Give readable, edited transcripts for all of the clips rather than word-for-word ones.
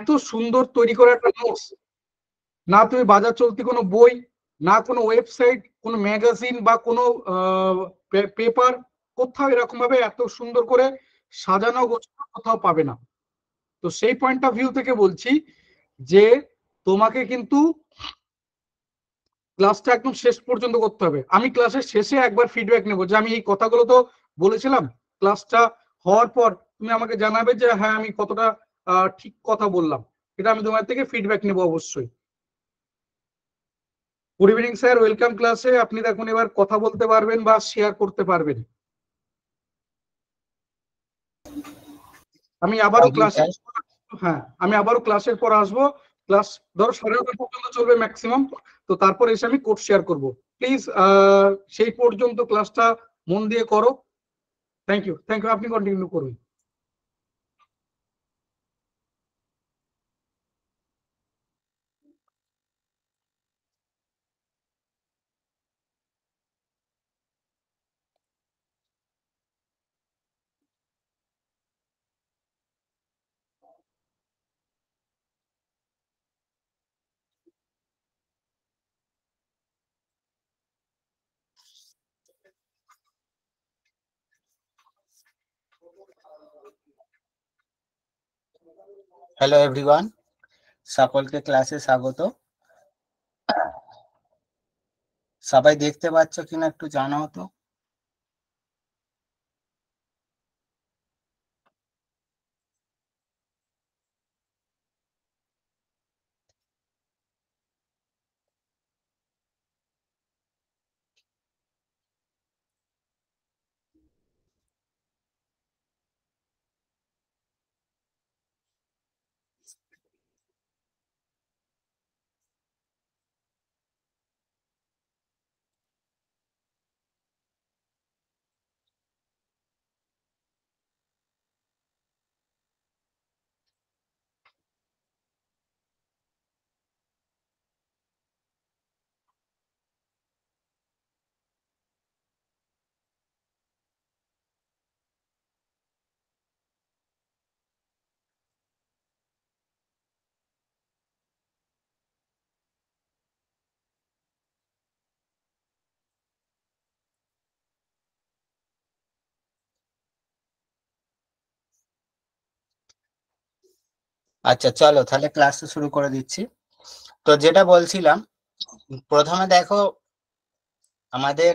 এত সুন্দর তৈরি করা একটা নোটস, না তুমি বাজার চলতি কোনো বই, না কোনো ওয়েবসাইট, কোনো ম্যাগাজিন বা কোনো পেপার, কোথাও এরকম ভাবে এত সুন্দর করে সাজানো গোছানো কোথাও পাবে না। তো সেই পয়েন্ট অফ ভিউ থেকে বলছি যে তোমাকে কিন্তু ক্লাসটা একদম শেষ পর্যন্ত করতে হবে। আমি ক্লাসের শেষে একবার ফিডব্যাক নেবো যে আমি এই কথাগুলো তো বলেছিলাম, ক্লাসটা হওয়ার পর তুমি আমাকে জানাবে যে হ্যাঁ আমি কতটা ঠিক কথা বললাম, এটা আমি তোমার থেকে ফিডব্যাক নেবো অবশ্যই। গুড ইভিনিং স্যার, ওয়েলকাম ক্লাসে। আপনি দেখুন এবার কথা বলতে পারবেন বা শেয়ার করতে পারবেন। আমি আবারও ক্লাসে, হ্যাঁ আমি আবারও ক্লাসের পর আসবো। ক্লাস ধরো 9:30 পর্যন্ত চলবে ম্যাক্সিমাম, তো তারপর এসে আমি কোড শেয়ার করব। প্লিজ সেই পর্যন্ত ক্লাসটা মন দিয়ে করো। থ্যাংক ইউ, আপনি কন্টিনিউ করুন। হ্যালো এভরিওয়ান, সকলকে ক্লাসে স্বাগত। সবাই দেখতে পাচ্ছ কিনা একটু জানাও তো। আচ্ছা চলো তাহলে ক্লাসটা শুরু করে দিচ্ছি। তো যেটা বলছিলাম, প্রথমে দেখো আমাদের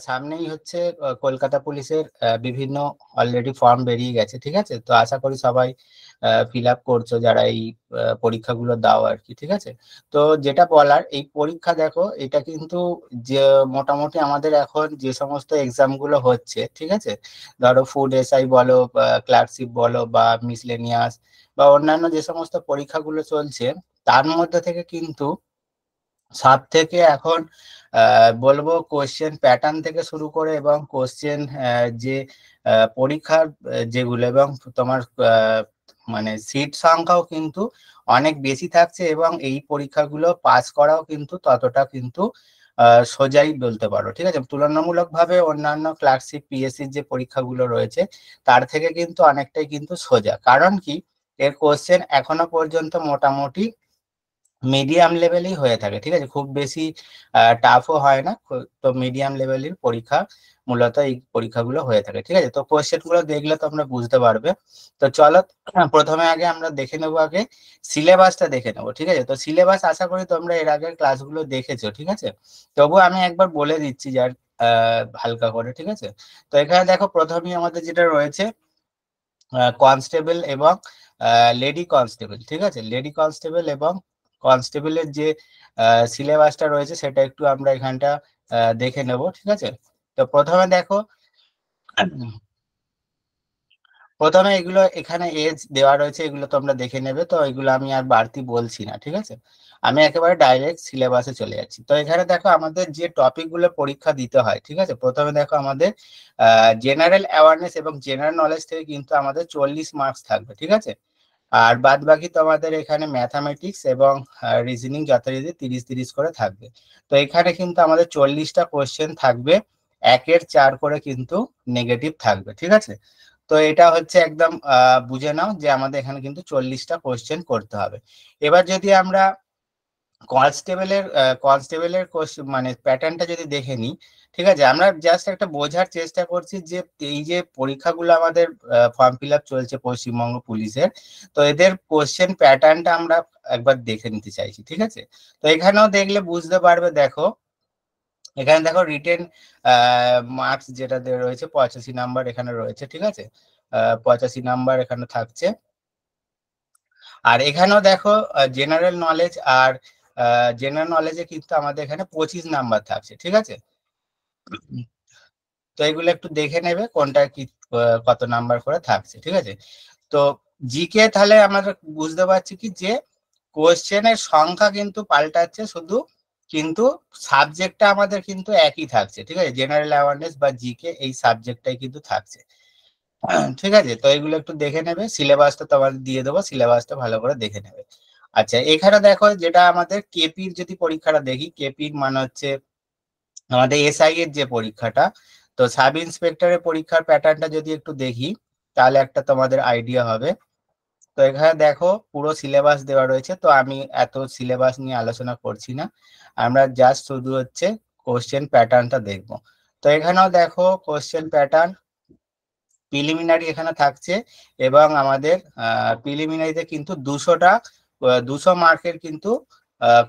সামনেই হচ্ছে কলকাতা পুলিশের বিভিন্ন অলরেডি ফর্ম বেরিয়ে গেছে, ঠিক আছে? তো আশা করি সবাই ফিল আপ করছো যারা এই পরীক্ষাগুলো দাও আর কি, ঠিক আছে? তো যেটা বলার, এই পরীক্ষা দেখো এটা কিন্তু যে মোটামুটি আমাদের এখন যে সমস্ত এক্সাম গুলো হচ্ছে, ঠিক আছে, ধরো ফুড এসআই বলো, ক্লার্কশিপ বলো বা মিসলেনিয়াস বা অন্যান্য যে সমস্ত পরীক্ষাগুলো চলছে, তার মধ্যে থেকে কিন্তু সব থেকে এখন বলবো কোশ্চেন প্যাটার্ন থেকে শুরু করে এবং কোশ্চেন যে পরীক্ষার যেগুলো এবং তোমার মানে সিট সংখ্যাও কিন্তু অনেক বেশি থাকছে এবং এই পরীক্ষাগুলো পাস করাও কিন্তু ততটা কিন্তু সোজাই বলতে পারো, ঠিক আছে? তুলনামূলকভাবে অন্যান্য ক্লার্কশিপ পিএসসির যে পরীক্ষাগুলো রয়েছে তার থেকে কিন্তু অনেকটাই কিন্তু সোজা। কারণ কি, এর কোশ্চেন এখনো পর্যন্ত মোটামুটি মিডিয়াম লেভেলই হয়ে থাকে, ঠিক আছে? খুব বেশি টাফও হয় না, তো মিডিয়াম লেভেলের পরীক্ষা মূলত এই পরীক্ষাগুলো হয়ে থাকে, ঠিক আছে? তো কোশ্চেন গুলো দেখলে তোমরা বুঝতে পারবে। তো চলো প্রথমে আগে আমরা দেখে নেবো, আগে সিলেবাসটা দেখে নেবো, ঠিক আছে? তো সিলেবাস আশা করি তোমরা এর আগের ক্লাসগুলো দেখেছো, ঠিক আছে? তবু আমি একবার বলে দিচ্ছি যার হালকা করে, ঠিক আছে? তো এখানে দেখো প্রথমেই আমাদের যেটা রয়েছে কনস্টেবল এবং লেডি কনস্টেবল, ঠিক আছে? লেডি কনস্টেবল এবং কনস্টেবলের যে সিলেবাসটা রয়েছে সেটা একটু আমরা এখানটা দেখে নেব, ঠিক আছে? তো প্রথমে দেখো, প্রথমে এগুলো এখানে এজ দেওয়া রয়েছে, এগুলো তোমরা দেখে নেবে, তো এগুলো আমি আর বাড়তি বলছি না, ঠিক আছে? আমি একেবারে ডাইরেক্ট সিলেবাসে চলে যাচ্ছি। তো এখানে দেখো আমাদের যে টপিক গুলো পরীক্ষা দিতে হয়, ঠিক আছে? প্রথমে দেখো আমাদের জেনারেল অ্যাওয়ারনেস এবং জেনারেল নলেজ থেকে কিন্তু আমাদের 40 মার্কস থাকবে, ঠিক আছে? আর বাদ বাকি তোমাদের এখানে ম্যাথামেটিক্স এবং রিজনিং যথারীতি 30-30 করে থাকবে। তো এখানে কিন্তু আমাদের 40টা কোশ্চেন থাকবে, 1-এর 4 করে কিন্তু নেগেটিভ থাকবে, ঠিক আছে? তো এটা হচ্ছে একদম বুঝে নাও যে আমাদের এখানে কিন্তু 40টা কোশ্চেন করতে হবে। এবার যদি আমরা কনস্টেবলের মানে প্যাটার্নটা যদি দেখে নিই, ঠিক আছে, আমরা জাস্ট একটা বোঝার চেষ্টা করছি যে এই যে পরীক্ষাগুলো আমাদের ফর্ম ফিল আপ চলছে পশ্চিমবঙ্গ পুলিশের, তো এদের কোশ্চেন প্যাটার্নটা আমরা একবার দেখে নিতে চাইছি, ঠিক আছে। তো এখানেও দেখলে বুঝতে পারবে, দেখো এখানে দেখো রিটেন মার্কস যেটা রয়েছে 85 নাম্বার এখানে রয়েছে, ঠিক আছে, 85 নাম্বার এখানে থাকছে। আর এখানেও দেখো জেনারেল নলেজ আর জেনারেল নলেজে কিন্তু আমাদের এখানে 25 নাম্বার থাকছে, ঠিক আছে। তো এগুলো একটু দেখে নেবে কোনটা কি কত নাম্বার করে থাকছে, ঠিক আছে। তো জিকে তাহলে আমরা বুঝতে পারছি কি যে কোশ্চেনের সংখ্যা কিন্তু পাল্টাচ্ছে শুধু, কিন্তু সাবজেক্টটা আমাদের কিন্তু একই থাকছে, ঠিক আছে, জেনারেল অ্যাওয়ারনেস বা জিকে এই সাবজেক্টটাই কিন্তু থাকছে, ঠিক আছে। তো এগুলো একটু দেখে নেবে, সিলেবাসটা তোমাদের দিয়ে দেবো, সিলেবাসটা ভালো করে দেখে নেবে। আচ্ছা, এখানে দেখো যেটা আমাদের কেপির যদি পরীক্ষাটা দেখি, কেপির মানে হচ্ছে আমাদের এসআই এর যে পরীক্ষাটা, তো সাব ইন্সপেক্টরের পরীক্ষার প্যাটার্নটা যদি একটু দেখি তাহলে একটা তোমাদের আইডিয়া হবে। তো এখানে দেখো পুরো সিলেবাস দেওয়া রয়েছে, তো আমি এত সিলেবাস নিয়ে আলোচনা করছি না, আমরা জাস্ট শুধু হচ্ছে কোশ্চেন প্যাটার্নটা দেখব। তো এখানেও দেখো কোশ্চেন প্যাটার্ন প্রিলিমিনারি এখানে থাকছে, এবং আমাদের প্রিলিমিনারিতে কিন্তু 200 মার্কের কিন্তু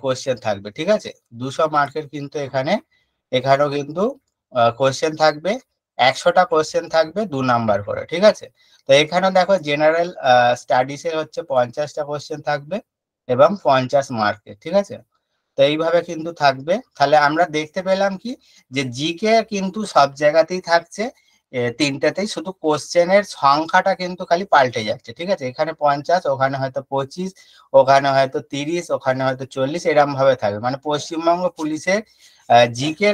কোশ্চেন থাকবে, ঠিক আছে, 200 মার্কের কিন্তু এখানেও কিন্তু কোশ্চেন থাকবে, 100টা কোশ্চেন থাকবে 2 নাম্বার করে, ঠিক আছে। তো এখানে দেখো জেনারেল স্টাডিজে হচ্ছে 50টা কোশ্চেন থাকবে এবং 50 মার্কের, ঠিক আছে। তো এইভাবে কিন্তু থাকবে। তাহলে আমরা দেখতে পেলাম কি যে জিকে কিন্তু সব জায়গাতেই থাকছে, তিনটাতেই, শুধু কোশ্চেনের সংখ্যাটা কিন্তু খালি পাল্টে যাচ্ছে, ঠিক আছে, এখানে 50, ওখানে হয়তো 25, ওখানে হয়তো 30, ওখানে হয়তো 40, এরকম ভাবে থাকবে। মানে পশ্চিমবঙ্গ পুলিশের জিকে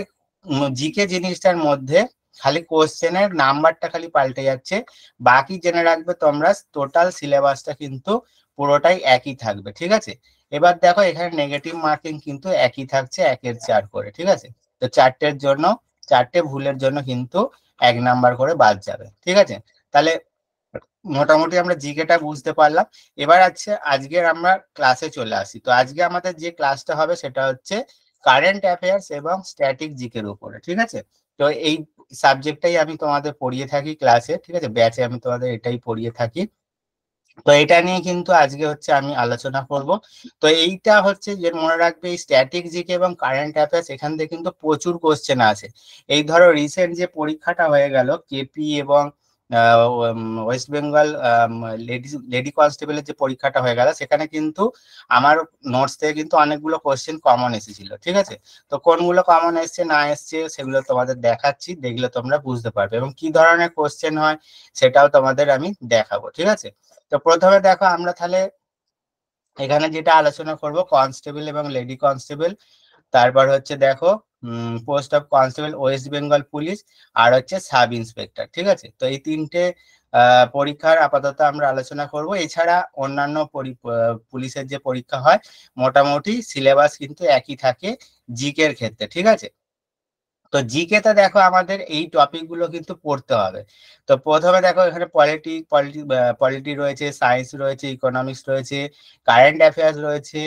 জিকে জিনিসটার মধ্যে খালি কোশ্চেনের নাম্বারটা খালি পাল্টে যাচ্ছে, বাকি জেনে রাখবে তোমরা টোটাল সিলেবাসটা কিন্তু পুরোটাই একই থাকবে, ঠিক আছে। এবার দেখো এখানে নেগেটিভ মার্কিং কিন্তু একই থাকছে, 1-এর 4 করে, ঠিক আছে। তো চারটে ভুলের জন্য কিন্তু 1 নাম্বার করে বাদ যাবে, ঠিক আছে। তাহলে মোটামুটি আমরা জিকেটা বুঝতে পারলাম। এবার আজকের আমরা ক্লাসে চলে আসি। তো আজকে আমাদের যে ক্লাসটা হবে সেটা হচ্ছে কারেন্ট অ্যাফেয়ার্স এবং স্ট্যাটিক জিকের উপরে, ঠিক আছে। তো এই সাবজেক্টটাই আমি তোমাদের পড়িয়ে থাকি ক্লাসে, ঠিক আছে, ব্যাচে আমি তোমাদের এটাই পড়িয়ে থাকি। তো এটা নিয়ে কিন্তু আজকে হচ্ছে আমি আলোচনা করব। তো এইটা হচ্ছে যে মনে রাখবে, এই স্ট্যাটিক জিকে এবং কারেন্ট অ্যাফেয়ার্স এখান থেকে কিন্তু প্রচুর কোশ্চেন আছে। এই ধরো রিসেন্ট যে পরীক্ষাটা হয়ে গেল কেপি এবং ওয়েস্ট বেঙ্গল লেডি কনস্টেবলের যে পরীক্ষাটা হয়ে গেল, সেখানে কিন্তু আমার নোটস থেকে কিন্তু অনেকগুলো কোশ্চেন কমন এসেছিল, ঠিক আছে। তো কোনগুলো কমন এসছে না এসছে সেগুলো তোমাদের দেখাচ্ছি, দেখলে তোমরা বুঝতে পারবে, এবং কি ধরনের কোশ্চেন হয় সেটাও তোমাদের আমি দেখাবো, ঠিক আছে। তো প্রথমে দেখো আমরা তাহলে এখানে যেটা আলোচনা করব কনস্টেবল এবং লেডি কনস্টেবল, তারপর হচ্ছে দেখো post of constable West Bengal police, আর হচ্ছে সাব ইন্সপেক্টর, ঠিক আছে। তো এই তিনটে পরীক্ষার আপাতত আমরা আলোচনা করব। এছাড়া অন্যান্য পুলিশের যে পরীক্ষা হয় মোটামুটি সিলেবাস কিন্তু একই থাকে জিকের ক্ষেত্রে, ঠিক আছে। তো জিকে তে দেখো আমাদের এই টপিক গুলো কিন্তু পড়তে হবে। তো প্রথমে দেখো এখানে পলিটি রয়েছে, সায়েন্স রয়েছে, ইকোনমিক্স রয়েছে, কারেন্ট অ্যাফেয়ার্স রয়েছে,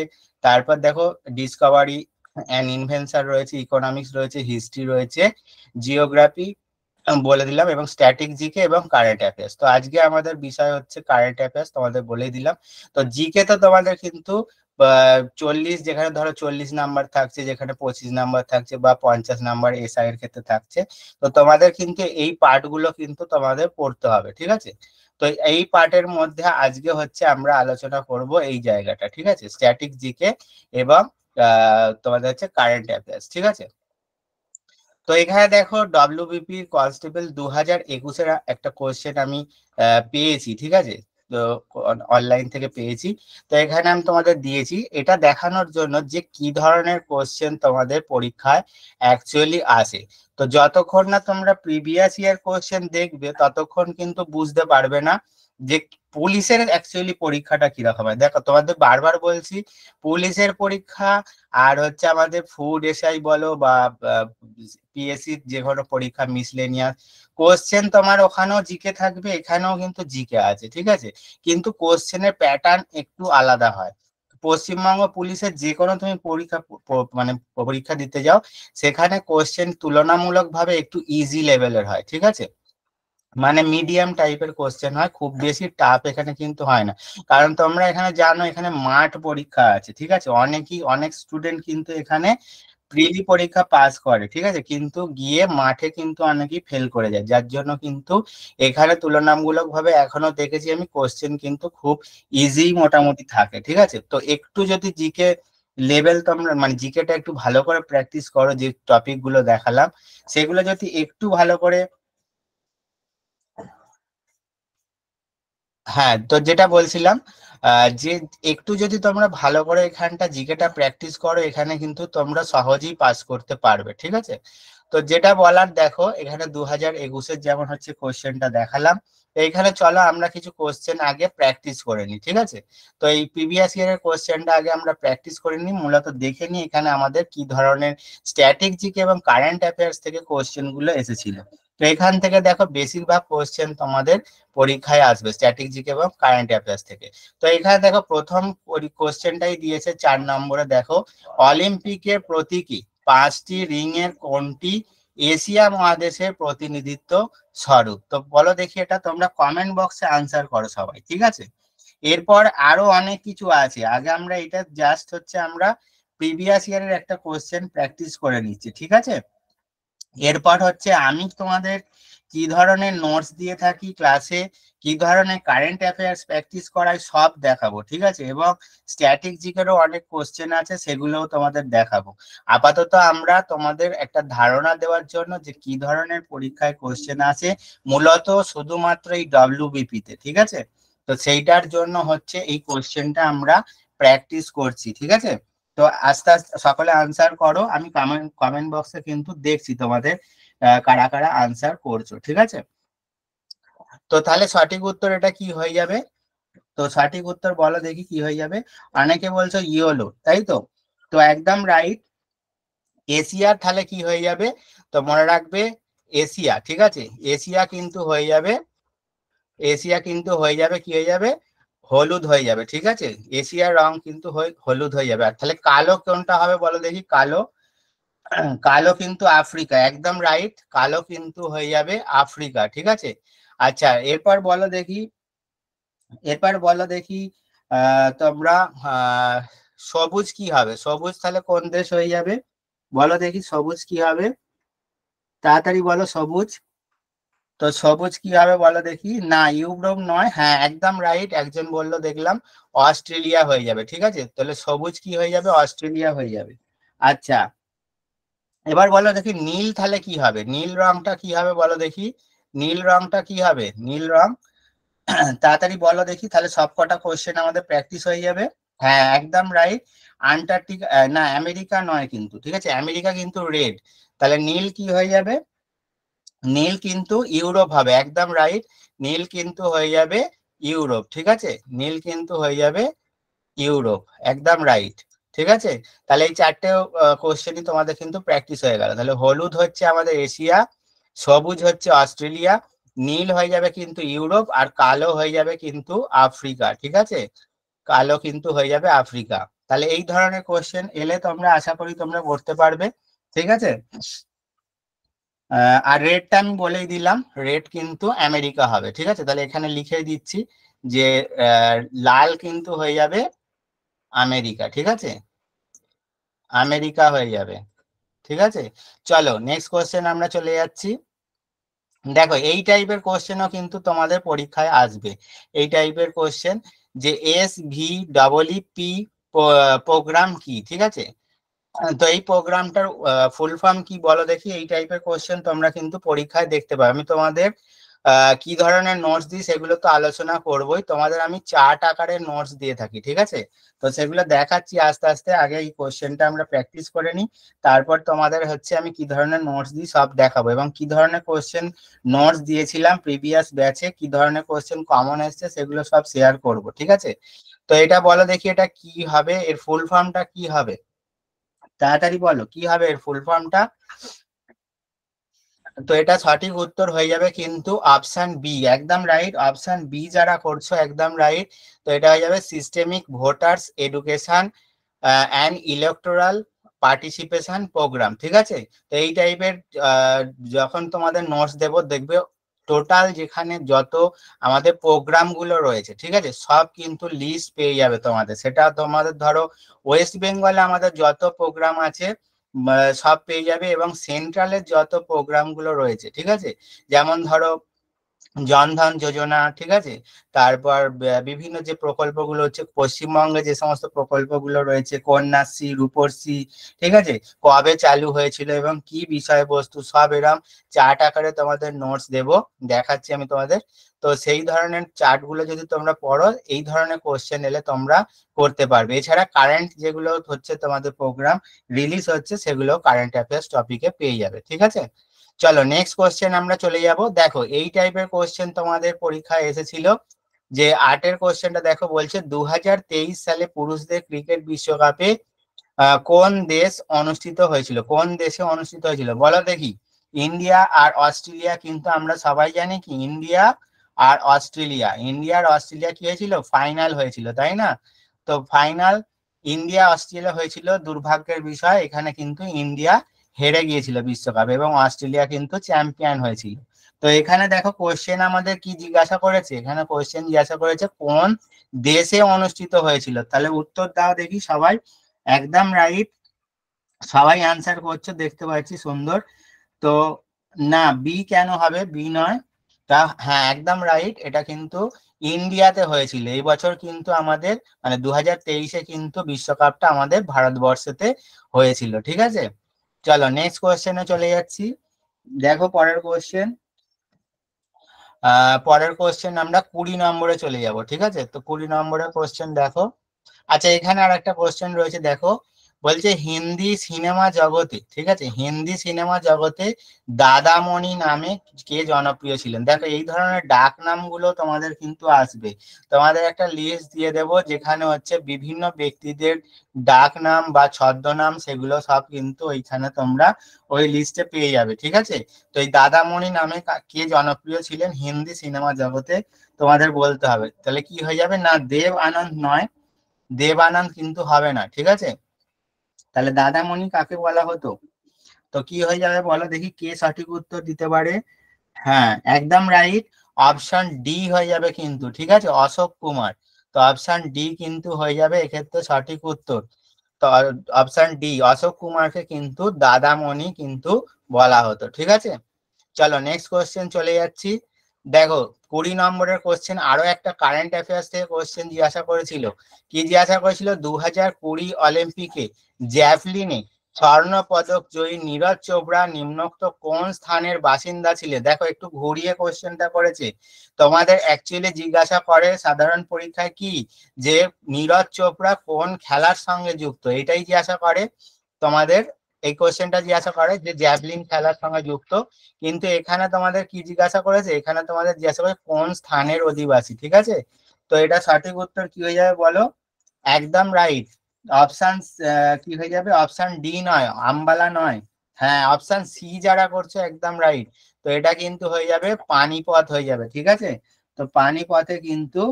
তারপর দেখো ডিসকভারি অ্যান্ড ইনভেনশন রয়েছে, ইকোনমিক্স রয়েছে, হিস্ট্রি রয়েছে, জিওগ্রাফি বলে দিলাম, এবং স্ট্যাটিক জিকে এবং কারেন্ট অ্যাফেয়ার্স। তো আজকে আমাদের বিষয় হচ্ছে কারেন্ট অ্যাফেয়ার্স, তোমাদের বলেই দিলাম। তো জিকে তো তোমাদের কিন্তু 40, যেখানে ধরো 40 নাম্বার থাকছে, যেখানে 25 নাম্বার থাকছে, বা 50 নাম্বার এসআই এর ক্ষেত্রে থাকছে। তো তোমাদের কিন্তু এই পার্ট গুলো কিন্তু তোমাদের পড়তে হবে, ঠিক আছে। তো এই পার্টের মধ্যে আজকে হচ্ছে আমরা আলোচনা করব এই জায়গাটা, ঠিক আছে, স্ট্যাটিক জিকে এবং তোমাদের হচ্ছে কারেন্ট অ্যাফেয়ার্স, ঠিক আছে। তো এখানে দেখো ডব্লিউবিপি কনস্টেবল 2021-এর একটা কোশ্চেন আমি পেয়েছি, ঠিক আছে, তো অনলাইন থেকে পেয়েছি। তো এখানে আমি তোমাদের দিয়েছি, এটা দেখানোর জন্য যে কি ধরনের কোশ্চেন তোমাদের পরীক্ষায় অ্যাকচুয়ালি আসে। তো যতক্ষণ না তোমরা প্রিভিয়াস ইয়ার কোশ্চেন দেখবে ততক্ষণ কিন্তু বুঝতে পারবে না যে পুলিশের অ্যাকচুয়ালি পরীক্ষাটা কিরকম হয়। দেখো তোমাদের বারবার বলছি, পুলিশের পরীক্ষা আর হচ্ছে আমাদের ফুড এসআই বলো বা পিএসসি যে কোনো পরীক্ষা মিসলেনিয়াস, কোশ্চেন তোমার ওখানেও জিকে থাকবে, এখানেও কিন্তু জিকে আছে, ঠিক আছে, কিন্তু কোশ্চেনের প্যাটার্ন একটু আলাদা হয়। পশ্চিমবঙ্গ পুলিশের যে কোনো তুমি পরীক্ষা মানে পরীক্ষা দিতে যাও, সেখানে কোশ্চেন তুলনামূলকভাবে একটু ইজি লেভেলের হয়, ঠিক আছে, মানে মিডিয়াম টাইপের কোশ্চেন হয়, খুব বেশি টাফ এখানে কিন্তু হয় না। কারণ তোমরা এখানে জানো এখানে মাঠ পরীক্ষা আছে, ঠিক আছে, অনেক স্টুডেন্ট কিন্তু এখানে প্রিলি পরীক্ষা পাস করে, ঠিক আছে, কিন্তু গিয়ে মাঠে কিন্তু অনেকেই ফেল করে যায়, যার জন্য কিন্তু এখানে তুলনামূলক ভাবে এখনো দেখেছি আমি কোশ্চেন কিন্তু খুব ইজি মোটামুটি থাকে, ঠিক আছে। তো একটু যদি জিকে লেভেল তোমরা মানে জিকেটা একটু ভালো করে প্র্যাকটিস করো, যে টপিক গুলো দেখালাম সেগুলো যদি একটু ভালো করে, হ্যাঁ, তো যেটা বলছিলাম যে একটু যদি তোমরা ভালো করে এখানটা জিকেটা প্র্যাকটিস করো, এখানে কিন্তু তোমরা সহজেই পাস করতে পারবে, ঠিক আছে। তো যেটা বলার, দেখো এখানে 2021-এর যেমন হচ্ছে কোশ্চেনটা দেখালাম, তো এখানে চলো আমরা কিছু কোশ্চেন আগে প্র্যাকটিস করে নিই, ঠিক আছে। তো এই প্রিভিয়াস ইয়ারের কোশ্চেনটা আগে আমরা প্র্যাকটিস করে নিই, মূলত দেখে নিই এখানে আমাদের কি ধরনের স্ট্যাটিক জিকে এবং কারেন্ট অ্যাফেয়ার্স থেকে কোশ্চেন গুলো এসেছিল। তো এখান থেকে দেখো বেশিরভাগ কোশ্চেন তোমাদের পরীক্ষায় আসবে স্ট্যাটিক জিকে এবং কারেন্ট অ্যাফেয়ার্স থেকে। তো এখানে দেখো প্রথম কোশ্চেনটাই দিয়েছে 4 নম্বরে, দেখো অলিম্পিকের প্রতীকী 5টি রিং এর কোনটি এশিয়া মহাদেশের প্রতিনিধিত্ব স্বরূপ? তো বলো দেখি, এটা তোমরা কমেন্ট বক্সে আনসার করো সবাই, ঠিক আছে। এরপর আরো অনেক কিছু আছে, আগে আমরা এটা জাস্ট হচ্ছে আমরা প্রিভিয়াস ইয়ারের একটা কোশ্চেন প্র্যাকটিস করে নিচ্ছি, ঠিক আছে। এরপর হচ্ছে আমি তোমাদের কি ধরনের নোটস দিয়ে থাকি ক্লাসে, কি ধরনের কারেন্ট অ্যাফেয়ার্স প্র্যাকটিস করাই সব দেখাবো, ঠিক আছে, এবং স্ট্যাটিক জিকেরও অনেক কোশ্চেন আছে সেগুলোও তোমাদের দেখাবো। আপাতত আমরা তোমাদের একটা ধারণা দেওয়ার জন্য যে কি ধরনের পরীক্ষায় কোশ্চেন আছে মূলত শুধুমাত্র এই ডব্লিউবিপি তে, ঠিক আছে, তো সেইটার জন্য হচ্ছে এই কোশ্চেনটা আমরা প্র্যাকটিস করছি, ঠিক আছে। তো আস্তে আস্তে সকলে আনসার করো, আমি কমেন্ট বক্সে কিন্তু দেখছি তোমাদের কারা কারা আনসার করছো, ঠিক আছে। তো তাহলে সঠিক উত্তর এটা কি হয়ে যাবে? তো সঠিক উত্তর বলো দেখি কি হয়ে যাবে। অনেকে বলছো ইয়েলো, তাই তো? তো একদম রাইট, এশিয়ার তাহলে কি হয়ে যাবে? তো মনে রাখবে এশিয়া, ঠিক আছে, এশিয়া কিন্তু হয়ে যাবে, এশিয়া কিন্তু হয়ে যাবে কি হয়ে যাবে, হলুদ হয়ে যাবে, ঠিক আছে, এশিয়ার রং কিন্তু হলুদ হয়ে যাবে। আর তাহলে কালো কোনটা হবে বলো দেখি, কালো, কালো কিন্তু আফ্রিকা, একদম রাইট, কালো কিন্তু হয়ে যাবে আফ্রিকা, ঠিক আছে। আচ্ছা এরপর বলো দেখি, এরপর বলো দেখি তোমরা আহ সবুজ কি হবে? সবুজ তাহলে কোন দেশ হয়ে যাবে বলো দেখি, সবুজ কি হবে, তাড়াতাড়ি বলো সবুজ। তো সবুজ কি হবে বলো দেখি, না ইউরোপ নয়, হ্যাঁ একদম রাইট, একজন বললো দেখলাম অস্ট্রেলিয়া হয়ে যাবে, ঠিক আছে, তাহলে সবুজ কি হয়ে যাবে, অস্ট্রেলিয়া হয়ে যাবে। আচ্ছা এবার বলো দেখি নীল তাহলে কি হবে, নীল রংটা কি হবে বলো দেখি, নীল রংটা কি হবে, নীল রং, তাড়াতাড়ি বলো দেখি, তাহলে সবকটা কোশ্চেন আমাদের প্র্যাকটিস হয়ে যাবে। হ্যাঁ একদম রাইট, আন্টার্কটিকা, না আমেরিকা নয় কিন্তু, ঠিক আছে, আমেরিকা কিন্তু রেড, তাহলে নীল কি হয়ে যাবে, নীল কিন্তু ইউরোপ হবে, একদম রাইট, নীল কিন্তু হয়ে যাবে ইউরোপ, ঠিক আছে, নীল কিন্তু হয়ে যাবে ইউরোপ, একদম রাইট, ঠিক আছে। তাহলে এই চারটে কোশ্চেনই তোমাদের কিন্তু প্র্যাকটিস হয়ে গেল। তাহলে হলুদ হচ্ছে আমাদের এশিয়া, সবুজ হচ্ছে অস্ট্রেলিয়া, নীল হয়ে যাবে কিন্তু ইউরোপ, আর কালো হয়ে যাবে কিন্তু আফ্রিকা, ঠিক আছে, কালো কিন্তু হয়ে যাবে আফ্রিকা। তাহলে এই ধরনের কোশ্চেন এলে তোমরা আশা করি তোমরা করতে পারবে, ঠিক আছে। আর রেডটা আমি বলেই দিলাম, রেড কিন্তু আমেরিকা হবে, ঠিক আছে, তাহলে এখানে লিখে দিচ্ছি যে লাল কিন্তু হয়ে যাবে আমেরিকা, ঠিক আছে, আমেরিকা হয়ে যাবে, ঠিক আছে। চলো নেক্সট কোশ্চেন আমরা চলে যাচ্ছি। দেখো এই টাইপের কোশ্চেনও কিন্তু তোমাদের পরীক্ষায় আসবে, এই টাইপের কোশ্চেন যে SVEEP প্রোগ্রাম কি, ঠিক আছে, তো এই প্রোগ্রামটার ফুল ফর্ম কি বলো দেখি, এই টাইপের কোশ্চেন তোমরা কিন্তু পরীক্ষায় দেখতে পাবে। আমি তোমাদের কি ধরনের নোটস দিই সেগুলো তো আলোচনা করবোই, তোমাদের আমি চার্ট আকারে নোটস দিয়ে থাকি, ঠিক আছে? তো সেগুলো দেখাচ্ছি আস্তে আস্তে, আগে এই কোশ্চেনটা আমরা প্র্যাকটিস করে নিই, তারপর তোমাদের হচ্ছে আমি কি ধরনের নোটস দিই সব দেখাবো, এবং কি ধরনের কোশ্চেন নোটস দিয়েছিলাম প্রিভিয়াস ব্যাচে, কি ধরনের কোশ্চেন কমন এসছে সেগুলো সব শেয়ার করব, ঠিক আছে? তো এটা বলো দেখি, এটা কি হবে, এর ফুল ফর্মটা কি হবে? তাড়াতাড়ি বলো কি হবে এর ফুল ফর্মটা। তো এটা সঠিক উত্তর হয়ে যাবে কিন্তু অপশন বি, একদম রাইট, অপশন বি যারা করছো একদম রাইট। তো এটা হয়ে যাবে systemic voters education and electoral participation program, ঠিক আছে? তো এই টাইপের যখন তোমাদের নোটস দেবো দেখবে টোটাল যেখানে যত আমাদের প্রোগ্রাম গুলো রয়েছে, ঠিক আছে, সব কিন্তু লিস্ট পেয়ে যাবে তোমাদের। সেটা তোমাদের ধরো ওয়েস্ট বেঙ্গলে আমাদের যত প্রোগ্রাম আছে সব পেয়ে যাবে, এবং সেন্ট্রালের যত প্রোগ্রাম গুলো রয়েছে, ঠিক আছে, যেমন ধরো জনধন যোজনা, ঠিক আছে, তারপর বিভিন্ন যে প্রকল্পগুলো হচ্ছে পশ্চিমবঙ্গে যে সমস্ত প্রকল্পগুলো রয়েছে, কন্যাশ্রী, রূপশ্রী, ঠিক আছে, কবে চালু হয়েছিল এবং কি বিষয়বস্তু, সব এরকম চার্ট আকারে তোমাদের নোটস দেব, দেখাচ্ছি আমি তোমাদের। তো সেই ধরনের চার্টগুলো যদি তোমরা পড়ো, এই ধরনের কোশ্চেন এলে তোমরা করতে পারবে। এছাড়া কারেন্ট যেগুলো হচ্ছে তোমাদের প্রোগ্রাম রিলিজ হচ্ছে সেগুলো কারেন্ট অ্যাফেয়ার্স টপিকে পেয়ে যাবে, ঠিক আছে? চলো নেক্সট কোশ্চেন আমরা চলে যাব। দেখো এই টাইপের কোশ্চেন তোমাদের পরীক্ষায় এসেছিল, যে 8 কোশ্চেনটা দেখো, বলছে 2023 সালে পুরুষদের ক্রিকেট বিশ্বকাপে কোন দেশ অনুষ্ঠিত হয়েছিল, কোন দেশে অনুষ্ঠিত হয়েছিল বলো দেখি। ইন্ডিয়া আর অস্ট্রেলিয়া, কিন্তু আমরা সবাই জানি কি ইন্ডিয়া আর অস্ট্রেলিয়া, ইন্ডিয়া আর অস্ট্রেলিয়া কি হয়েছিল, ফাইনাল হয়েছিল, তাই না? তো ফাইনাল ইন্ডিয়া অস্ট্রেলিয়া হয়েছিল, দুর্ভাগ্যের বিষয় এখানে কিন্তু ইন্ডিয়া হেরে গিয়েছিল বিশ্বকাপ, এবং অস্ট্রেলিয়া কিন্তু চ্যাম্পিয়ন হয়েছিল। তো এখানে দেখো কোশ্চেন আমাদের কি জিজ্ঞাসা করেছে, এখানে কোশ্চেন জিজ্ঞাসা করেছে কোন দেশে অনুষ্ঠিত হয়েছিল, তাহলে উত্তর দাও দেখি সবাই। একদম রাইট, সবাই আনসার করছো দেখতে পাচ্ছি, সুন্দর। তো না, বি কেন হবে, বি নয়, তা হ্যাঁ একদম রাইট, এটা কিন্তু ইন্ডিয়াতে হয়েছিল। এই বছর কিন্তু আমাদের মানে 2023-এ কিন্তু বিশ্বকাপটা আমাদের ভারতবর্ষেতে হয়েছিল, ঠিক আছে? চলো নেক্সট কোয়েশ্চেনে চলে যাচ্ছি। দেখো পরের কোয়েশ্চেন, পরের কোয়েশ্চেন আমরা 20 নম্বরে চলে যাব, ঠিক আছে? তো 20 নম্বরের কোয়েশ্চেন দেখো। আচ্ছা এখানে আর একটা কোশ্চেন রয়েছে দেখো, বলছে হিন্দি সিনেমা জগতে, ঠিক আছে, হিন্দি সিনেমা জগতে দাদামণি নামে কে জনপ্রিয় ছিলেন। দেখো এই ধরনের ডাক নামগুলো তোমাদের কিন্তু আসবে, তোমাদের একটা লিস্ট দিয়ে দেব যেখানে হচ্ছে বিভিন্ন ব্যক্তিদের ডাক নাম বা ছদ্মনাম, সেগুলো সব কিন্তু ওইখানে তোমরা ওই লিস্টে পেয়ে যাবে, ঠিক আছে? তো এই দাদামণি নামে কে জনপ্রিয় ছিলেন হিন্দি সিনেমা জগতে, তোমাদের বলতে হবে। তাহলে কি হয়ে যাবে, না দেব আনন্দ নয়, দেব আনন্দ কিন্তু হবে না, ঠিক আছে? তাহলে দাদামণি কাকে বলা হতো? তো কি হয়ে যাবে বলো দেখি, কে সঠিক উত্তর দিতে পারে। হ্যাঁ একদম রাইট, অপশন ডি হয়ে যাবে কিন্তু, ঠিক আছে, অশোক কুমার। তো অপশন ডি কিন্তু হয়ে যাবে এক্ষেত্রে সঠিক উত্তর। তো অপশন ডি, অশোক কুমারকে কিন্তু দাদামণি কিন্তু বলা হতো, ঠিক আছে? চলো নেক্সট কোশ্চেন চলে যাচ্ছি। দেখো 20 নম্বরের কোশ্চেন, আরো একটা কারেন্ট অ্যাফেয়ার্স থেকে কোশ্চেন জিজ্ঞাসা করেছিল। কি জিজ্ঞাসা করেছিল, 2020 অলিম্পিকে জ্যাভলিনে স্বর্ণ পদক জয়ী নীরজ চোপড়া নিম্নোক্ত কোন স্থানের বাসিন্দা ছিলেন। দেখো একটু ঘুরিয়ে কোশ্চেনটা করেছে, তোমাদের অ্যাকচুয়ালি জিজ্ঞাসা করে সাধারণ পরীক্ষায় কি, যে নীরজ চোপড়া কোন খেলার সঙ্গে যুক্ত, এটাই জিজ্ঞাসা করে তোমাদের। এই কোশ্চেনটা জিজ্ঞাসা করে যে জ্যাভলিন খেলার সঙ্গে যুক্ত, কিন্তু এখানে তোমাদের কি জিজ্ঞাসা করেছে, এখানে তোমাদের জিজ্ঞাসা করে কোন স্থানের অধিবাসী, ঠিক আছে? তো এটা সঠিক উত্তর কি হয়ে যাবে বলো। একদম রাইট, অপশন কি হয়ে যাবে, অপশন ডি নয়, আম্বালা নয়, হ্যাঁ অপশন সি যারা করছে একদম রাইট। তো এটা কিন্তু হয়ে যাবে পানিপথ হয়ে যাবে, ঠিক আছে? তো পানিপথে কিন্তু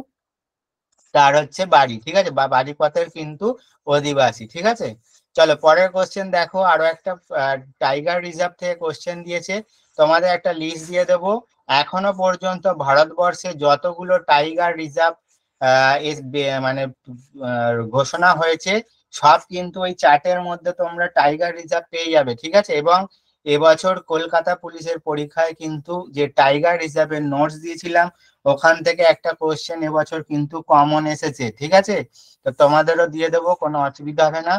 তার হচ্ছে বাড়ি, ঠিক আছে, বা বাড়িপথের কিন্তু অধিবাসী, ঠিক আছে? চলো পরের কোশ্চেন দেখো, আরো একটা টাইগার রিজার্ভ থেকে কোশ্চেন দিয়েছে, তোমাদের একটা লিস্ট দিয়ে দেবো। এখনো পর্যন্ত ভারতবর্ষে যতগুলো টাইগার রিজার্ভ মানে ঘোষণা হয়েছে, সব কিন্তু ওই চার্টের মধ্যে তোমরা টাইগার রিজার্ভ পেয়ে যাবে, ঠিক আছে? এবং এবছর কলকাতা পুলিশের পরীক্ষায় কিন্তু যে টাইগার রিজার্ভের নোটস দিয়েছিলাম, ওখান থেকে একটা কোশ্চেন এবছর কিন্তু কমন এসেছে, ঠিক আছে? তো তোমাদেরও দিয়ে দেবো, কোনো অসুবিধা হবে না,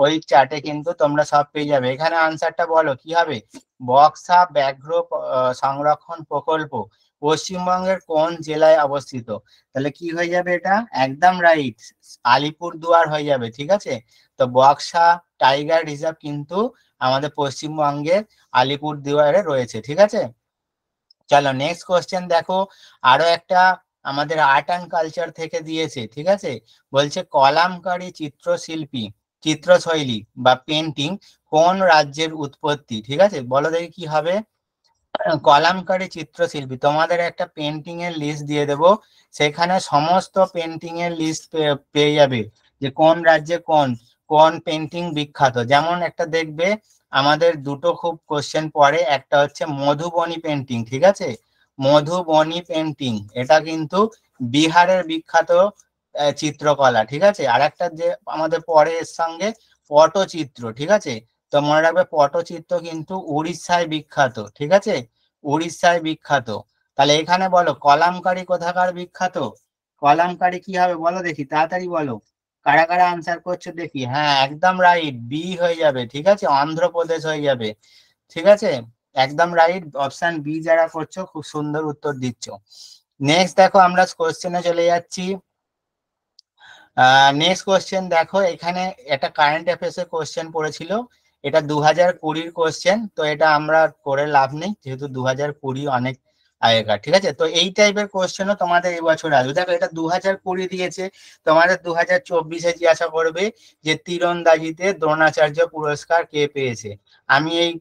ওই চার্টে কিন্তু তোমরা সব পেয়ে যাবে। এখানে আনসারটা বলো কি হবে, বক্সা ব্যাঘ্র সংরক্ষণ প্রকল্প পশ্চিমবঙ্গের কোন জেলায় অবস্থিত? তাহলে কি হয়ে যাবে এটা? একদম রাইট, আলিপুরদুয়ার হয়ে যাবে। ঠিক আছে, তো বক্সা টাইগার রিজার্ভ কিন্তু আমাদের পশ্চিমবঙ্গের আলিপুরদুয়ারে রয়েছে। ঠিক আছে, চলো নেক্সট কোশ্চেন দেখো। আরো একটা আমাদের আর্ট অ্যান্ড কালচার থেকে দিয়েছে। ঠিক আছে, বলছে কলামকারী চিত্রশিল্পী চিত্রশৈলী বা পেন্টিং কোন রাজ্যের উৎপত্তি? ঠিক আছে, বলো দেখি কি হবে। কলামকারী চিত্রশিল্পী, তোমাদের একটা পেন্টিং এর লিস্ট দিয়ে দেব, সেখানে সমস্ত পেন্টিং এর লিস্ট পেয়ে যাবে যে কোন রাজ্যে কোন কোন পেন্টিং বিখ্যাত। যেমন একটা দেখবে আমাদের দুটো খুব কোশ্চেন পড়ে, একটা হচ্ছে মধুবনী পেন্টিং। ঠিক আছে, মধুবনী পেন্টিং এটা কিন্তু বিহারের বিখ্যাত চিত্রকলা। ঠিক আছে, আর একটা যে আমাদের পরে এর সঙ্গে পটচিত্র। ঠিক আছে, তো মনে রাখবে পটচিত্র কিন্তু উড়িষ্যায় বিখ্যাত। ঠিক আছে, উড়িষ্যায় বিখ্যাত। তাহলে এখানে বলো কলামকারী কোথাকার বিখ্যাত? কলামকারী কি হবে বলো দেখি, তাড়াতাড়ি বলো, কারা কারা আনসার করছো দেখি। হ্যাঁ একদম রাইট, বি হয়ে যাবে। ঠিক আছে, অন্ধ্রপ্রদেশ হয়ে যাবে। ঠিক আছে, একদম রাইট, অপশন বি যারা করছো খুব সুন্দর উত্তর দিচ্ছ। নেক্সট দেখো আমরা কোশ্চেনে চলে যাচ্ছি। নেক্সট কোশ্চেন দেখো, এখানে একটা কারেন্ট অ্যাফেয়ার্স এর কোশ্চেন পড়েছিল, এটা 2020 কোশ্চেন, তো এটা আমরা করে লাভ নেই যেহেতু 2020 অনেক আগেকার। ঠিক আছে, তো এই টাইপের কোশ্চেনও তোমাদের এই বছর আসবে। দেখো এটা 2020 দিয়েছে, তোমাদের 2024-এ জিজ্ঞাসা করবে যে তীরন্দাজিতে দ্রোণাচার্য পুরস্কার কে পেয়েছে। আমি এই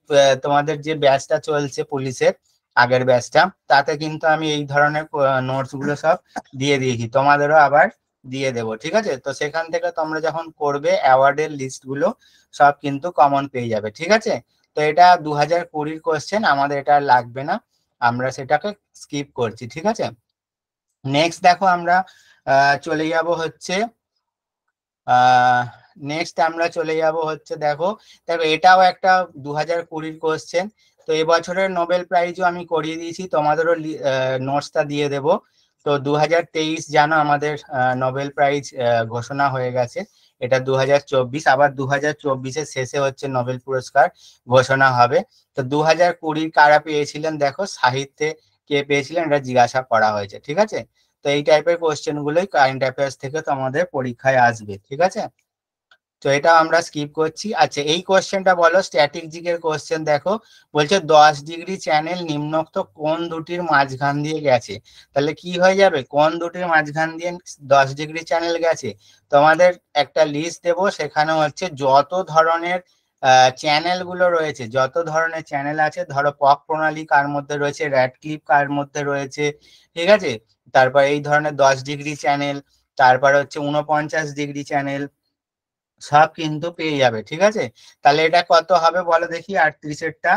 তোমাদের যে ব্যাচটা চলছে পুলিশের আগের ব্যাচটা, তাতে কিন্তু আমি এই ধরনের নোটস গুলো সব দিয়ে দিয়েছি, তোমাদেরও আবার দিয়ে দেবো। ঠিক আছে, তো সেখান থেকে তোমরা যখন করবে অ্যাওয়ার্ডের লিস্ট গুলো সব কিন্তু কমন পেয়ে যাবে। ঠিক আছে, তো এটা 2020 কোশ্চেন, আমাদের এটা লাগবে না, আমরা সেটাকে স্কিপ করছি। ঠিক আছে, নেক্সট দেখো আমরা চলে যাব হচ্ছে নেক্সট আমরা চলে যাব হচ্ছে দেখো দেখো এটাও একটা 2020 কোশ্চেন। তো এবছরের নোবেল প্রাইজও আমি করিয়ে দিয়েছি, তোমাদেরও নোটসটা দিয়ে দেব। তো 2023 জানো আমাদের নোবেল প্রাইজ ঘোষণা হয়ে গেছে, এটা 2024, আবার 2024-এর শেষে হচ্ছে নোবেল পুরস্কার ঘোষণা হবে। তো 2020 কারা পেয়েছিলেন দেখো, সাহিত্যে কে পেয়েছিলেন এটা জিজ্ঞাসা করা হয়েছে। ঠিক আছে, তো এই টাইপের কোশ্চেন গুলোই কারেন্ট অ্যাফেয়ার্স থেকে তোমাদের পরীক্ষায় আসবে। ঠিক আছে, তো এটা আমরা স্কিপ করছি। আচ্ছা এই কোশ্চেনটা বলো, স্ট্র্যাটেজিকের কোশ্চেন দেখো, বলছে 10 ডিগ্রি চ্যানেল নিম্নোক্ত কোন দুটির মাঝখান দিয়ে গেছে? তাহলে কি হয়ে যাবে, কোন দুটির মাঝখান দিয়ে 10 ডিগ্রি চ্যানেল গেছে? তোমাদের একটা লিস্ট দেবো, সেখানে হচ্ছে যত ধরনের চ্যানেল গুলো রয়েছে, যত ধরনের চ্যানেল আছে, ধরো পক প্রণালী কার মধ্যে রয়েছে, র্যাডক্লিফ কার মধ্যে রয়েছে। ঠিক আছে, তারপর এই ধরনের 10 ডিগ্রি চ্যানেল, তারপর হচ্ছে 49 ডিগ্রি চ্যানেল, সব কিন্তু পেয়ে যাবে। ঠিক আছে, তাহলে এটা কত হবে বলো দেখি 38-এরটা?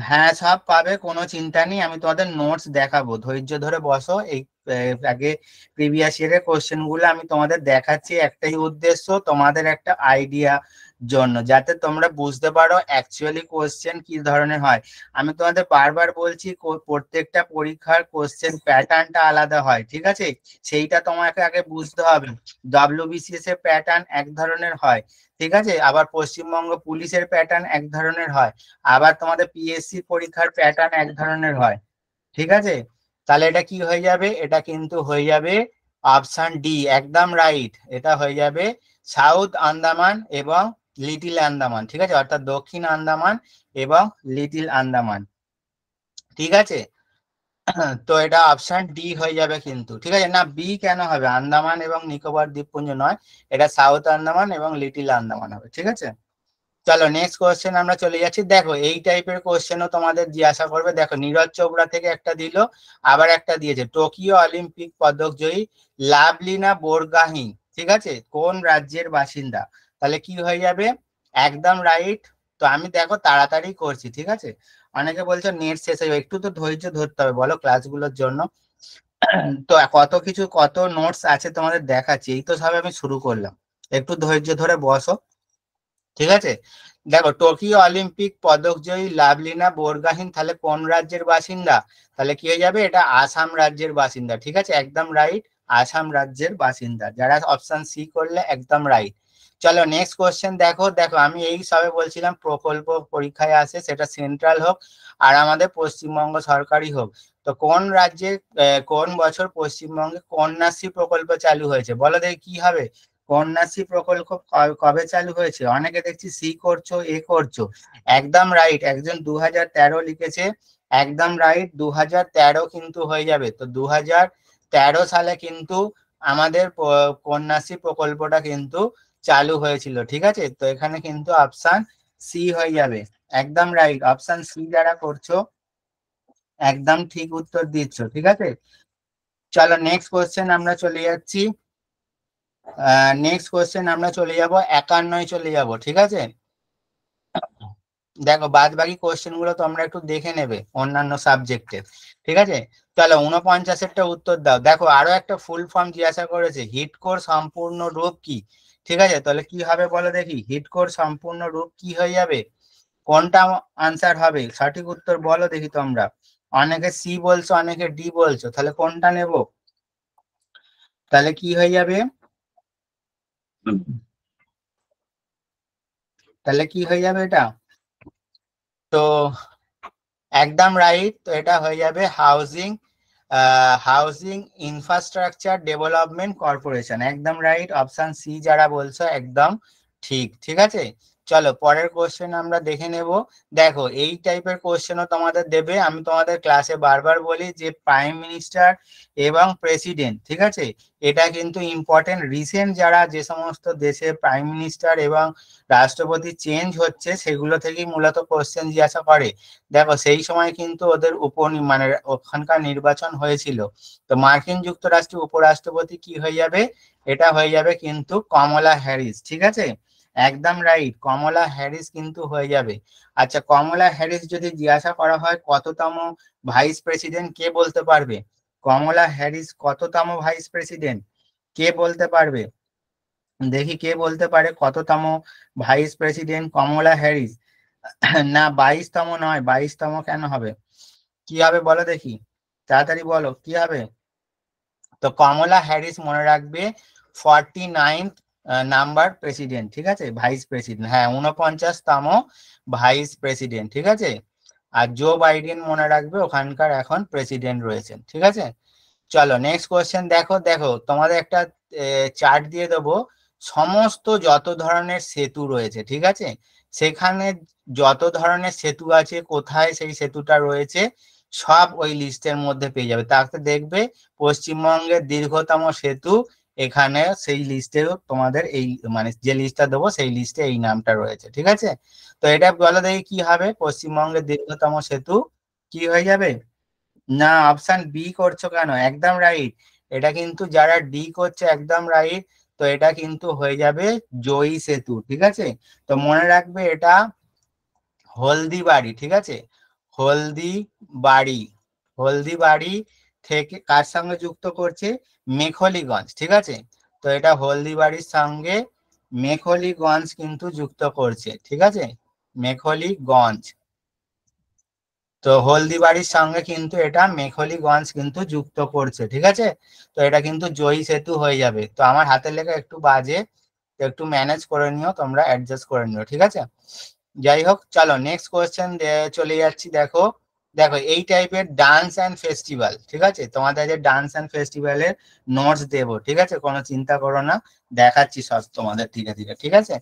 হ্যাঁ সব পাবে, কোনো চিন্তা নেই, আমি তোমাদের নোটস দেখাবো, ধৈর্য ধরে বসো। এই আগে প্রিভিয়াস ইয়ারের কোশ্চেন গুলো আমি তোমাদের দেখাচ্ছি, একটাই উদ্দেশ্য, তোমাদের একটা আইডিয়া জন্য, যাতে তোমরা বুঝতে পারো অ্যাকচুয়ালি কোশ্চেন কি ধরনের হয়। আমি তোমাদের বারবার বলছি প্রত্যেকটা পরীক্ষার কোশ্চেন প্যাটার্নটা আলাদা হয়। ঠিক আছে, সেইটা তোমাকে আগে বুঝতে হবে। WBCS এর প্যাটার্ন এক ধরনের হয়, ঠিক আছে, আবার পশ্চিমবঙ্গ পুলিশের প্যাটার্ন এক ধরনের হয়, আবার তোমাদের পিএসসি পরীক্ষার প্যাটার্ন এক ধরনের হয়। ঠিক আছে, তাহলে এটা কি হয়ে যাবে, এটা কিন্তু হয়ে যাবে অপশন ডি, একদম রাইট, এটা হয়ে যাবে সাউথ আন্দামান এবং লিটিল আন্দামান। ঠিক আছে, অর্থাৎ দক্ষিণ আন্দামান এবং লিটিল আন্দামান। ঠিক আছে, তো এটা অপশন ডি হয়ে যাবে কিন্তু। ঠিক আছে, না বি কেন হবে, আন্দামান এবং নিকোবর দ্বীপপুঞ্জ নয়, এটা সাউথ আন্দামান এবং লিটিল আন্দামান হবে। ঠিক আছে, চলো নেক্সট কোশ্চেন আমরা চলে যাচ্ছি। দেখো এই টাইপের কোশ্চেনও তোমাদের জিজ্ঞাসা করবে, দেখো নীরজ চোপড়া থেকে একটা দিল, আবার একটা দিয়েছে টোকিও অলিম্পিক পদক জয়ী লাভলিনা বোরগোহেইন। ঠিক আছে, কোন রাজ্যের বাসিন্দা? তাহলে কি হয়ে যাবে, একদম রাইট। তো আমি দেখো তাড়াতাড়ি করছি। ঠিক আছে, অনেকে বলছো নেট শেষ হয়ে যাবে, একটু তো ধৈর্য ধরতে হবে বলো ক্লাসগুলোর জন্য। তো কত কিছু কত নোটস আছে তোমাদের দেখাচ্ছি, এই তো সবে আমি শুরু করলাম, একটু ধৈর্য ধরে বসো। ঠিক আছে, দেখো টোকিও অলিম্পিক পদক জয়ী লাভলিনা বোরগোহেইন তাহলে কোন রাজ্যের বাসিন্দা? তাহলে কি হয়ে যাবে, এটা আসাম রাজ্যের বাসিন্দা। ঠিক আছে, একদম রাইট, আসাম রাজ্যের বাসিন্দা। যারা অপশন সি করলে একদম রাইট। চলো নেক্সট কোশ্চেন দেখো। দেখো আমি এই সবে বলছিলাম প্রকল্প পরীক্ষায় আসে, সেটা সেন্ট্রাল হোক আর আমাদের পশ্চিমবঙ্গ সরকারি হোক। তো কোন রাজ্যে কোন বছর পশ্চিমবঙ্গে কন্যাশ্রী প্রকল্প চালু হয়েছে? বলো দেখি কি হবে। কন্যাশ্রী প্রকল্প কবে চালু হয়েছে? অনেকে দেখছি সি করছো, এ করছো। একদম রাইট, একজন 2013 লিখেছে। একদম রাইট, 2013 কিন্তু হয়ে যাবে। তো 2013 সালে কিন্তু আমাদের কন্যাশ্রী প্রকল্পটা কিন্তু চালু হয়েছিল, ঠিক আছে। তো এখানে কিন্তু অপশন সি হয়ে যাবে। একদম রাইট, অপশন সি যারা করছো একদম ঠিক উত্তর দিচ্ছ, ঠিক আছে। চলো নেক্সট কোশ্চেন আমরা চলে যাচ্ছি। নেক্সট কোশ্চেন আমরা চলে যাব 51 চলে যাব, ঠিক আছে। দেখো বাদ বাকি কোশ্চেন গুলো তোমরা একটু দেখে নেবে অন্যান্য সাবজেক্টের, ঠিক আছে। চলো 49-এরটা উত্তর দাও। দেখো আরো একটা ফুল ফর্ম জিজ্ঞাসা করেছে, হিট কোর সম্পূর্ণ রূপ কি? ঠিক আছে, তাহলে কি হবে বলো দেখি, হিট কোর সম্পূর্ণ রূপ কি হয়ে যাবে? কোনটা আনসার হবে? সঠিক উত্তর বলো দেখি তোমরা। অনেকে সি বলছো, অনেকে ডি বলছো, তাহলে কোনটা নেব? তাহলে কি হয়ে যাবে? তাহলে কি হয়ে যাবে এটা? তো একদম রাইট, তো এটা হয়ে যাবে হাউজিং ইনফ্রাস্ট্রাকচার ডেভেলপমেন্ট কর্পোরেশন। একদম রাইট, অপশন সি যারা বলছো একদম ঠিক, ঠিক আছে। চলো পরের কোশ্চেন আমরা দেখে নেব। দেখো এই টাইপের কোশ্চেনও তোমাদের দেবে। আমি তোমাদের ক্লাসে বারবার বলি যে প্রাইম মিনিস্টার এবং প্রেসিডেন্ট, ঠিক আছে, এটা কিন্তু ইম্পর্টেন্ট। রিসেন্ট যারা যে সমস্ত দেশে প্রাইম মিনিস্টার এবং রাষ্ট্রপতি চেঞ্জ হচ্ছে সেগুলো থেকেই মূলত কোশ্চেন জিজ্ঞাসা করে। দেখো সেই সময় কিন্তু ওদের মানে ওখানকার নির্বাচন হয়েছিল। তো মার্কিন যুক্তরাষ্ট্রের উপরাষ্ট্রপতি কি হয়ে যাবে? এটা হয়ে যাবে কিন্তু কমলা হ্যারিস, ঠিক আছে। একদম রাইট, কমলা হ্যারিস কিন্তু হয়ে যাবে। আচ্ছা কমলা হ্যারিস যদি জিজ্ঞাসা করা হয় কততম ভাইস প্রেসিডেন্ট, কে বলতে পারবে? কমলা হ্যারিস কততম ভাইস প্রেসিডেন্ট, কে বলতে পারবে? দেখি কে বলতে পারে কততম ভাইস প্রেসিডেন্ট কমলা হ্যারিস? না 22তম নয়, 22তম কেন হবে? কি হবে বলো দেখি, তাড়াতাড়ি বলো কি হবে। তো কমলা হ্যারিস মনে রাখবে 49th নাম্বার প্রেসিডেন্ট, ঠিক আছে, ভাইস প্রেসিডেন্ট, হ্যাঁ 49তম ভাইস প্রেসিডেন্ট, ঠিক আছে। আর জো বাইডেন মনে রাখবে ওখানকার এখন প্রেসিডেন্ট রয়েছেন, ঠিক আছে। চলো নেক্সট কোয়েশ্চেন দেখো। দেখো তোমাদের একটা চার্ট দিয়ে দেবো, সমস্ত যত ধরনের সেতু রয়েছে, ঠিক আছে, সেখানে যত ধরনের সেতু আছে কোথায় সেই সেতুটা রয়েছে সব ওই লিস্টের মধ্যে পেয়ে যাবে। তাতে দেখবে পশ্চিমবঙ্গের দীর্ঘতম সেতু এখানে সেই লিস্টেও তোমাদের এই মানে যে লিস্টটা দেবো সেই লিস্টে এই নামটা রয়েছে, ঠিক আছে। তো এটা বলো দেখি কি হবে, পশ্চিমবঙ্গের দীর্ঘতম সেতু কি হয়ে যাবে? না অপশন বি করছো কেন? একদম রাইট, এটা কিন্তু যারা ডি করছে একদম রাইট। তো এটা কিন্তু হয়ে যাবে জয়ী সেতু, ঠিক আছে। তো মনে রাখবে এটা হলদিবাড়ি, ঠিক আছে, হলদিবাড়ি। হলদিবাড়ি থেকে কার সঙ্গে যুক্ত করছে? মেখলিগঞ্জ, ঠিক আছে। তো এটা হলদিবাড়ির সঙ্গে মেখলিগঞ্জ কিন্তু যুক্ত করছে, ঠিক আছে, মেখলিগঞ্জ। তো হলদিবাড়ির সঙ্গে কিন্তু এটা মেখলিগঞ্জ কিন্তু যুক্ত করছে, ঠিক আছে। তো এটা কিন্তু জয়ী সেতু হয়ে যাবে। তো আমার হাতের লেখা একটু বাজে, তো একটু ম্যানেজ করে নিও, তোমরা অ্যাডজাস্ট করে নিও, ঠিক আছে। যাই হোক চলো নেক্সট কোয়েশ্চেন চলে যাচ্ছি। দেখো দেখো এই টাইপের ডান্স অ্যান্ড ফেস্টিভ্যাল, ঠিক আছে, তোমাদের যে ডান্স অ্যান্ড ফেস্টিভ্যালের নোটস দেবো, ঠিক আছে, কোনো চিন্তা করো না, দেখাচ্ছি সব তোমাদের ধীরে ধীরে, ঠিক আছে।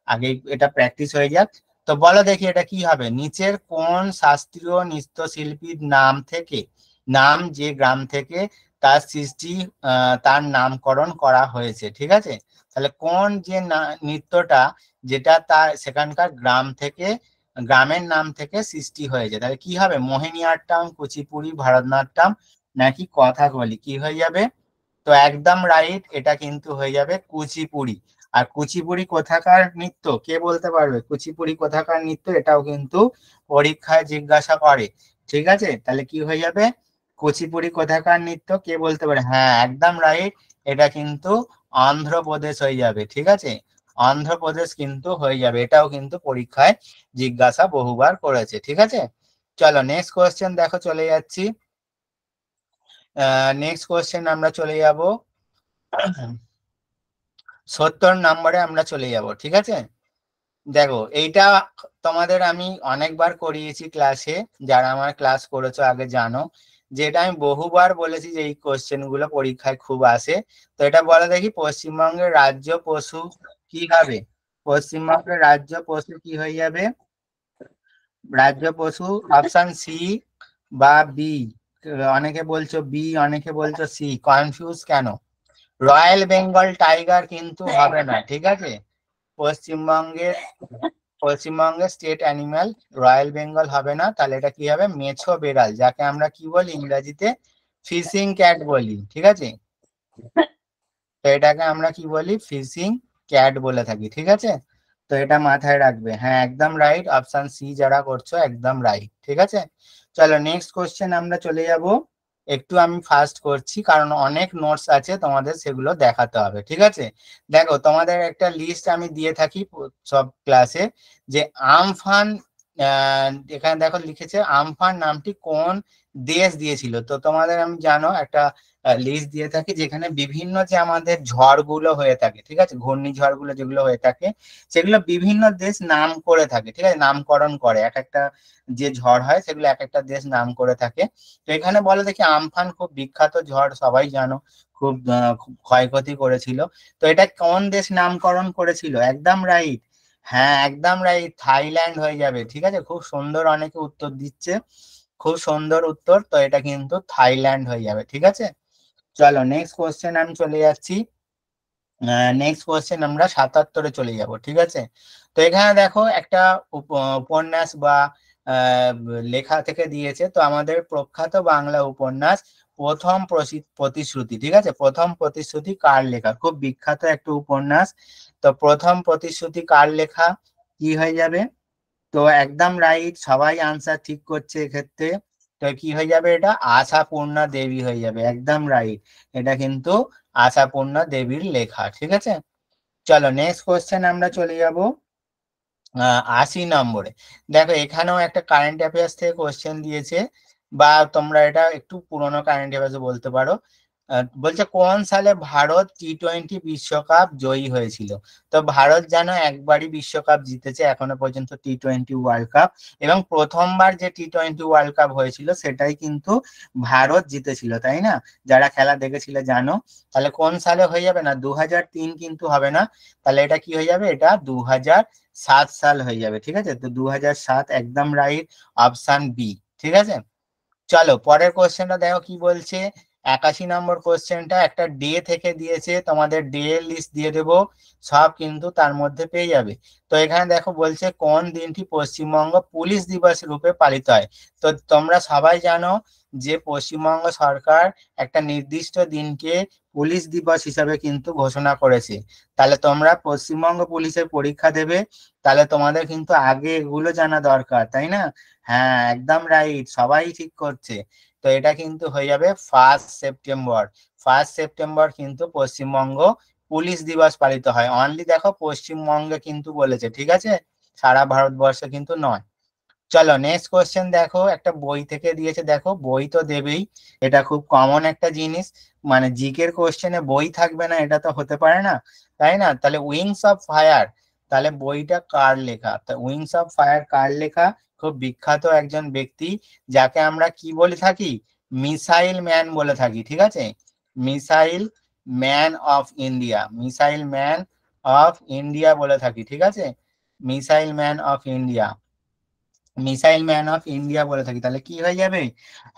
আগে এটা প্র্যাকটিস হয়ে যাক। তো বলো দেখি এটা কি হবে, নিচের কোন শাস্ত্রীয় নৃত্যশিল্পীর নাম থেকে, নাম যে গ্রাম থেকে তার সৃষ্টি তার নামকরণ করা হয়েছে, ঠিক আছে। তাহলে কোন যে নৃত্যটা যেটা তার সেখানকার গ্রাম থেকে, গ্রামের নাম থেকে সৃষ্টি হয়েছে, তাহলে কি হবে? মোহিনীআট্টম, কুচিপুড়ি, ভারতনাট্যম নাকি কথাকলি, কি হয়ে যাবে? তো একদম রাইট, এটা কিন্তু হয়ে যাবে কুচিপুড়ি। আর কুচিপুড়ি কোথাকার নৃত্য কে বলতে পারবে? কুচিপুড়ি কোথাকার নৃত্য এটাও কিন্তু পরীক্ষায় জিজ্ঞাসা করে, ঠিক আছে। তাহলে কি হয়ে যাবে? কুচিপুড়ি কোথাকার নৃত্য কে বলতে পারে? হ্যাঁ একদম রাইট, এটা কিন্তু অন্ধ্রপ্রদেশ হয়ে যাবে, ঠিক আছে, অন্ধ্রপ্রদেশ কিন্তু হয়ে যাবে। এটাও কিন্তু পরীক্ষায় জিজ্ঞাসা বহুবার করেছে, ঠিক আছে। চলো নেক্সট কোয়েশ্চেন দেখো চলে যাচ্ছি। নেক্সট কোয়েশ্চেন আমরা চলে যাব। 70 নম্বরে আমরা চলে যাব, ঠিক আছে। দেখো এইটা তোমাদের আমি অনেকবার করিয়েছি ক্লাসে, যারা আমার ক্লাস করেছো আগে জানো যে এটা আমি বহুবার বলেছি যে এই কোশ্চেন গুলো পরীক্ষায় খুব আসে। তো এটা বলে দেখি, পশ্চিমবঙ্গের রাজ্য পশু কি হবে? পশ্চিমবঙ্গের রাজ্য পশু কি হয়ে যাবে? রাজ্য পশু অপশন সি বা বি। অনেকে বলছো বি, অনেকে বলছো সি, কনফিউজ কেন? রয়্যাল বেঙ্গল টাইগার কিন্তু হবে না, ঠিক আছে। পশ্চিমবঙ্গের পশ্চিমবঙ্গের স্টেট অ্যানিমাল রয়্যাল বেঙ্গল হবে না, তাহলে এটা কি হবে? মেছো বেড়াল, যাকে আমরা কি বলি ইংরেজিতে ফিশিং ক্যাট বলি, ঠিক আছে। তো এটাকে আমরা কি বলি? ফিশিং ক্যাট বলে থাকি, ঠিক আছে। তো এটা মাথায় রাখবে। হ্যাঁ একদম রাইট, অপশন সি যারা করছো একদম রাইট, ঠিক আছে। চলো নেক্সট কোশ্চেন আমরা চলে যাব। একটু আমি ফাস্ট করছি কারণ অনেক নোটস আছে তোমাদের, সেগুলো দেখাতে হবে, ঠিক আছে। দেখো তোমাদের একটা লিস্ট আমি দিয়ে থাকি সব ক্লাসে, যে আমফান, এখানে দেখো লিখেছে আমফান নামটি কোন দেশ দিয়েছিল। তো তোমাদের আমি জানো একটা লিস্ট দিয়ে থাকি যেখানে বিভিন্ন যে আমাদের ঝড়গুলো হয়ে থাকে, ঠিক আছে, ঘূর্ণিঝড়গুলো যেগুলো হয়ে থাকে সেগুলো বিভিন্ন দেশ নাম করে থাকে, ঠিক আছে, নামকরণ করে। এক একটা যে ঝড় হয় সেগুলো এক একটা দেশ নাম করে থাকে। তো এখানে বলে দেখি আমফান খুব বিখ্যাত ঝড়, সবাই জানো, খুব ক্ষয়ক্ষতি করেছিল। তো এটা কোন দেশ নামকরণ করেছিল? একদম রাইট, হ্যাঁ একদম রাইট, থাইল্যান্ড হয়ে যাবে, ঠিক আছে। খুব সুন্দর, অনেকে উত্তর দিচ্ছে, খুব সুন্দর উত্তর। তো এটা কিন্তু থাইল্যান্ড হয়ে যাবে, ঠিক আছে। চলো নেক্সট কোশ্চেন আমি চলে যাচ্ছি। নেক্সট কোশ্চেন আমরা 77-এ চলে যাব, ঠিক আছে। তো এখানে দেখো একটা উপন্যাস বা আহ, লেখা থেকে দিয়েছে। তো আমাদের প্রখ্যাত বাংলা উপন্যাস প্রথম প্রতিশ্রুতি, ঠিক আছে, প্রথম প্রতিশ্রুতি কার লেখা? খুব বিখ্যাত একটা উপন্যাস। তো প্রথম প্রতিশ্রুতি কার লেখা? কি হয়ে যাবে? তো একদম রাইট, সবাই আনসার ঠিক করছে এক্ষেত্রে। তো কি হয়ে যাবে? এটা আশাপূর্ণা দেবী হয়ে যাবে, একদম রাইট। এটা কিন্তু আশাপূর্ণা দেবীর লেখা, ঠিক আছে। চলো নেক্সট কোশ্চেন আমরা চলে যাব 80 নম্বরে। দেখো এখানেও একটা কারেন্ট অ্যাফেয়ার্স থেকে কোশ্চেন দিয়েছে, বা তোমরা এটা একটু পুরোনো কারেন্ট অ্যাফেয়ার্স বলতে পারো। বলছে কোন সালে ভারত টি-20 বিশ্বকাপ জয়ী হয়েছিল। তো ভারত জানো একবারই বিশ্বকাপ জিতেছে এখনো পর্যন্ত, টি-20 ওয়ার্ল্ড কাপ। এবং প্রথমবার যে টি-20 ওয়ার্ল্ড কাপ হয়েছিল সেটাই কিন্তু ভারত জিতেছিল, তাই না? যারা খেলা দেখেছিল জানো। তাহলে কোন সালে হয়ে যাবে? না 2003 কিন্তু হবে না, তাহলে এটা কি হয়ে যাবে? এটা 2007 সাল হয়ে যাবে, ঠিক আছে। তো 2007 একদম রাইট, অপশন বি, ঠিক আছে। চলো পরের কোশ্চেনটা দেখো কি বলছে। 81 নম্বর কোশ্চেনটা একটা ডে থেকে দিয়েছে, তোমাদের ডে লিস্ট দিয়ে দেবো, সব কিন্তু তার মধ্যে পেয়ে যাবে। তো এখানে দেখো বলছে কোন দিনটি পশ্চিমবঙ্গ পুলিশ দিবস রূপে পালিত হয়। তো তোমরা সবাই জানো যে পশ্চিমবঙ্গ সরকার একটা নির্দিষ্ট দিনকে পুলিশ দিবস হিসাবে কিন্তু ঘোষণা করেছে। তাহলে তোমরা পশ্চিমবঙ্গ পুলিশের পরীক্ষা দেবে, তাহলে তোমাদের কিন্তু আগে এগুলো জানা দরকার, তাই না? হ্যাঁ একদম রাইট, সবাই ঠিক করছে। তো এটা কিন্তু হয়ে যাবে 1 সেপ্টেম্বর। 1 সেপ্টেম্বর কিন্তু পশ্চিমবঙ্গ পুলিশ দিবস পালিত হয়। অনলি দেখো পশ্চিমবঙ্গে কিন্তু বলেছে, ঠিক আছে, সারা ভারতবর্ষে কিন্তু নয়। চলো নেক্সট কোশ্চেন দেখো, একটা বই থেকে দিয়েছে, দেখো বই তো দেবেই, এটা খুব কমন একটা জিনিস। মানে জিকের কোশ্চেনে বই থাকবে না এটা তো হতে পারে না, তাই না? তাহলে উইংস অফ ফায়ার, তাহলে বইটা কার লেখা? তা উইংস অফ ফায়ার কার লেখা? খুব বিখ্যাত একজন ব্যক্তি, যাকে আমরা কি বলে থাকি? মিসাইল ম্যান বলে থাকি, ঠিক আছে। Missile man of India, missile man of India বলে থাকি, ঠিক আছে। Missile man of India, missile man of India বলে থাকি। তাহলে কি হয়ে যাবে?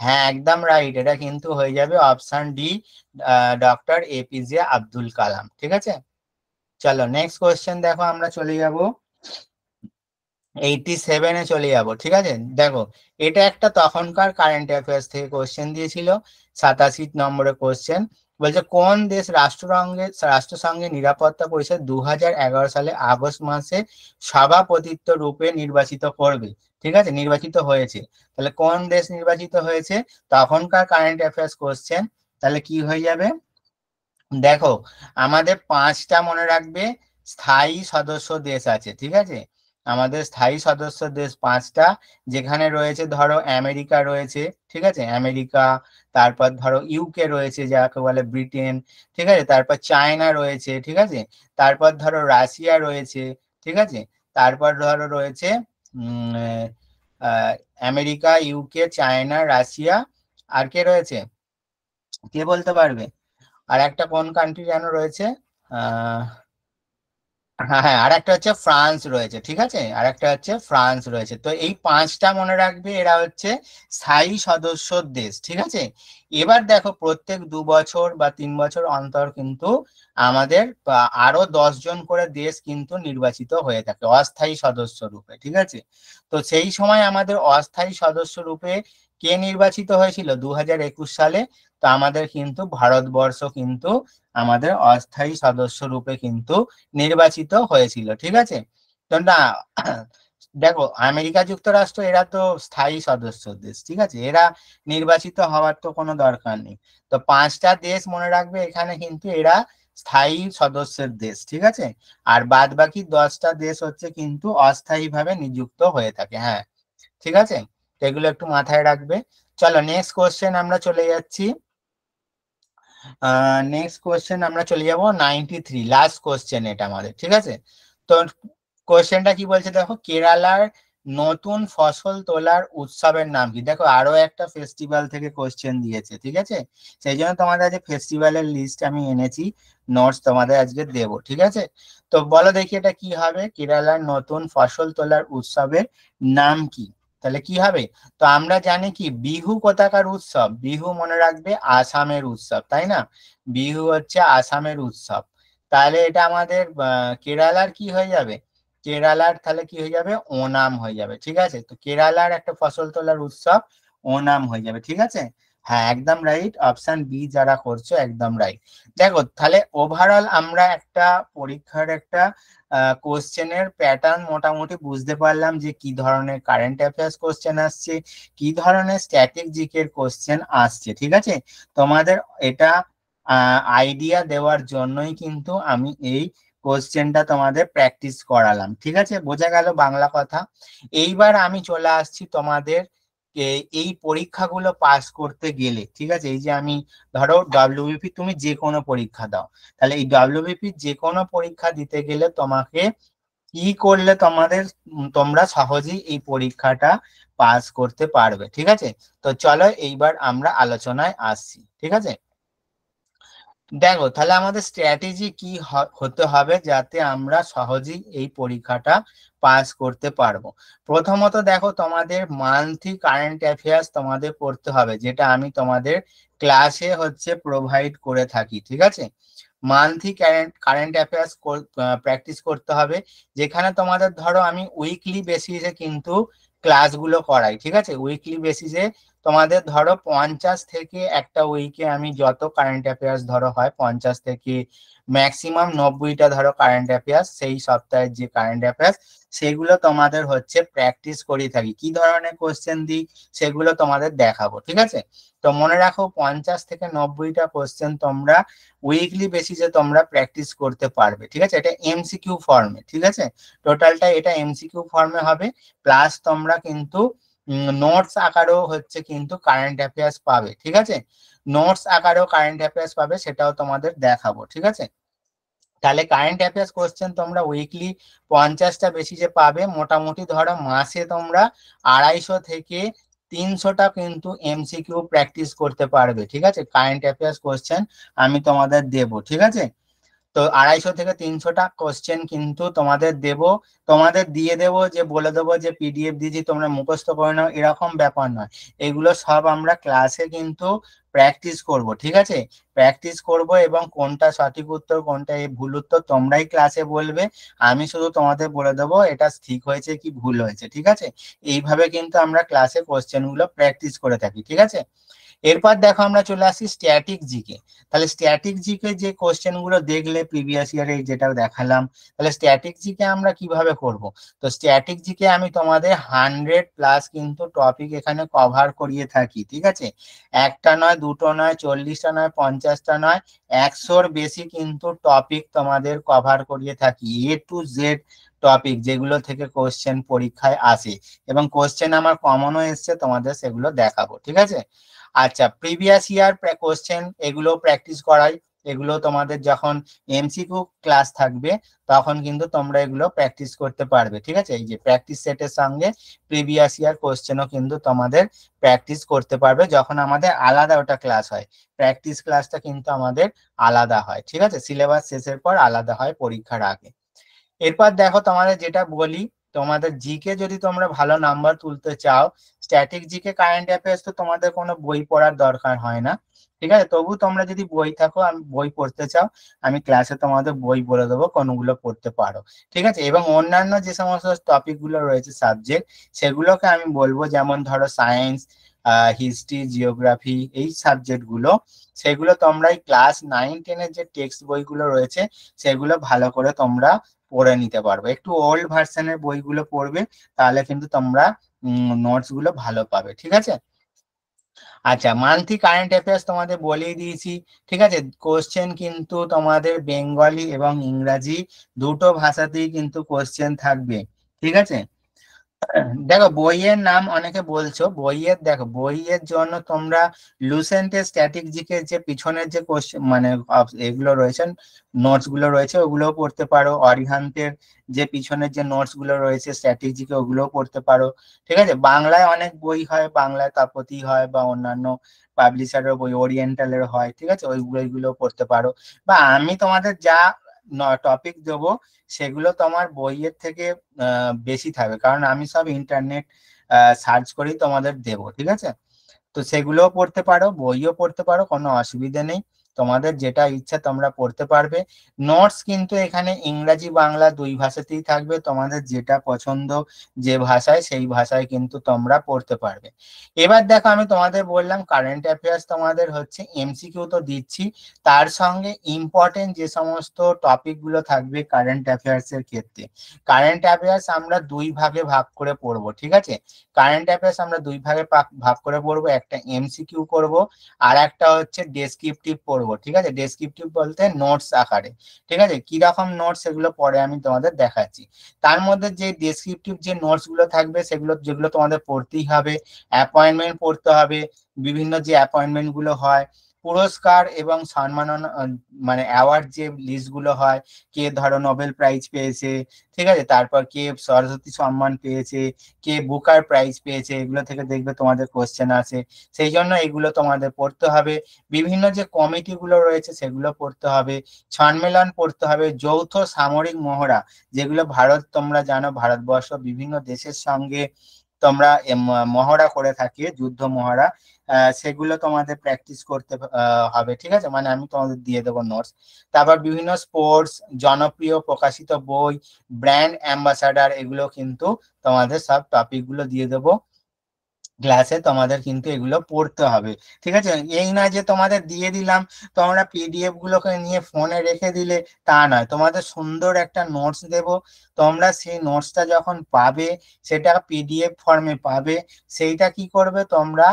হ্যাঁ একদম রাইট, এটা কিন্তু হয়ে যাবে option D, doctor APJ Abdul Kalam, ঠিক আছে। চলো নেক্সট কোয়েশ্চেন দেখো, আমরা চলে যাব 87-এ চলে যাব, ঠিক আছে। দেখো এটা একটা তখনকার কারেন্ট অ্যাফেয়ার্স থেকে কোশ্চেন দিয়েছিল, 87 নম্বরের কোশ্চেন। বলছে কোন দেশ রাষ্ট্রসংঘের নিরাপত্তা পরিষদ 2011 সালে আগস্ট মাসে সভাপতিত্ব রূপে নির্বাচিত করবে, ঠিক আছে, নির্বাচিত হয়েছে। তাহলে কোন দেশ নির্বাচিত হয়েছে? তখনকার কারেন্ট অ্যাফেয়ার্স কোশ্চেন। তাহলে কি হয়ে যাবে? দেখো আমাদের 5টা মনে রাখবে স্থায়ী সদস্য দেশ আছে, ঠিক আছে। আমাদের স্থায়ী সদস্য দেশ 5টা, যেখানে রয়েছে ধরো আমেরিকা রয়েছে, ঠিক আছে, আমেরিকা, তারপর ধরো ইউকে রয়েছে যাকে বলে ব্রিটেন, ঠিক আছে, তারপর চায়না রয়েছে, ঠিক আছে, তারপর ধরো রাশিয়া রয়েছে, ঠিক আছে, তারপর ধরো রয়েছে উম আহ, আমেরিকা, ইউকে, চায়না, রাশিয়া, আর কে রয়েছে, কে বলতে পারবে? আর একটা কোন কান্ট্রি যেন রয়েছে, আহ হ্যাঁ হ্যাঁ, আর একটা হচ্ছে ফ্রান্স রয়েছে, ঠিক আছে, আর একটা হচ্ছে ফ্রান্স রয়েছে। তো এই 5টা মনে রাখবে, এরা হচ্ছে স্থায়ী সদস্য দেশ, ঠিক আছে। এবার দেখো প্রত্যেক 2 বছর বা 3 বছর অন্তর কিন্তু আমাদের আরো 10 জন করে দেশ কিন্তু নির্বাচিত হয়ে থাকে অস্থায়ী সদস্য রূপে, ঠিক আছে। তো সেই সময় আমাদের অস্থায়ী সদস্য রূপে কে নির্বাচিত হয়েছিল 2021 সালে? তো আমাদের কিন্তু ভারতবর্ষ কিন্তু আমাদের অস্থায়ী সদস্য রূপে কিন্তু নির্বাচিত হয়েছিল, ঠিক আছে। তো না, দেখো আমেরিকা যুক্তরাষ্ট্র এরা তো স্থায়ী সদস্য দেশ, ঠিক আছে, এরা নির্বাচিত হওয়ার তো কোনো দরকার নেই। তো 5টা দেশ মনে রাখবে, এখানে কিন্তু এরা স্থায়ী সদস্যের দেশ, ঠিক আছে। আর বাদ বাকি 10টা দেশ হচ্ছে কিন্তু অস্থায়ী ভাবে নিযুক্ত হয়ে থাকে, হ্যাঁ, ঠিক আছে। তো এগুলো একটু মাথায় রাখবে। চলো নেক্সট কোশ্চেন আমরা চলে যাচ্ছি। নেক্সট কোশ্চেন আমরা চলে যাব 93, লাস্ট কোশ্চেন এটা আমাদের, ঠিক আছে। তো কোশ্চেনটা কি বলছে দেখো, কেরালার নতুন ফসল তোলার উৎসবের নাম কি? দেখো আরো একটা ফেস্টিভ্যাল থেকে কোশ্চেন দিয়েছে, ঠিক আছে, সেই জন্য তোমাদের আজকে ফেস্টিভ্যালের লিস্ট আমি এনেছি, নোটস তোমাদের আজকে দেবো, ঠিক আছে। তো বলো দেখি এটা কি হবে, কেরালার নতুন ফসল তোলার উৎসবের নাম কি? তাহলে কি হবে? তো আমরা জানি কি বিহু কোথাকার উৎসব? বিহু মনে রাখবে আসামের উৎসব, তাই না? বিহু হচ্ছে আসামের উৎসব। তাহলে এটা আমাদের কেরালার কি হয়ে যাবে? কেরালার তাহলে কি হয়ে যাবে? ওনাম হয়ে যাবে, ঠিক আছে। তো কেরালার একটা ফসল তোলার উৎসব ওনাম হয়ে যাবে, ঠিক আছে। হ্যাঁ একদম রাইট, অপশন বি যারা করছো একদম রাইট। দেখো তাহলে ওভারঅল আমরা একটা পরীক্ষার একটা কোশ্চেনের প্যাটার্ন মোটামুটি বুঝতে পারলাম, যে কি ধরনের কারেন্ট অ্যাফেয়ার্স কোশ্চেন আসছে, কি ধরনের স্ট্যাটিক জিকের কোশ্চেন আসছে, ঠিক আছে। তোমাদের এটা আইডিয়া দেওয়ার জন্যই কিন্তু আমি এই কোশ্চেনটা তোমাদের প্র্যাকটিস করালাম, ঠিক আছে, বোঝা গেল বাংলা কথা। এইবার আমি চলে আসছি তোমাদের এই পরীক্ষাগুলো পাস করতে গেলে, ঠিক আছে, এই যে আমি ধরো ডব্লিউবিপি তুমি যে কোনো পরীক্ষা দাও, তাহলে এই ডব্লিউবিপি যে কোনো পরীক্ষা দিতে গেলে তোমাকে কি করলে তোমরা সহজেই এই পরীক্ষাটা পাস করতে পারবে, ঠিক আছে। তো চলো এইবার আমরা আলোচনায় আসছি, ঠিক আছে। দেখো তাহলে আমাদের স্ট্র্যাটেজি কি হতে হবে যাতে আমরা সহজেই এই পরীক্ষাটা পাস করতে পারবো। প্রথমত দেখো তোমাদের মান্থলি কারেন্ট অ্যাফেয়ার্স তোমাদের পড়তে হবে, যেটা আমি তোমাদের ক্লাসে হচ্ছে প্রোভাইড করে থাকি, ঠিক আছে। মান্থলি কারেন্ট অ্যাফেয়ার্স প্র্যাকটিস করতে হবে, যেখানে তোমাদের ধরো আমি উইকলি বেসিসে কিন্তু ক্লাসগুলো করাই, ঠিক আছে, উইকলি বেসিসে তোমাদের ধরো 50 থেকে একটা উইকে আমি যত কারেন্ট অ্যাফেয়ার্স ধরো হয় 50 থেকে ম্যাক্সিমাম 90টা ধরো কারেন্ট অ্যাফেয়ার্স, সেই সপ্তাহের যে কারেন্ট অ্যাফেয়ার্স সেগুলো তোমাদের হচ্ছে প্র্যাকটিস করিয়ে থাকি, কি ধরনের কোশ্চেন দিই সেগুলো তোমাদের দেখাবো, ঠিক আছে। তো মনে রাখো 50 থেকে 90টা কোশ্চেন তোমরা উইকলি বেসিসে তোমরা প্র্যাকটিস করতে পারবে, ঠিক আছে, এটা এমসিকিউ ফর্মে, ঠিক আছে, টোটালটা এটা এমসিকিউ ফর্মে হবে। প্লাস তোমরা কিন্তু নোটস আকারেও হচ্ছে কিন্তু কারেন্ট অ্যাফেয়ার্স পাবে, ঠিক আছে, নোটস আকারেও কারেন্ট অ্যাফেয়ার্স পাবে, সেটাও তোমাদের দেখাবো, ঠিক আছে। তাহলে কারেন্ট অ্যাফেয়ার্স কোশ্চেন তোমরা উইকলি 50টা বেসিসে পাবে, মোটামুটি ধরো মাসে তোমরা 250 থেকে 300টা কিন্তু এমসিকিউ প্র্যাকটিস করতে পারবে, ঠিক আছে, কারেন্ট অ্যাফেয়ার্স কোশ্চেন আমি তোমাদের দেবো, ঠিক আছে। তো 250 থেকে 300টা কোশ্চেন কিন্তু তোমাদের তোমাদের দিয়ে দেবো, যে বলে দেবো যে পিডিএফ দিয়েছি তোমরা মুখস্থ করে নাও, এরকম ব্যাপার নয়। এগুলো সব আমরা ক্লাসে কিন্তু প্র্যাকটিস করব, ঠিক আছে, প্র্যাকটিস করব, এবং কোনটা সঠিক উত্তর কোনটা এই ভুল উত্তর তোমরাই ক্লাসে বলবে, আমি শুধু তোমাদের বলে দেবো এটা ঠিক হয়েছে কি ভুল হয়েছে, ঠিক আছে। এইভাবে কিন্তু আমরা ক্লাসে কোশ্চেন গুলো প্র্যাকটিস করে থাকি, ঠিক আছে। এরপর দেখো আমরা চলে আসি স্ট্যাটিক জিকে। তাহলে স্ট্যাটিক জিকে যে কোশ্চেন গুলো দেখলে প্রিভিয়াস ইয়ারে যেটা দেখালাম, তাহলে স্ট্যাটিক জিকে আমরা কিভাবে করব? তো স্ট্যাটিক জিকে আমি তোমাদের 100+ কিন্তু টপিক এখানে কভার করিয়ে থাকি, ঠিক আছে? একটা নয়, দুটো নয়, 40টা নয়, 50টা নয়, 100-র বেশি কিন্তু টপিক তোমাদের কভার করিয়ে থাকি, A to Z টপিক, যেগুলো থেকে কোশ্চেন পরীক্ষায় আসে এবং কোশ্চেন আমার কমনও এসছে, তোমাদের সেগুলো দেখাবো, ঠিক আছে? আচ্ছা, প্রিভিয়াস ইয়ার কোশ্চেন এগুলো প্র্যাকটিস করাই, এগুলো তোমাদের যখন এমসিকিউ ক্লাস থাকবে তখন কিন্তু তোমরা এগুলো প্র্যাকটিস করতে পারবে, ঠিক আছে? এই যে প্র্যাকটিস সেটের সঙ্গে প্রিভিয়াস ইয়ার কোশ্চেনও কিন্তু তোমাদের প্র্যাকটিস করতে পারবে যখন আমাদের আলাদা ওটা ক্লাস হয়। প্র্যাকটিস ক্লাসটা কিন্তু আমাদের আলাদা হয়, ঠিক আছে? সিলেবাস শেষের পর আলাদা হয় পরীক্ষার আগে। এরপর দেখো তোমাদের যেটা বলি, তোমাদের জিকে যদি তোমরা ভালো নাম্বার তুলতে চাও, স্ট্যাটিক জিকে কারেন্ট অ্যাফেয়ার্স তো তোমাদের কোনো বই পড়ার দরকার হয় না, ঠিক আছে? তবু তোমরা যদি বই থাকো, আমি বই পড়তে চাও, আমি ক্লাসে তোমাদের বই বলে দেবো কোনগুলো পড়তে পারো, ঠিক আছে? এবং অন্যান্য যে সমস্ত টপিক গুলো রয়েছে সাবজেক্ট, সেগুলোকে আমি বলবো, যেমন ধরো সায়েন্স, হিস্ট্রি, জিওগ্রাফি, এই সাবজেক্ট গুলো, সেগুলো তোমরা এই ক্লাস 9-10-এর যে টেক্সট বইগুলো রয়েছে সেগুলো ভালো করে তোমরা পড়ে নিতে পারবে। একটু ওল্ড ভার্সনের বইগুলো পড়বে, তাহলে কিন্তু তোমরা নোটস গুলো ভালো পাবে, ঠিক আছে? আচ্ছা, মান্থলি কারেন্ট অ্যাফেয়ার্স তোমাদের বলেই দিয়েছি, ঠিক আছে? কোশ্চেন কিন্তু তোমাদের বেঙ্গলি এবং ইংরাজি দুটো ভাষাতেই কিন্তু কোশ্চেন থাকবে, ঠিক আছে? দেখো, বইয়ের নাম অনেকে বলছো, বইয়ের দেখো, বইয়ের জন্য তোমরা লুসেন্টের স্ট্যাটিক জিকে যে পিছনের যে কোশ্চেন মানে এগুলো রয়েছে, নোটস গুলো রয়েছে, ওগুলোও পড়তে পারো। অরিহান্তের যে পিছনের যে নোটস গুলো রয়েছে স্ট্যাটিক জিকে, ওগুলোও পড়তে পারো, ঠিক আছে? বাংলায় অনেক বই হয়, বাংলায় তাপতি হয় বা অন্যান্য পাবলিশারের বই, ওরিয়েন্টালের হয়, ঠিক আছে? ওই বইগুলো পড়তে পারো। বা আমি তোমাদের যা টপিক দেবো সেগুলো তোমার বইয়ের থেকে বেশি থাকবে, কারণ আমি সব ইন্টারনেট সার্চ করেই তোমাদের দেবো, ঠিক আছে? তো সেগুলোও পড়তে পারো, বইও পড়তে পারো, কোনো অসুবিধা নেই। তোমাদের যেটা ইচ্ছা তোমরা পড়তে পারবে। নোটস কিন্তু এখানে ইংরাজি বাংলা দুই ভাষাতেই থাকবে, তোমাদের যেটা পছন্দ যে ভাষায়, সেই ভাষায় কিন্তু তোমরা পড়তে পারবে। এবার দেখো, আমি তোমাদের বললাম কারেন্ট অ্যাফেয়ার্স তোমাদের হচ্ছে এমসিকিউ তো দিচ্ছি, তার সঙ্গে ইম্পর্টেন্ট যে সমস্ত টপিক গুলো থাকবে কারেন্ট অ্যাফেয়ার্স এর ক্ষেত্রে, কারেন্ট অ্যাফেয়ার্স আমরা দুই ভাগে ভাগ করে পড়বো, ঠিক আছে? কারেন্ট অ্যাফেয়ার্স আমরা দুই ভাগে ভাগ করে পড়বো, একটা এমসিকিউ করব, আর একটা হচ্ছে ডেসক্রিপটিভ পড়বো, ঠিক আছে? ডেসক্রিপটিভ বলতে নোটস আকারে, ঠিক আছে? কিরকম নোটস সেগুলো পরে আমি তোমাদের দেখাচ্ছি। তার মধ্যে যে ডেসক্রিপটিভ যে নোটস গুলো থাকবে, সেগুলো যেগুলো তোমাদের পড়তেই হবে, অ্যাপয়েন্টমেন্ট পড়তে হবে, বিভিন্ন যে অ্যাপয়েন্টমেন্ট গুলো হয়, পুরস্কার এবং সম্মাননা, মানে অ্যাওয়ার্ড যে লিস্ট গুলো হয়, কে ধরো নোবেল প্রাইজ পেয়েছে, ঠিক আছে? তারপর কে সরস্বতী সম্মান পেয়েছে, কে বুকার প্রাইজ পেয়েছে, এগুলো থেকে দেখবে তোমাদের কোশ্চেন আছে, সেই জন্য এগুলো তোমাদের পড়তে হবে। বিভিন্ন যে কমিটি গুলো রয়েছে সেগুলো পড়তে হবে, সম্মেলন পড়তে হবে, যৌথ সামরিক মহড়া, যেগুলো ভারত, তোমরা জানো ভারতবর্ষ বিভিন্ন দেশের সঙ্গে তোমরা মহড়া করে থাকে, যুদ্ধ মহড়া, সেগুলো তোমাদের প্র্যাকটিস করতে হবে, ঠিক আছে? মানে আমি তোমাদের দিয়ে দেবো নোটস। তারপর বিভিন্ন স্পোর্টস, জনপ্রিয় প্রকাশিত বই, ব্র্যান্ড অ্যাম্বাসাডার, এগুলো কিন্তু তোমাদের সব টপিক গুলো দিয়ে দেবো ক্লাসে, তোমাদের কিন্তু এগুলো পড়তে হবে, ঠিক আছে? এই না যে তোমাদের দিয়ে দিলাম, তোমরা পিডিএফ গুলোকে নিয়ে ফোনে রেখে দিলে, তা নয়, তোমাদের সুন্দর একটা নোটস দেব, তোমরা সেই নোটসটা যখন পাবে, সেটা পিডিএফ ফর্মে পাবে, সেইটা কি করবে তোমরা,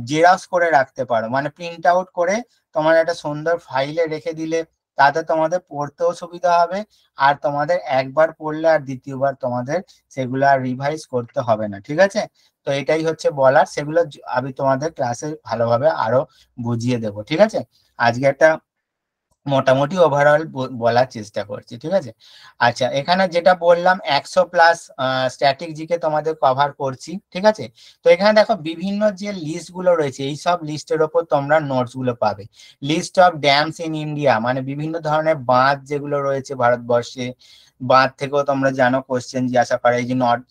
জেরক্স করে রাখতে পারো, মানে প্রিন্ট আউট করে তোমার একটা সুন্দর ফাইলে রেখে দিলে, তাতে তোমাদের পড়তেও সুবিধা হবে, আর তোমাদের একবার পড়লে আর দ্বিতীয়বার তোমাদের সেগুলো আর রিভাইজ করতে হবে না, ঠিক আছে? তো এটাই হচ্ছে বলার, সেগুলো আমি তোমাদের ক্লাসে ভালোভাবে আরো বুঝিয়ে দেবো, ঠিক আছে? আজকে একটা মোটামুটি ওভারঅল বলার চেষ্টা করছি, ঠিক আছে? আচ্ছা, এখানে যেটা বললাম 100+ স্ট্যাটিক জিকে তোমাদের কভার করছি, ঠিক আছে? তো এখানে দেখো বিভিন্ন যে লিস্ট গুলো রয়েছে, এই সব লিস্টের ওপর তোমরা নোটস গুলো পাবে। List of dams in India, মানে বিভিন্ন ধরনের বাঁধ যেগুলো রয়েছে ভারতবর্ষে, বাঁধ থেকেও তোমরা জানো কোশ্চেন জিজ্ঞাসা করে, এই যে নর্থ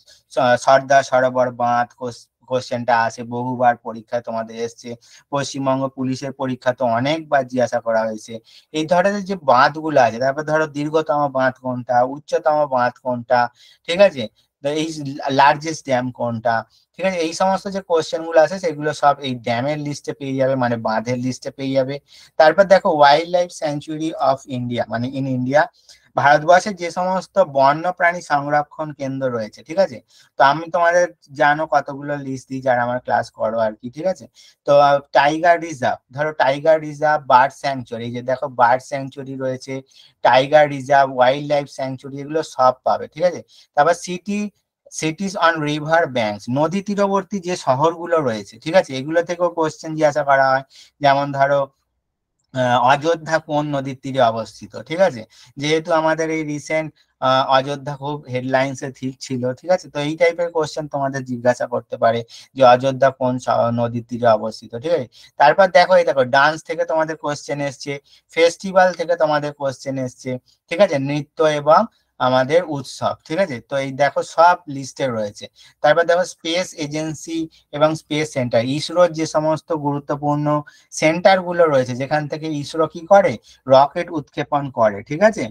সর্দার সরোবর বাঁধ, কোশ্চেনটা আসে বহুবার পরীক্ষায় তোমাদের এসছে, পশ্চিমবঙ্গ পুলিশের পরীক্ষা তো অনেকবার জিজ্ঞাসা করা হয়েছে। এই ধরনের যে বাঁধগুলো আছে, তারপর ধরো দীর্ঘতম বাঁধ কোনটা, উচ্চতম বাঁধ কোনটা, ঠিক আছে? এই লার্জেস্ট ড্যাম কোনটা, ঠিক আছে, এই সমস্ত যে কোশ্চেন গুলো আছে সেগুলো সব এই ড্যামের লিস্টে পেয়ে যাবে, মানে বাঁধের লিস্টে পেয়ে যাবে। তারপর দেখো wild life sanctuary of India, মানে ইন ইন্ডিয়া, ভারতবর্ষের যে সমস্ত বন্য প্রাণী সংরক্ষণ কেন্দ্র রয়েছে, ঠিক আছে। তো আমি তোমাদের জানো কতগুলো লিস্ট দিই যারা আমার ক্লাস করো আর কি, ঠিক আছে। তো টাইগার রিজার্ভ, ধরো টাইগার রিজার্ভ, বার্ড স্যাংচুয়ারি, যে দেখো বার্ড স্যাংচুয়ারি রয়েছে, tiger reserve, wild life sanctuary, এগুলো সব পাবে, ঠিক আছে। তারপর সিটিজ অন রিভার ব্যাঙ্কস, নদী তীরবর্তী যে শহরগুলো রয়েছে, ঠিক আছে, এগুলো থেকেও কোশ্চেন জিজ্ঞাসা করা হয়। যেমন ধরো অযোধ্যা কোন নদীর তীরে অবস্থিত, ঠিক আছে, যেহেতু আমাদের এই রিসেন্ট অযোধ্যা খুব হেডলাইন্সে ঠিক ছিল, ঠিক আছে, তো এই টাইপের কোশ্চেন তোমাদের জিজ্ঞাসা করতে পারে যে অযোধ্যা কোন নদীর তীরে অবস্থিত, ঠিক আছে। তারপর দেখো এই দেখো ডান্স থেকে তোমাদের কোশ্চেন এসছে, ফেস্টিভ্যাল থেকে তোমাদের কোশ্চেন এসছে, ঠিক আছে, নৃত্য এবং আমাদের উৎসব, ঠিক আছে, তো এই দেখো সব লিস্টে রয়েছে। তারপর দেখো স্পেস এজেন্সি এবং স্পেস সেন্টার, ইসরোর যে সমস্ত গুরুত্বপূর্ণ সেন্টার গুলো রয়েছে যেখান থেকে ইসরো কি করে, রকেট উৎক্ষেপণ করে, ঠিক আছে।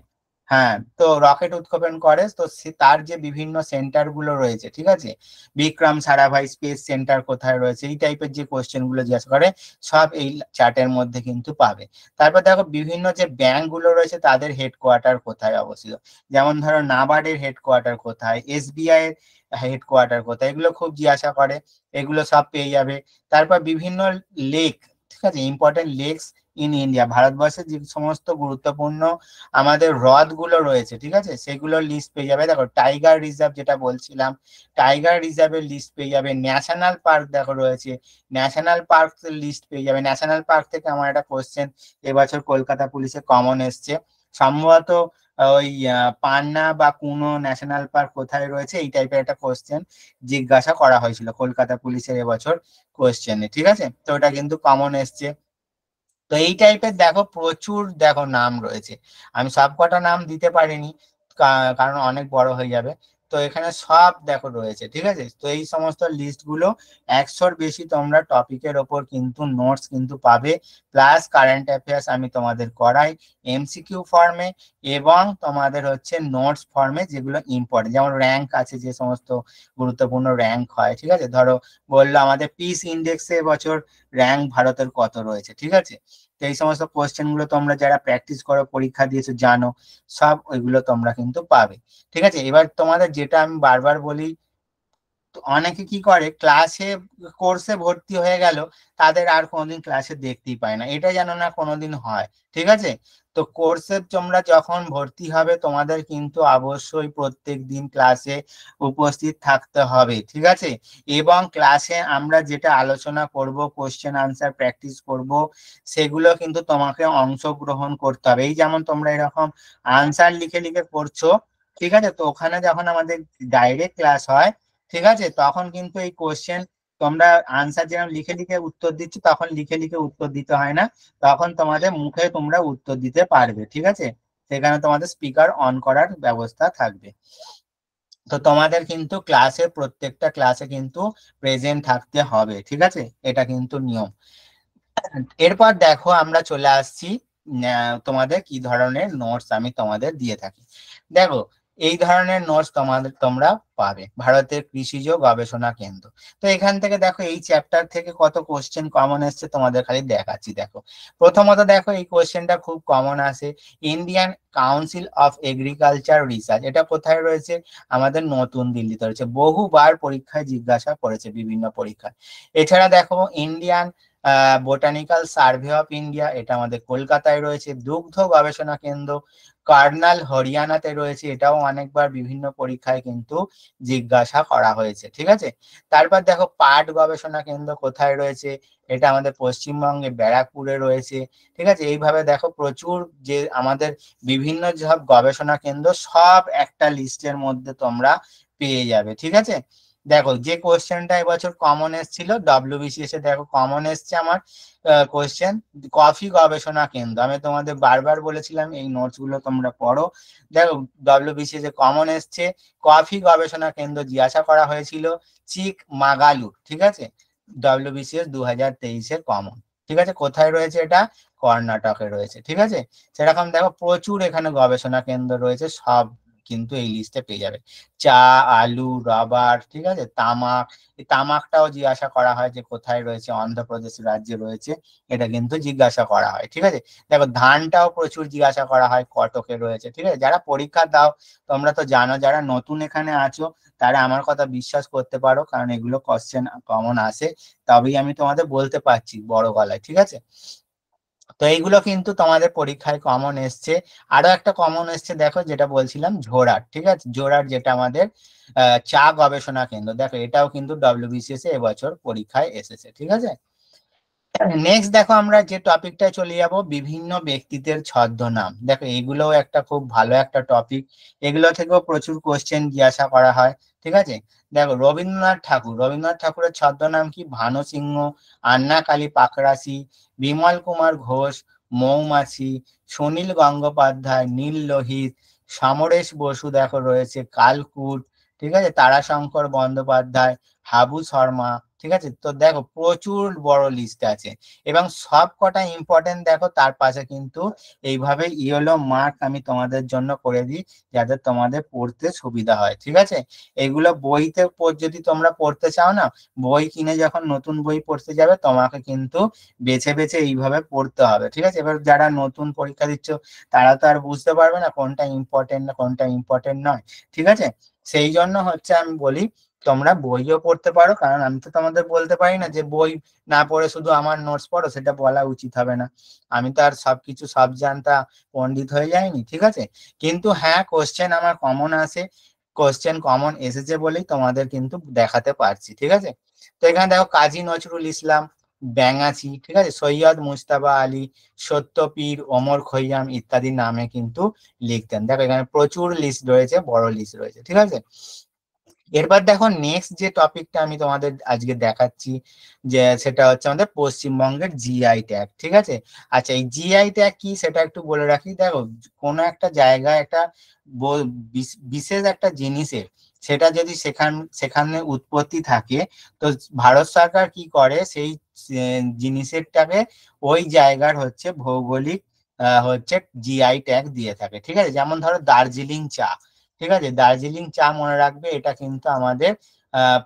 হ্যাঁ, তো রকেট উৎক্ষেপণ করে, তো তার যে বিভিন্ন সেন্টার গুলো রয়েছে, ঠিক আছে, বিক্রম সারাভাই স্পেস সেন্টার কোথায় রয়েছে, এই টাইপের যে কোশ্চেন গুলো জিজ্ঞাসা করে সব এই চার্টের মধ্যে কিন্তু পাবে। তারপর দেখো বিভিন্ন যে ব্যাংক গুলো রয়েছে তাদের হেডকোয়ার্টার কোথায় অবস্থিত, যেমন ধরো নাবার্ডের হেডকোয়ার্টার কোথায়, এসবিআই এর হেডকোয়ার্টার কোথায়, এগুলো খুব জিজ্ঞাসা করে, এগুলো সব পেয়ে যাবে। তারপর বিভিন্ন লেক, ঠিক আছে, ইম্পর্টেন্ট লেকস ইন ইন্ডিয়া, ভারতবর্ষের যে সমস্ত গুরুত্বপূর্ণ আমাদের হ্রদ গুলো রয়েছে, ঠিক আছে, সেগুলোর লিস্ট পেয়ে যাবে। দেখো টাইগার রিজার্ভ যেটা বলছিলাম, টাইগার রিজার্ভের লিস্ট পেয়ে যাবে। ন্যাশনাল পার্ক দেখো রয়েছে, ন্যাশনাল পার্ক লিস্ট পেয়ে যাবে। ন্যাশনাল পার্ক থেকে আমার একটা কোশ্চেন এবছর কলকাতা পুলিশে কমন এসছে, সম্ভবত ওই পান্না বা কুনো ন্যাশনাল পার্ক কোথায় রয়েছে, এই টাইপের একটা কোশ্চেন জিজ্ঞাসা করা হয়েছিল কলকাতা পুলিশের এবছর কোশ্চেনে, ঠিক আছে, তো ওটা কিন্তু কমন এসছে। তো এই টাইপের দেখো প্রচুর দেখো নাম রয়েছে, আমি সবকটা নাম দিতে পারিনি কারণ অনেক বড় হয়ে যাবে। তো এখানে সব দেখো রয়েছে, ঠিক আছে, তো এই সমস্ত লিস্ট গুলো 100-র বেশি তোমরা টপিকের ওপর কিন্তু নোটস কিন্তু পাবে, প্লাস কারেন্ট অ্যাফেয়ার্স আমি তোমাদের করাই এমসিকিউ ফর্মে এবং তোমাদের হচ্ছে নোটস ফর্মে, যেগুলো ইম্পর্টেন্ট, যেমন র্যাঙ্ক আছে, যে সমস্ত গুরুত্বপূর্ণ র্যাঙ্ক হয়, ঠিক আছে, ধরো বললো আমাদের পিস ইন্ডেক্সে এবছর র্যাঙ্ক ভারতের কত রয়েছে, ঠিক আছে। তো এই সমস্ত কোশ্চেন গুলো তোমরা যারা প্র্যাকটিস করো, পরীক্ষা দিয়েছো, জানো, সব ওইগুলো তোমরা কিন্তু পাবে, ঠিক আছে। এবার তোমাদের যেটা আমি বারবার বলি, তো অনেকে কি করে ক্লাসে কোর্সে ভর্তি হয়ে গেল, তাদের আর কোনোদিন ক্লাসে দেখতেই পায় না, এটা যেন না কোনোদিন হয়, ঠিক আছে। তো কোর্সে তোমরা যখন ভর্তি হবে তোমাদের কিন্তু অবশ্যই প্রত্যেক দিন ক্লাসে উপস্থিত থাকতে হবে, ঠিক আছে, এবং ক্লাসে আমরা যেটা আলোচনা করব, কোশ্চেন আনসার প্র্যাকটিস করব, সেগুলো কিন্তু তোমাকে অংশগ্রহণ করতে হবে। এই যেমন তোমরা এরকম আনসার লিখে লিখে করছো, ঠিক আছে, তো ওখানে যখন আমাদের ডাইরেক্ট ক্লাস হয়, ঠিক আছে, তখন কিন্তু এই কোশ্চেন তোমরা আনসার যেরকম লিখে লিখে উত্তর দিচ্ছ, তখন লিখে লিখে উত্তর দিতে হয় না, তখন তোমাদের মুখে তোমরা উত্তর দিতে পারবে, ঠিক আছে, সেখানে তোমাদের স্পিকার অন করার ব্যবস্থা থাকবে। তো তোমাদের কিন্তু ক্লাসে প্রত্যেকটা ক্লাসে কিন্তু প্রেজেন্ট থাকতে হবে, ঠিক আছে, এটা কিন্তু নিয়ম। এরপর দেখো আমরা চলে আসছি তোমাদের কি ধরনের নোটস আমি তোমাদের দিয়ে থাকি। দেখো এই ধরনের নোটস তোমরা পাবে ভারতের কৃষিজ গবেষণা কেন্দ্র। তো এখান থেকে দেখো এই চ্যাপ্টার থেকে কত কোশ্চেন কমন এসছে তোমাদের খালি দেখাচ্ছি। দেখো প্রথমত দেখো এই কোশ্চেনটা খুব কমন আসে, Indian council of agriculture research, এটা কোথায় রয়েছে, আমাদের নতুন দিল্লিতে রয়েছে, বহুবার পরীক্ষায় জিজ্ঞাসা করেছে বিভিন্ন পরীক্ষায়। এছাড়া দেখো Indian botanical survey of India, এটা আমাদের কলকাতায় রয়েছে। দুগ্ধ গবেষণা কেন্দ্র কার্নাল হরিয়ানাতে রয়েছে, এটাও অনেকবার বিভিন্ন পরীক্ষায় কিন্তু জিজ্ঞাসা করা হয়েছে, ঠিক আছে। তারপর দেখো পাট গবেষণা কেন্দ্র কোথায় রয়েছে, এটা আমাদের পশ্চিমবঙ্গে ব্যারাকপুরে রয়েছে, ঠিক আছে। এইভাবে দেখো প্রচুর যে আমাদের বিভিন্ন সব গবেষণা কেন্দ্র সব একটা লিস্টের মধ্যে তোমরা পেয়ে যাবে, ঠিক আছে। দেখো যে কোশ্চেনটা এবছর কমন এসেছিল ডব্লিউবিসিএস এ, দেখো কমন এসছে আমার কোশ্চেন, কফি গবেষণা কেন্দ্র, আমি তোমাদের বারবার বলেছিলাম এই নোটস গুলো তোমরা পড়ো। দেখো ডব্লিউবিসিএস এ কমন এসছে, কফি গবেষণা কেন্দ্র জিজ্ঞাসা করা হয়েছিল চিক মাগালুর, ঠিক আছে, ডব্লিউবিসিএস 2023-এর কমন, ঠিক আছে। কোথায় রয়েছে এটা, কর্ণাটকে রয়েছে, ঠিক আছে। সেরকম দেখো প্রচুর এখানে গবেষণা কেন্দ্র রয়েছে সব কিন্তু এই লিস্টে পেয়ে যাবে। চা, আলু, রাবার, ঠিক আছে, তামাক। এই তামাকটাও জিজ্ঞাসা করা হয় যে কোথায় রয়েছে, অন্ধ্রপ্রদেশ রাজ্যে রয়েছে, এটা কিন্তু জিজ্ঞাসা করা হয়। ঠিক আছে, দেখো ধানটাও প্রচুর জিজ্ঞাসা করা হয়, কটকে রয়েছে। ঠিক আছে, যারা পরীক্ষা দাও তোমরা তো জানো, যারা নতুন এখানে আছো তারা আমার কথা বিশ্বাস করতে পারো, কারণ এগুলো কোশ্চেন কমন আসে, তবেই আমি তোমাদের বলতে পারছি বড় গলায়। ঠিক আছে, তো এইগুলো কিন্তু তোমাদের পরীক্ষায় কমন এসছে। আরো একটা কমন এসছে দেখো, যেটা বলছিলাম জোরাট। ঠিক আছে, জোরাট যেটা আমাদের চা গবেষণা কেন্দ্র, দেখো এটাও কিন্তু ডব্লিউবিসিএস এবছর পরীক্ষায় এসেছে। ঠিক আছে, নেক্সট দেখো আমরা যে টপিকটায় চলে যাব, বিভিন্ন ব্যক্তিত্বের ছদ্মনাম। দেখো এগুলোও একটা খুব ভালো একটা টপিক, এগুলো থেকেও প্রচুর কোশ্চেন জিজ্ঞাসা করা হয়। ঠিক আছে, দেখো রবীন্দ্রনাথ ঠাকুরের ছদ্মনাম কি? ভানু সিংহ, আন্না কালী পাকরাশি, বিমল কুমার ঘোষ, মৌমাছি, সুনীল গঙ্গোপাধ্যায়, নীল লোহিত, সমরেশ বসু, দেখো রয়েছে কালকুট, ঠিক আছে, তারাশঙ্কর বন্দ্যোপাধ্যায়, হাবু শর্মা। ঠিক আছে, তো দেখো প্রচুর বড় লিস্ট আছে, এবং সব কটা ইম্পর্টেন্ট। দেখো তার পাশে কিন্তু এইভাবে ইয়েলো মার্ক আমি তোমাদের জন্য করে দিই, যাতে তোমাদের পড়তে সুবিধা হয়। ঠিক আছে, এগুলো বইতে যদি তোমরা পড়তে চাও না, বই কিনে যখন নতুন বই পড়তে যাবে তোমাকে কিন্তু বেছে বেছে এইভাবে পড়তে হবে। ঠিক আছে, এবার যারা নতুন পরীক্ষা দিচ্ছ তারা তো আর বুঝতে পারবে না কোনটা ইম্পর্টেন্ট না কোনটা ইম্পর্টেন্ট নয়। ঠিক আছে, সেই জন্য হচ্ছে আমি বলি তোমরা বইও পড়তে পারো, কারণ আমি তো তোমাদের বলতে পারি না যে বই না পড়ে শুধু আমার নোটস পড়ো, সেটা বলা উচিত হবে না। আমি তো আর সবকিছু সব জানতা পণ্ডিত হয়ে যাইনি। ঠিক আছে, কিন্তু হ্যাঁ কোশ্চেন আমার কমন আসে, কোশ্চেন কমন এসেছে বলেই তোমাদের কিন্তু দেখাতে পারছি। ঠিক আছে, তো এখানে দেখো কাজী নজরুল ইসলাম, ব্যাঙাচি, ঠিক আছে, সৈয়দ মুজতাবা আলী, সত্যপীর, ওমর খৈয়াম ইত্যাদি নামে কিন্তু লিখতেন। দেখো এখানে প্রচুর লিস্ট রয়েছে, বড় লিস্ট রয়েছে। ঠিক আছে, এরপর দেখো নেক্সট যে টপিকটা আমি তোমাদের আজকে দেখাচ্ছি, যে সেটা হচ্ছে আমাদের পশ্চিমবঙ্গের জিআই ট্যাগ। ঠিক আছে, আচ্ছা এই জিআই ট্যাগ কি সেটা একটু বলে রাখি। দেখো কোনো একটা জায়গায় একটা বিশেষ একটা জিনিসের, সেটা যদি সেখানে উৎপত্তি থাকে, তো ভারত সরকার কি করে, সেই জিনিসেরটাকে ওই জায়গার হচ্ছে ভৌগোলিক হচ্ছে জিআই ট্যাগ দিয়ে থাকে। ঠিক আছে, যেমন ধরো দার্জিলিং চা। ঠিক আছে, দার্জিলিং চা মনে রাখবে, এটা কিন্তু আমাদের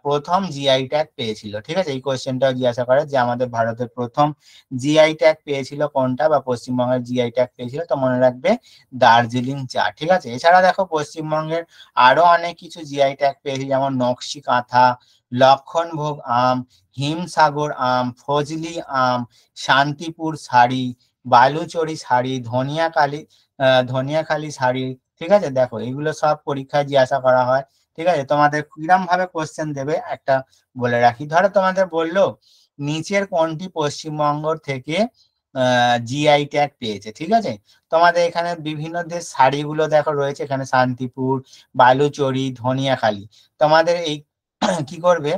প্রথম জিআই ট্যাগ পেয়েছিল। ঠিক আছে, এই কোয়েশ্চেনটাও জিজ্ঞাসা করে যে আমাদের ভারতের প্রথম জিআই ট্যাগ পেয়েছিল কোনটা, বা পশ্চিমবঙ্গের জিআই ট্যাগ পেয়েছিল, তো মনে রাখবে দার্জিলিং চা। ঠিক আছে, এছাড়া দেখো পশ্চিমবঙ্গের আরো অনেক কিছু জিআই ট্যাগ পেয়েছে, যেমন নকশি কাঁথা, লক্ষণভোগ আম, হিমসাগর আম, ফজলি আম, শান্তিপুর শাড়ি, বালুচরি শাড়ি, ধনিয়াখালী শাড়ি। ঠিক আছে, দেখো এগুলো সব পরীক্ষায় জিজ্ঞাসা করা হয়। ঠিক আছে, তোমাদের কিরম ভাবে কোশ্চেন দেবে একটা বলে রাখি। ধরো তোমাদের বললো নিচের কোনটি পশ্চিমবঙ্গ থেকে জিআই ট্যাগ পেয়েছে। ঠিক আছে, তোমাদের এখানে বিভিন্ন দেশ শাড়িগুলো দেখো রয়েছে, এখানে শান্তিপুর, বালুচরি, ধনিয়াখালী। তোমাদের এই কি করবে,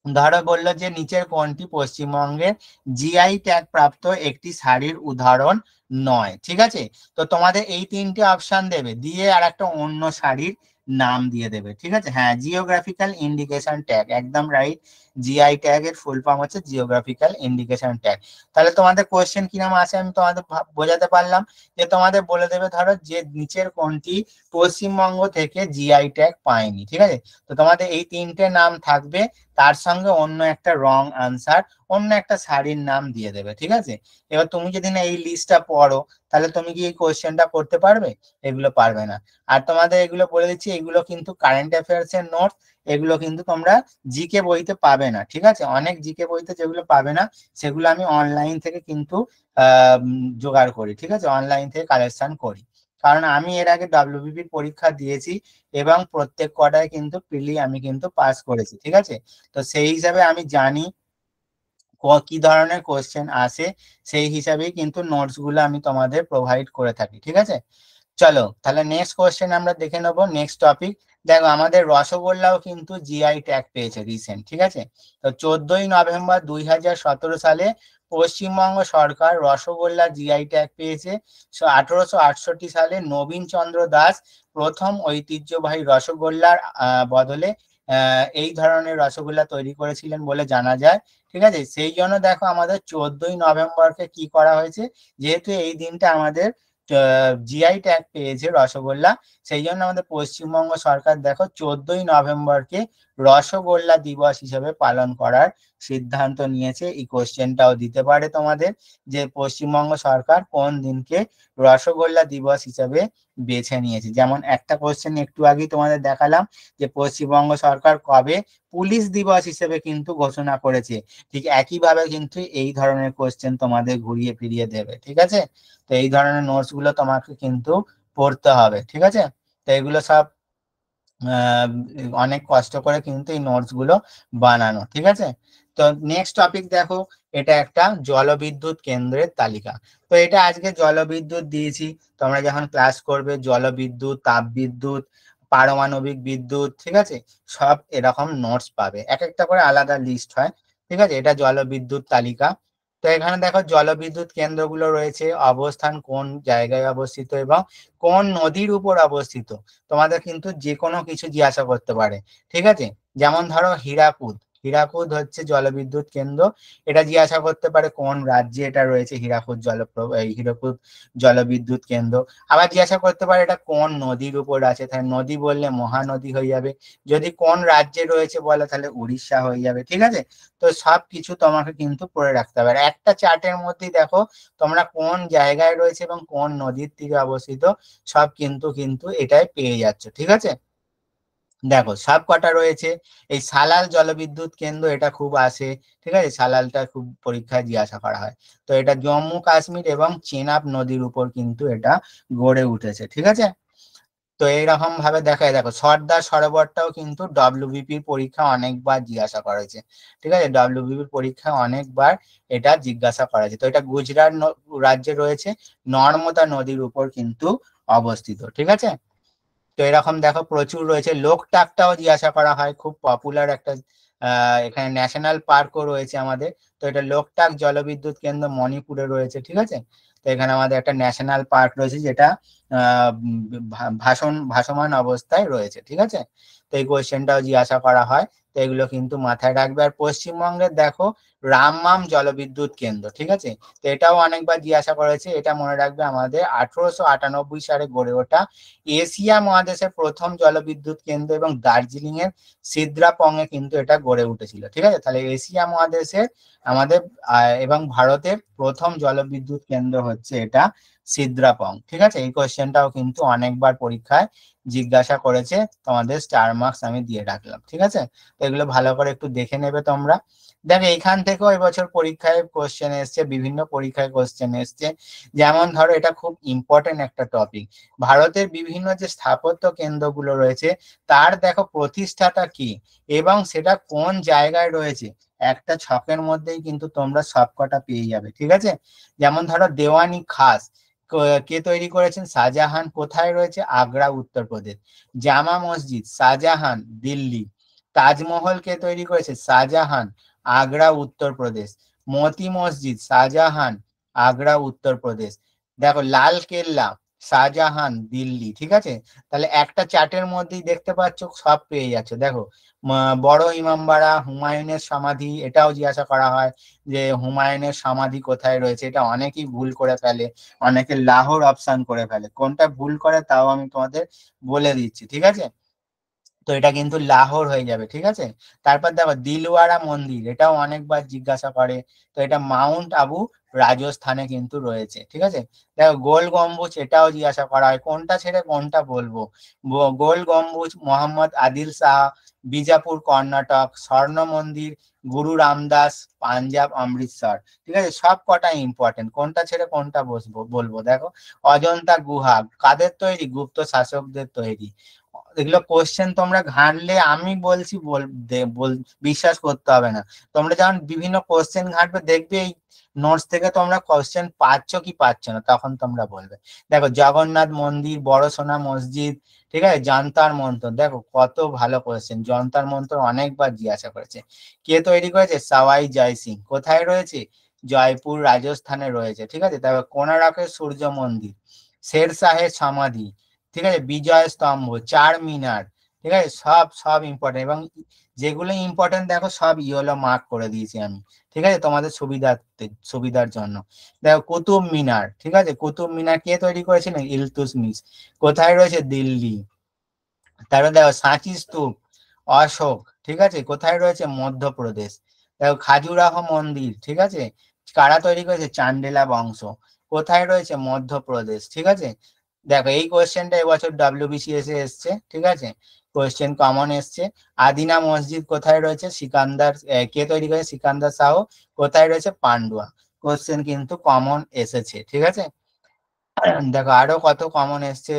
ধরো বললো যে নিচের কোনটি পশ্চিমবঙ্গের জিআই ট্যাগ প্রাপ্ত একটি শাড়ির উদাহরণ নয়। ঠিক আছে, তো তোমাদের এই তিনটে অপশন দেবে, দিয়ে আর একটা অন্য শাড়ির নাম দিয়ে দেবে। ঠিক আছে, হ্যাঁ জিওগ্রাফিক্যাল ইন্ডিকেশন ট্যাগ, একদম রাইট। জিআই ট্যাগ এর ফুল ফর্ম হচ্ছে জিওগ্রাফিক্যাল ইন্ডিকেশন ট্যাগ। তাহলে তোমাদের কোয়েশ্চেন কিরকম আছে আমি তোমাদের বোঝাতে পারলাম, যে তোমাদের বলে দেবে ধরো যে নিচের কোনটি পশ্চিমবঙ্গ থেকে জিআই ট্যাগ পায়নি। ঠিক আছে, তো তোমাদের এই তিনটে নাম থাকবে, তার সঙ্গে অন্য একটা রং আনসার, অন্য একটা শাড়ির নাম দিয়ে দেবে। ঠিক আছে, এবার তুমি যদি না এই লিস্টটা পড়ো, তাহলে তুমি কি এই কোয়েশ্চেনটা করতে পারবে? এগুলো পারবে না। আর তোমাদের এগুলো বলে দিচ্ছি, এগুলো কিন্তু কারেন্ট অ্যাফেয়ার্স এর নোট, এগুলো কিন্তু তোমরা জিকে বইতে পাবে না। ঠিক আছে, অনেক জিকে বইতে যেগুলো পাবে না, সেগুলো আমি অনলাইন থেকে কিন্তু জোগাড় করি। ঠিক আছে, অনলাইন থেকে কালেকশন করি, কারণ আমি এর আগে ডাব্লিউবিপির পরীক্ষা দিয়েছি, এবং প্রত্যেক কটায় কিন্তু প্রিলি আমি কিন্তু পাস করেছি। ঠিক আছে, তো সেই হিসাবে আমি জানি কি ধরনের কোশ্চেন আসে, সেই হিসাবেই কিন্তু নোটস গুলো আমি তোমাদের প্রোভাইড করে থাকি। ঠিক আছে, চলো তাহলে নেক্সট কোশ্চেন আমরা দেখে নেবো। নেক্সট টপিক, দেখো আমাদের রসগোল্লাও কিন্তু জিআই ট্যাগ পেয়েছে রিসেন্ট। ঠিক আছে, তো 14ই নভেম্বর 2017 সালে পশ্চিমবঙ্গ সরকার রসগোল্লা জিআই ট্যাগ পেয়েছে। 1868 সালে নবীন চন্দ্র দাস প্রথম ঐতিহ্যবাহী রসগোল্লার বদলে এই ধরনের রসগোল্লা তৈরি করেছিলেন বলে জানা যায়। ঠিক আছে, সেই জন্য দেখো আমাদের 14ই নভেম্বরকে কি করা হয়েছে, যেহেতু এই দিনটা আমাদের জিআই ট্যাগ পেয়েছে রসগোল্লা, সেই জন্য আমাদের পশ্চিমবঙ্গ সরকার দেখো 14ই নভেম্বরকে রসগোল্লা দিবস হিসেবে পালন করার সিদ্ধান্ত নিয়েছে। এই কোশ্চেনটাও দিতে পারে তোমাদের, যে পশ্চিমবঙ্গ সরকার কোন দিনকে রসগোল্লা দিবস হিসেবে বেছে নিয়েছে। যেমন একটা কোশ্চেন একটু আগেই তোমাদের দেখালাম যে পশ্চিমবঙ্গ সরকার কবে পুলিশ দিবস হিসেবে কিন্তু ঘোষণা করেছে, ঠিক একইভাবে কিন্তু এই ধরনের কোশ্চেন তোমাদের ঘুরিয়ে ফিরিয়ে দেবে। ঠিক আছে, তো এই ধরনের নোটস গুলো তোমাকে কিন্তু পড়তে হবে। ঠিক আছে, তো এগুলো সব আহ, অনেক কষ্ট করে কিন্তু এই নোটস গুলো বানানো। ঠিক আছে, তো নেক্সট টপিক দেখো, এটা একটা জলবিদ্যুৎ কেন্দ্রের তালিকা। তো এটা আজকে জলবিদ্যুৎ দিয়েছি, তোমরা যখন ক্লাস করবে জলবিদ্যুৎ, তাপবিদ্যুৎ, পারমাণবিক বিদ্যুৎ, ঠিক আছে, সব এরকম নোটস পাবে, এক একটা করে আলাদা লিস্ট হয়। ঠিক আছে, এটা জলবিদ্যুৎ তালিকা। তো এখানে দেখো জলবিদ্যুৎ কেন্দ্রগুলো রয়েছে, অবস্থান কোন জায়গায় অবস্থিত এবং কোন নদীর উপর অবস্থিত। তোমাদের কিন্তু যে কোনো কিছু জিজ্ঞাসা করতে পারে। ঠিক আছে, যেমন ধরো হীরাকুদ, হীরাকুদ হচ্ছে জলবিদ্যুৎ কেন্দ্র, এটা জিজ্ঞাসা করতে পারে কোন রাজ্যে এটা রয়েছে, হীরাকুদ জলবিদ্যুৎ কেন্দ্র। আবার জিজ্ঞাসা করতে পারে এটা কোন নদীর উপর আছে, তাহলে নদী বললে মহানদী হয়ে যাবে। যদি কোন রাজ্যে রয়েছে বলে তাহলে উড়িষ্যা হয়ে যাবে। ঠিক আছে, তো সব কিছু তোমাকে কিন্তু পড়ে রাখতে হবে। আর একটা চার্টের মধ্যেই দেখো তোমরা কোন জায়গায় রয়েছে এবং কোন নদীর তীরে অবস্থিত সব কিন্তু কিন্তু এটাই পেয়ে যাচ্ছ। ঠিক আছে, দেখো সব কটা রয়েছে। এই সালাল জলবিদ্যুৎ কেন্দ্র, এটা খুব আসে। ঠিক আছে, সালালটা খুব পরীক্ষায় জিজ্ঞাসা করা হয়। তো এটা জম্মু কাশ্মীর এবং চেনাব নদীর উপর কিন্তু এটা গড়ে উঠেছে। ঠিক আছে, তো এইরকম ভাবে দেখায়, দেখো সর্দার সরোবরটাও কিন্তু ডব্লিউবিপির পরীক্ষা অনেকবার জিজ্ঞাসা করেছে। ঠিক আছে, ডব্লিউবিপির পরীক্ষা অনেকবার এটা জিজ্ঞাসা করেছে। তো এটা গুজরাট রাজ্যে রয়েছে, নর্মদা নদীর উপর কিন্তু অবস্থিত। ঠিক আছে, তো এরকম দেখো প্রচুর রয়েছে। লোকটাকটাও জিজ্ঞাসা করা হয়, খুব পপুলার একটা, এখানে ন্যাশনাল পার্কও রয়েছে আমাদের। তো এটা লোকটাক জলবিদ্যুৎ কেন্দ্র মণিপুরে রয়েছে। ঠিক আছে, তো এখানে আমাদের একটা ন্যাশনাল পার্ক রয়েছে যেটা ভাসমান অবস্থায় রয়েছে। ঠিক আছে, তো এই কোয়েশ্চেনটাও জিজ্ঞাসা করা হয়, তো এগুলো কিন্তু মাথায় রাখবে। আর পশ্চিমবঙ্গের দেখো রামমাম জলবিদ্যুৎ কেন্দ্র। ঠিক আছে, তো এটাও অনেকবার জিজ্ঞাসা করেছে, এটা মনে রাখবে আমাদের 1898 সালে গড়ে ওঠা এশিয়া মহাদেশের প্রথম জলবিদ্যুৎ কেন্দ্র এবং দার্জিলিং এর সিদ্রাপং এ কিন্তু এটা গড়ে উঠেছিল। ঠিক আছে, তাহলে এশিয়া মহাদেশের আমাদের এবং ভারতের প্রথম জলবিদ্যুৎ কেন্দ্র হচ্ছে এটা সিদ্রাপং। ঠিক আছে, এই কোশ্চেনটাও কিন্তু অনেকবার পরীক্ষায় জিজ্ঞাসা করেছে, তোমাদের স্টার মার্কস আমি দিয়ে রাখলাম। ঠিক আছে, তো এগুলো ভালো করে একটু দেখে নেবে তোমরা। দেখো এখান থেকেও এবছর পরীক্ষায় কোশ্চেন এসছে, বিভিন্ন পরীক্ষায় কোশ্চেন এসছে। যেমন ধরো এটা খুব ইম্পর্টেন্ট একটা টপিক, ভারতের বিভিন্ন যে স্থাপত্য কেন্দ্রগুলো রয়েছে তার দেখো প্রতিষ্ঠাতা কি এবং সেটা কোন জায়গায় রয়েছে, একটা ছকের মধ্যেই কিন্তু তোমরা সবকটা পেয়ে যাবে। ঠিক আছে, যেমন ধরো দেওয়ানি খাস কে তৈরি করেছেন, শাহজাহান, কোথায় রয়েছে, আগ্রা উত্তরপ্রদেশ। জামা মসজিদ শাহজাহান, দিল্লি। তাজমহল কে তৈরি করেছে, শাহজাহান, আগ্রা উত্তরপ্রদেশ। মতি মসজিদ শাহজাহান, আগ্রা উত্তরপ্রদেশ। দেখো লাল কেল্লা শাহজাহান, দিল্লি। ঠিক আছে, তাহলে একটা চার্টের মধ্যেই দেখতে পাচ্ছ সব পেয়ে যাচ্ছ। দেখো বড় ইমামবাড়া, হুমায়ুনের সমাধি, এটাও জিজ্ঞাসা করা হয় যে হুমায়ুনের সমাধি কোথায় রয়েছে, এটা অনেকেই ভুল করে ফেলে, অনেকে লাহোর অপশন করে ফেলে, কোনটা ভুল করে তাও আমি তোমাদের বলে দিচ্ছি। ঠিক আছে, তো এটা কিন্তু লাহোর হয়ে যাবে। ঠিক আছে, তারপর দেখো দিলওয়ারা মন্দির, এটাও অনেকবার জিজ্ঞাসা করে, তো এটা মাউন্ট আবু রাজস্থানে কিন্তু রয়েছে। ঠিক আছে, দেখো গোল গম্বুজ, এটাও জিজ্ঞাসা করা হয়, কোনটা ছেড়ে কোনটা বলবো। গোল গম্বুজ মোহাম্মদ আদিল শাহ, বিজাপুর কর্ণাটক। স্বর্ণ মন্দির গুরু রামদাস, পাঞ্জাব অমৃতসর। ঠিক আছে, সব কটা ইম্পর্টেন্ট, কোনটা ছেড়ে কোনটা বলবো। দেখো অজন্তা গুহা কাদের তৈরি, গুপ্ত শাসকদের তৈরি। এগুলো কোশ্চেন তোমরা ঘাঁটলে আমি বলছি বিশ্বাস করতে হবে না, তোমরা যখন বিভিন্ন কোশ্চেন ঘাঁটবে দেখবে এই নোটস থেকে তোমরা কোশ্চেন পাচ্ছ কি পাচ্ছ না, তখন তোমরা বলবে। দেখো জগন্নাথ মন্দির, বড় সোনা মসজিদ। ঠিক আছে, যন্তার মন্তর, দেখো কত ভালো কোশ্চেন, যন্তার মন্তর অনেকবার জিজ্ঞাসা করেছে। কে তৈরি করেছে, সাওয়াই জয় সিং। কোথায় রয়েছে, জয়পুর রাজস্থানে রয়েছে। ঠিক আছে, তারপর কোনারকের সূর্য মন্দির, শের শাহের সমাধি। ঠিক আছে, বিজয় স্তম্ভ, চার মিনার। ঠিক আছে, সব সব ইম্পর্টেন্ট, এবং যেগুলো ইম্পর্টেন্ট দেখো সব ইয়েলো মার্ক করে দিয়েছি আমি, ঠিক আছে, তোমাদের সুবিধার জন্য। দেখো কুতুব মিনার, ঠিক আছে, কুতুব মিনার কে তৈরি করেছিলেন? ইলতুৎমিশ। কোথায় রয়েছে? দিল্লি। তারপর দেখো সাঁচি স্তূপ, অশোক, ঠিক আছে, কোথায় রয়েছে? মধ্যপ্রদেশ। দেখো খাজুরাহ মন্দির, ঠিক আছে, কারা তৈরি করেছে? চান্ডেলা বংশ, কোথায় রয়েছে? মধ্যপ্রদেশ, ঠিক আছে। দেখো এই কোয়েশ্চেনটা এবছর WBCS এ এসছে, ঠিক আছে, কোয়েশ্চেন কমন এসছে। আদিনা মসজিদ কোথায় রয়েছে? সিকান্দার, কে তৈরি করেছে? সিকান্দার শাহ। কোথায় রয়েছে? পান্ডুয়া। কোয়েশ্চেন কিন্তু কমন এসেছে, ঠিক আছে। দেখো আরো কত কমন এসছে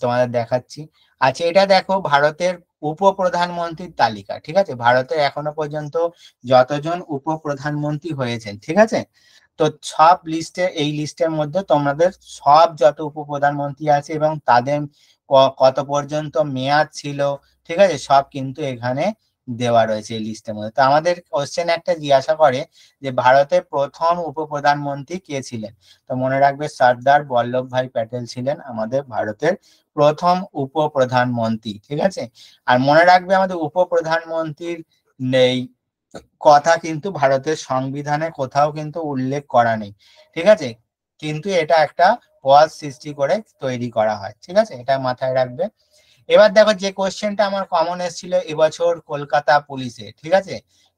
তোমাদের দেখাচ্ছি। আচ্ছা এটা দেখো ভারতের উপপ্রধানমন্ত্রীর তালিকা, ঠিক আছে, ভারতের এখনো পর্যন্ত যতজন উপপ্রধানমন্ত্রী হয়েছেন, ঠিক আছে, তো সব লিস্টে, এই লিস্টের মধ্যে তোমাদের সব যত উপপ্রধানমন্ত্রী আছে এবং তাদের কত পর্যন্ত মেয়াদ ছিল, ঠিক আছে, সব কিন্তু এখানে দেওয়া রয়েছে এই লিস্টের মধ্যে। তো আমাদের কোশ্চেন একটা জিজ্ঞাসা করে যে ভারতের প্রথম উপপ্রধানমন্ত্রী কে ছিলেন? তো মনে রাখবে সর্দার বল্লভভাই প্যাটেল ছিলেন আমাদের ভারতের প্রথম উপপ্রধানমন্ত্রী, ঠিক আছে। আর মনে রাখবে আমাদের উপপ্রধানমন্ত্রীর নেই কথা কিন্তু ভারতের সংবিধানে কোথাও কিন্তু উল্লেখ করা নেই, ঠিক আছে, কিন্তু এটা একটা পদ সৃষ্টি করে তৈরি করা হয়, ঠিক আছে, এটা মাথায় রাখবে। এবার দেখো যে কোশ্চেনটা আমার কমন এসেছিল এবছর কলকাতা পুলিশে, ঠিক আছে,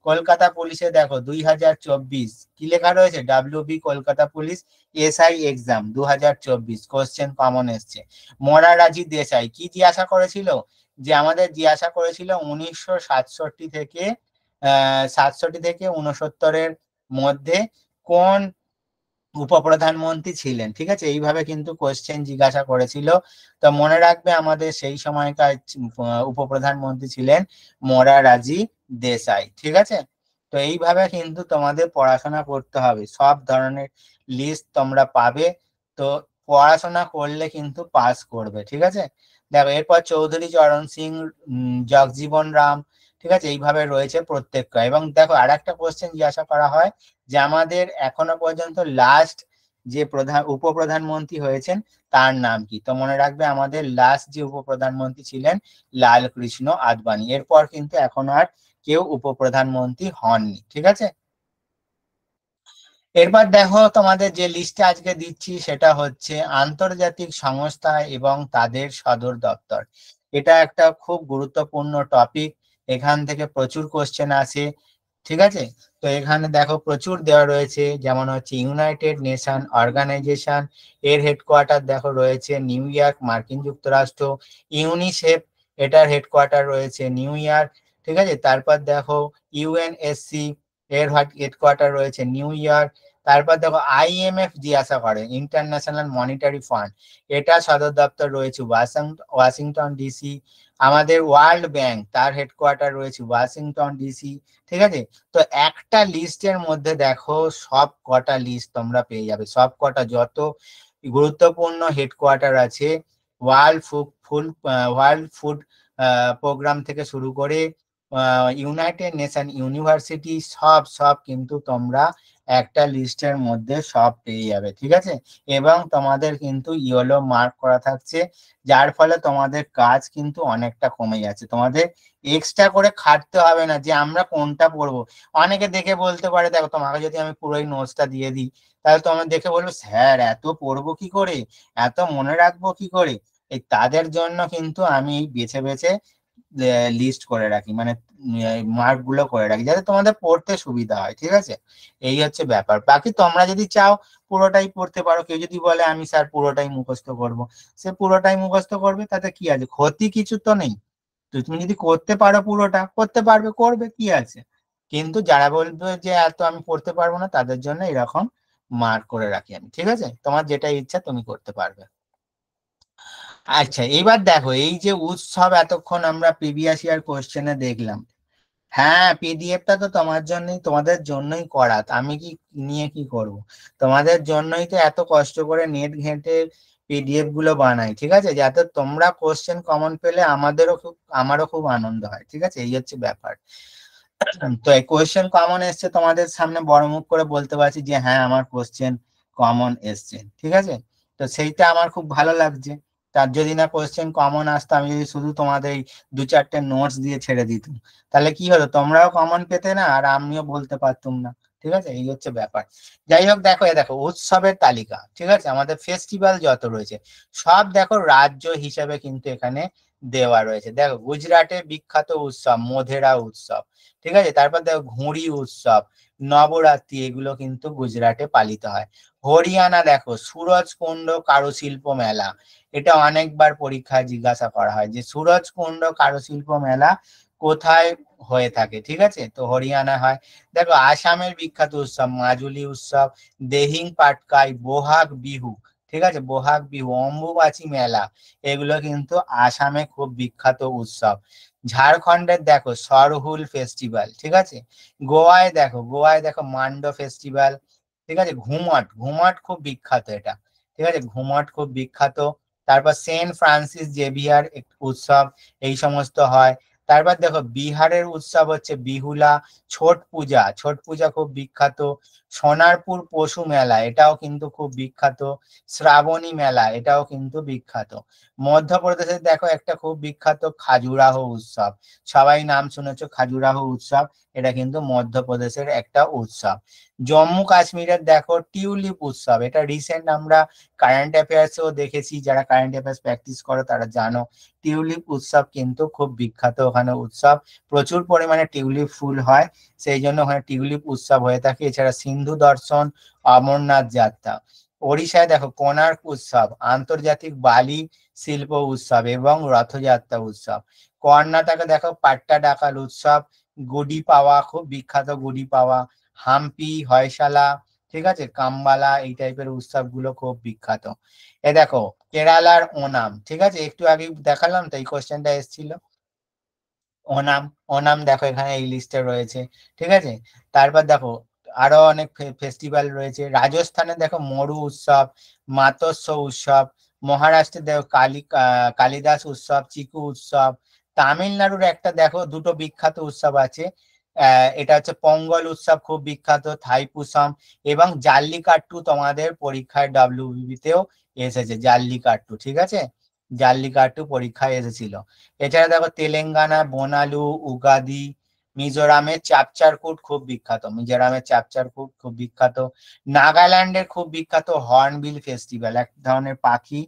কলকাতা পুলিশে দেখো 2024 কি লেখা রয়েছে? WB Kolkata police SI exam 2024 question common এসছে। মোরারজি দেশাই কি জিজ্ঞাসা করেছিল? যে আমাদের জিজ্ঞাসা করেছিল 1967 থেকে 1969-এর মধ্যে কোন উপপ্রধানমন্ত্রী ছিলেন, ঠিক আছে, এইভাবে কিন্তু কোশ্চেন জিজ্ঞাসা করেছিল। তো মনে রাখবে আমাদের সেই সময়কার উপপ্রধানমন্ত্রী ছিলেন মোরারজি দেশাই, ঠিক আছে। তো এইভাবে কিন্তু তোমাদের পড়াশোনা করতে হবে, সব ধরনের লিস্ট তোমরা পাবে, তো পড়াশোনা করলে কিন্তু পাস করবে, ঠিক আছে। দেখো এরপর চৌধুরী চরণ সিং, জগজীবন রাম, ঠিক আছে, এইভাবে রয়েছে প্রত্যেকটা। এবং দেখো আর একটা কোশ্চেন জিজ্ঞাসা করা হয় যে আমাদের এখনো পর্যন্ত লাস্ট যে উপপ্রধানমন্ত্রী হয়েছেন তার নাম কি? তো মনে রাখবে আমাদের লাস্ট যে উপপ্রধানমন্ত্রী ছিলেন লাল কৃষ্ণ আদবানি। এরপর কিন্তু এখনো আর কেউ উপপ্রধানমন্ত্রী হননি, ঠিক আছে। এরপর দেখো তোমাদের যে লিস্টে আজকে দিচ্ছি সেটা হচ্ছে আন্তর্জাতিক সংস্থা এবং তাদের সদর দপ্তর। এটা একটা খুব গুরুত্বপূর্ণ টপিক, এখান থেকে প্রচুর কোশ্চেন আসে, ঠিক আছে। তো এখানে দেখো প্রচুর দেওয়া রয়েছে, যেমন হচ্ছে ইউনাইটেড নেশন অর্গানাইজেশন, এর হেডকোয়ার্টার দেখো রয়েছে নিউ ইয়র্ক, মার্কিন যুক্তরাষ্ট্র। ইউনিসেফ, এটার হেডকোয়ার্টার রয়েছে নিউ ইয়র্ক, ঠিক আছে। তারপর দেখো UNSC, এর হেডকোয়ার্টার রয়েছে নিউ ইয়র্ক। তারপর দেখো IMF জিজ্ঞাসা করে, ইন্টারন্যাশনাল মনিটারি ফান্ড, এটা সদর দপ্তর রয়েছে ওয়াশিংটন DC। আমাদের ওয়ার্ল্ড ব্যাংক, তার হেডকোয়ার্টার রয়েছে ওয়াশিংটন DC, ঠিক আছে। তো একটা লিস্টের মধ্যে দেখো সব কটা লিস্ট তোমরা পেয়ে যাবে, সব কটা যত গুরুত্বপূর্ণ হেডকোয়ার্টার আছে, ওয়ার্ল্ড ফুড প্রোগ্রাম থেকে শুরু করে ইউনাইটেড নেশন ইউনিভার্সিটি, সব সব কিন্তু তোমরা একটা লিস্টের মধ্যে সব পেয়ে যাবে, ঠিক আছে। এবং তোমাদের কিন্তু ইয়েলো মার্ক করা থাকছে, যার ফলে তোমাদের কাজ কিন্তু অনেকটা কমে যাচ্ছে, তোমাদের এক্সট্রা করে খাটতে হবে না যে আমরা কোনটা পড়বো। অনেকে দেখে বলতে পারে, দেখো তোমাকে যদি আমি পুরোই নোটসটা দিয়ে দিই তাহলে তোমার দেখে বলবো স্যার এত পড়বো কি করে, এত মনে রাখবো কি করে। এই তাদের জন্য কিন্তু আমি বেছে বেছে লিস্ট করে রাখি, মানে মার্ক গুলো করে রাখি যাতে তোমাদের পড়তে সুবিধা হয়, ঠিক আছে। এই হচ্ছে ব্যাপার। বাকি তোমরা যদি চাও পুরোটাই পড়তে পারো, কেউ যদি বলে আমি স্যার পুরোটাই মুখস্থ করব, সে পুরোটাই মুখস্থ করবে, তাতে কি আছে, ক্ষতি কিছু তো নেই। তো তুমি যদি করতে পারো পুরোটা করতে পারবে, করবে, কি আছে। কিন্তু যারা বলবে যে এত আমি পড়তে পারবো না, তাদের জন্য এরকম মার্ক করে রাখি আমি, ঠিক আছে, তোমার যেটা ইচ্ছা তুমি করতে পারবে। আচ্ছা এবার দেখো এই যে উৎসব এতক্ষণ আমরা প্রিভিয়াস ইয়ার কোশ্চেনে দেখলাম, হ্যাঁ পিডিএফটা তো তোমার জন্যই, তোমাদের জন্যই করা, আমি কি নিয়ে কি করব, তোমাদের জন্যই তো এত কষ্ট করে নেট ঘেঁটে PDF গুলো বানাই, ঠিক আছে, যাতে তোমরা কোশ্চেন কমন পেলে আমারও খুব আনন্দ হয়, ঠিক আছে, এই হচ্ছে ব্যাপার। তো এই কোশ্চেন কমন এসছে তোমাদের সামনে বড় মুখ করে বলতে পারছি যে হ্যাঁ আমার কোশ্চেন কমন এসছে, ঠিক আছে। তো সেইটা আমার খুব ভালো লাগছে। তার যদি না কোয়েশ্চেন কমন আসতো, আমি যদি শুধু তোমাদের এই 2-4টে নোটস দিয়ে ছেড়ে দিতাম, তাহলে কি হতো, তোমরাও কমন পেতে না আর আমিও বলতে পারতুম না। ঠিক আছে, এই হচ্ছে ব্যাপার। যাই হোক, দেখো দেখো উৎসবের তালিকা, ঠিক আছে, আমাদের ফেস্টিভ্যাল যত রয়েছে সব দেখো রাজ্য হিসেবে কিন্তু এখানে দেওয়া রয়েছে। দেখো গুজরাটে বিখ্যাত উৎসব মোধেরা উৎসব, ঠিক আছে, তারপর দেখো ঘুড়ি উৎসব, নবরাত্রি, এগুলো কিন্তু গুজরাটে পালিত হয়। হরিয়ানা দেখো সুরজকুণ্ড কারুশিল্প মেলা, এটা অনেকবার পরীক্ষায় জিজ্ঞাসা করা হয় যে সুরজকুণ্ড কারুশিল্প মেলা কোথায় হয়ে থাকে, ঠিক আছে, তো হরিয়ানা হয়। দেখো আসামের বিখ্যাত উৎসব মাজুলি উৎসব, দেহিং পাটকাই, বোহাগ বিহু, ঠিক আছে, বোহাগ বিহু, অম্বুবাচী মেলা, এগুলো কিন্তু আসামে খুব বিখ্যাত উৎসব। ঝাড়খণ্ডের দেখো সরহুল ফেস্টিভ্যাল, ঠিক আছে। গোয়ায় দেখো মান্ডো ফেস্টিভ্যাল, ঠিক আছে। ঘুমট ঘুমট খুব বিখ্যাত এটা, ঠিক আছে, ঘুমট খুব বিখ্যাত। তারপর সেন্ট ফ্রান্সিস জেভিয়ার উৎসব, এই সমস্ত হয়। তারপর দেখো বিহারের উৎসব হচ্ছে বিহুলা, ছট পূজা খুব বিখ্যাত। সোনারপুর পশু মেলা, এটাও কিন্তু খুব বিখ্যাত। শ্রাবণী মেলা, এটাও কিন্তু বিখ্যাত। মধ্যপ্রদেশে দেখো একটা খুব বিখ্যাত খাজুরাহো উৎসব, সবাই নাম শুনেছো খাজুরাহো উৎসব, এটা কিন্তু মধ্যপ্রদেশের একটা উৎসব। জম্মু কাশ্মীরের দেখো টিউলিপ উৎসব, এটা রিসেন্ট আমরা কারেন্ট অ্যাফেয়ার্সেও দেখেছি, যারা কারেন্ট অ্যাফেয়ার্স প্র্যাকটিস করো তারা জানো টিউলিপ উৎসব কিন্তু খুব বিখ্যাত ওখানে উৎসব, প্রচুর পরিমাণে টিউলিপ ফুল হয়, সেই জন্য ওখানে টিউলিপ উৎসব হয়ে থাকে। এছাড়া সিন্ধু দর্শন, অমরনাথ যাত্রা। ওড়িশায় দেখো কোণার্ক উৎসব, আন্তর্জাতিক বালি শিল্প উৎসব এবং রথযাত্রা উৎসব। কর্ণাটকে দেখো পাট্টাডাকাল উৎসব, গুডি পাওয়া খুব বিখ্যাত, গুডি পাওয়া, হাম্পি, হয়শালা, ঠিক আছে, কাম্বালা, এই টাইপের উৎসব গুলো খুব বিখ্যাত। এ দেখো কেরালার ওনাম, ঠিক আছে, একটু আগে দেখালাম তো, এই কোশ্চেনটা এসেছিল। ওনাম, ওনাম দেখো এখানে এই লিস্টে রয়েছে, ঠিক আছে। তারপর দেখো আরো অনেক ফেস্টিভ্যাল রয়েছে। রাজস্থানে দেখো মরু উৎসব, মাতস্য উৎসব। মহারাষ্ট্রে দেখো কালিদাস উৎসব, চিকু উৎসব। তামিলনাড়ুর একটা দেখো দুটো বিখ্যাত উৎসব আছে, এটা হচ্ছে পঙ্গল উৎসব খুব বিখ্যাত, থাইপুসম, এবং জাল্লিকাট্টু, তোমাদের পরীক্ষায় ডাব্লিউবিপি তেও এসেছে জাল্লিকাট্টু, ঠিক আছে, জাল্লিকাট্টু পরীক্ষায় এসেছিল। এছাড়া দেখো তেলেঙ্গানা বোনালু, উগাদি। মিজোরামের চাপচারকুট খুব বিখ্যাত, মিজোরামের চাপচারকুট খুব বিখ্যাত। নাগাল্যান্ডের খুব বিখ্যাত হর্নবিল ফেস্টিভ্যাল, এক ধরনের পাখি,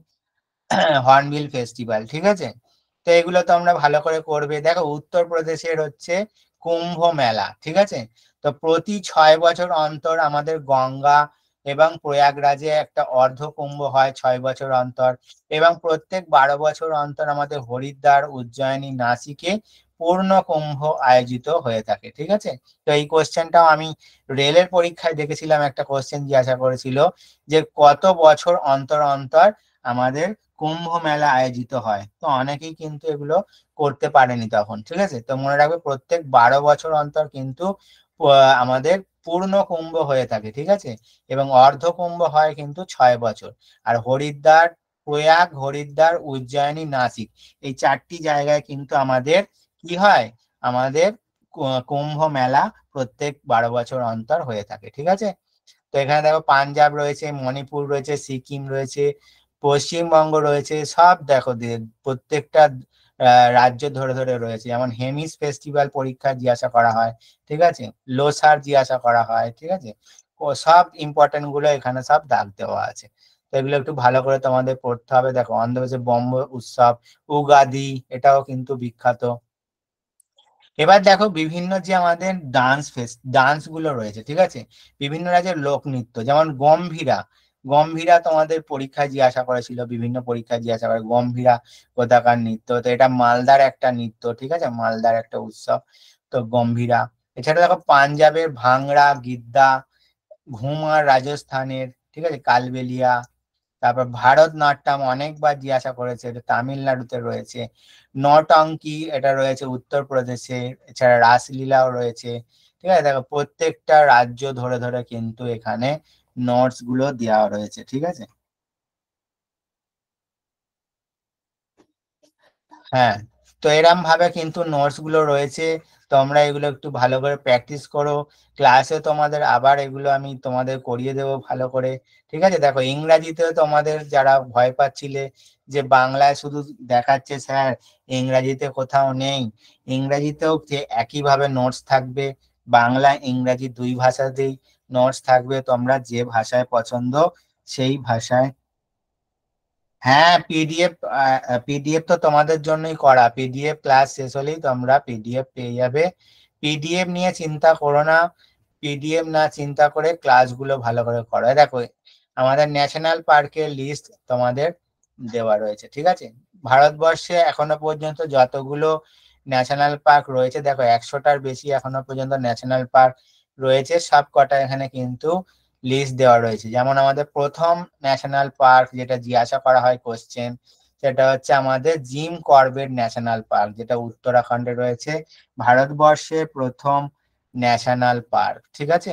হর্নবিল ফেস্টিভ্যাল, ঠিক আছে। তো এগুলো তো আমরা ভালো করে করবে। দেখো উত্তরপ্রদেশের হচ্ছে কুম্ভ মেলা, ঠিক আছে, তো প্রতি 6 বছর অন্তর আমাদের গঙ্গা এবং প্রয়াগরাজে একটা অর্ধ কুম্ভ হয় 6 বছর অন্তর, এবং প্রত্যেক 12 বছর অন্তর আমাদের হরিদ্বার, উজ্জয়িনী, নাসিকে পূর্ণ কুম্ভ আয়োজিত হয়ে থাকে, ঠিক আছে। তো এই কোশ্চেনটাও আমি রেলের পরীক্ষায় দেখেছিলাম, একটা কোশ্চেন জিজ্ঞাসা করেছিল যে কত বছর অন্তর অন্তর আমাদের কুম্ভ মেলা আয়োজিত হয়, তো অনেকেই কিন্তু এগুলো করতে পারেনি তখন, ঠিক আছে। তো মনে রাখবে প্রত্যেক 12 বছর অন্তর কিন্তু আমাদের পূর্ণ কুম্ভ হয়ে থাকে, ঠিক আছে, এবং অর্ধ কুম্ভ হয় কিন্তু 6 বছর। আর হরিদ্বার, উজ্জয়িনী, নাসিক, এই 4টি জায়গায় কিন্তু আমাদের কি হয়, আমাদের কুম্ভ মেলা প্রত্যেক 12 বছর অন্তর হয়ে থাকে, ঠিক আছে। তো এখানে দেখো পাঞ্জাব রয়েছে, মণিপুর রয়েছে, সিকিম রয়েছে, পশ্চিমবঙ্গ রয়েছে, সব দেখো প্রত্যেকটা রাজ্য ধরে ধরে রয়েছে। যেমন হেমিস ফেস্টিভ্যাল পরীক্ষা জিজ্ঞাসা করা হয়, ঠিক আছে, লোসার জিজ্ঞাসা করা হয়, ঠিক আছে, ও সব ইম্পর্টেন্ট গুলো এখানে সব দাগ দেওয়া আছে। তো এগুলো একটু ভালো করে তোমাদের পড়তে হবে। দেখো অন্ধ্রপ্রদেশে ব্রহ্ম উৎসব, উগাদি, এটাও কিন্তু বিখ্যাত। এবার দেখো বিভিন্ন যে আমাদের ডান্স গুলো রয়েছে, ঠিক আছে, বিভিন্ন রাজ্যের লোকনৃত্য, যেমন গম্ভীরা। গম্ভীরা তোমাদের পরীক্ষায় জিজ্ঞাসা করেছিল, বিভিন্ন পরীক্ষায় জিজ্ঞাসা করে গম্ভীরা কোথাকার নৃত্য, তো এটা মালদার একটা নৃত্য, ঠিক আছে, মালদার একটা উৎসব, তো গম্ভীরা। এছাড়া দেখো পাঞ্জাবের ভাংড়া, গিদ্দা, ঘুমার রাজস্থানের, ঠিক আছে, কালবেলিয়া। তারপর ভারতনাট্যম অনেকবার জিজ্ঞাসা করেছে, এটা তামিলনাড়ুতে রয়েছে। নটঙ্কি, এটা রয়েছে উত্তরপ্রদেশে। এছাড়া রাসলীলাও রয়েছে, ঠিক আছে। দেখো প্রত্যেকটা রাজ্য ধরে ধরে কিন্তু এখানে নোটস গুলো দেওয়া রয়েছে, ঠিক আছে। হ্যাঁ, তো এরম ভাবে কিন্তু নোটস গুলো রয়েছে। তোমরা এগুলো একটু ভালো করে প্র্যাকটিস করো। ক্লাসে তোমাদের আবার এগুলো আমি তোমাদের করিয়ে দেবো ভালো করে। ঠিক আছে, দেখো ইংরাজিতেও তোমাদের যারা ভয় পাচ্ছিলে যে বাংলায় শুধু দেখাচ্ছে স্যার, ইংরাজিতে কোথাও নেই, ইংরাজিতেও যে একইভাবে নোটস থাকবে, বাংলা ইংরাজি দুই ভাষাতেই নোটস থাকবে। তোমরা যে ভাষায় পছন্দ সেই ভাষায়। হ্যাঁ, পিডিএফ, পিডিএফ তো তোমাদের জন্যই করা, পিডিএফ ক্লাস শেষ হলেই তোমরা পিডিএফ পেয়ে যাবে। পিডিএফ নিয়ে চিন্তা করো না, পিডিএফ না চিন্তা করে ক্লাসগুলো ভালো করে করো। এই দেখো আমাদের ন্যাশনাল পার্কের লিস্ট তোমাদের দেওয়া রয়েছে, ঠিক আছে। ভারতবর্ষে এখনো পর্যন্ত যতগুলো ন্যাশনাল পার্ক রয়েছে, দেখো 100টার বেশি এখনো পর্যন্ত ন্যাশনাল পার্ক রয়েছে, সব কটা এখানে কিন্তু লিস্ট দেওয়া রয়েছে। যেমন আমাদের প্রথম ন্যাশনাল পার্ক যেটা জিজ্ঞাসা করা হয় কোশ্চেন, সেটা হচ্ছে আমাদের জিম করবেট ন্যাশনাল পার্ক, যেটা উত্তরাখণ্ডে রয়েছে, ভারতবর্ষে প্রথম ন্যাশনাল পার্ক, ঠিক আছে।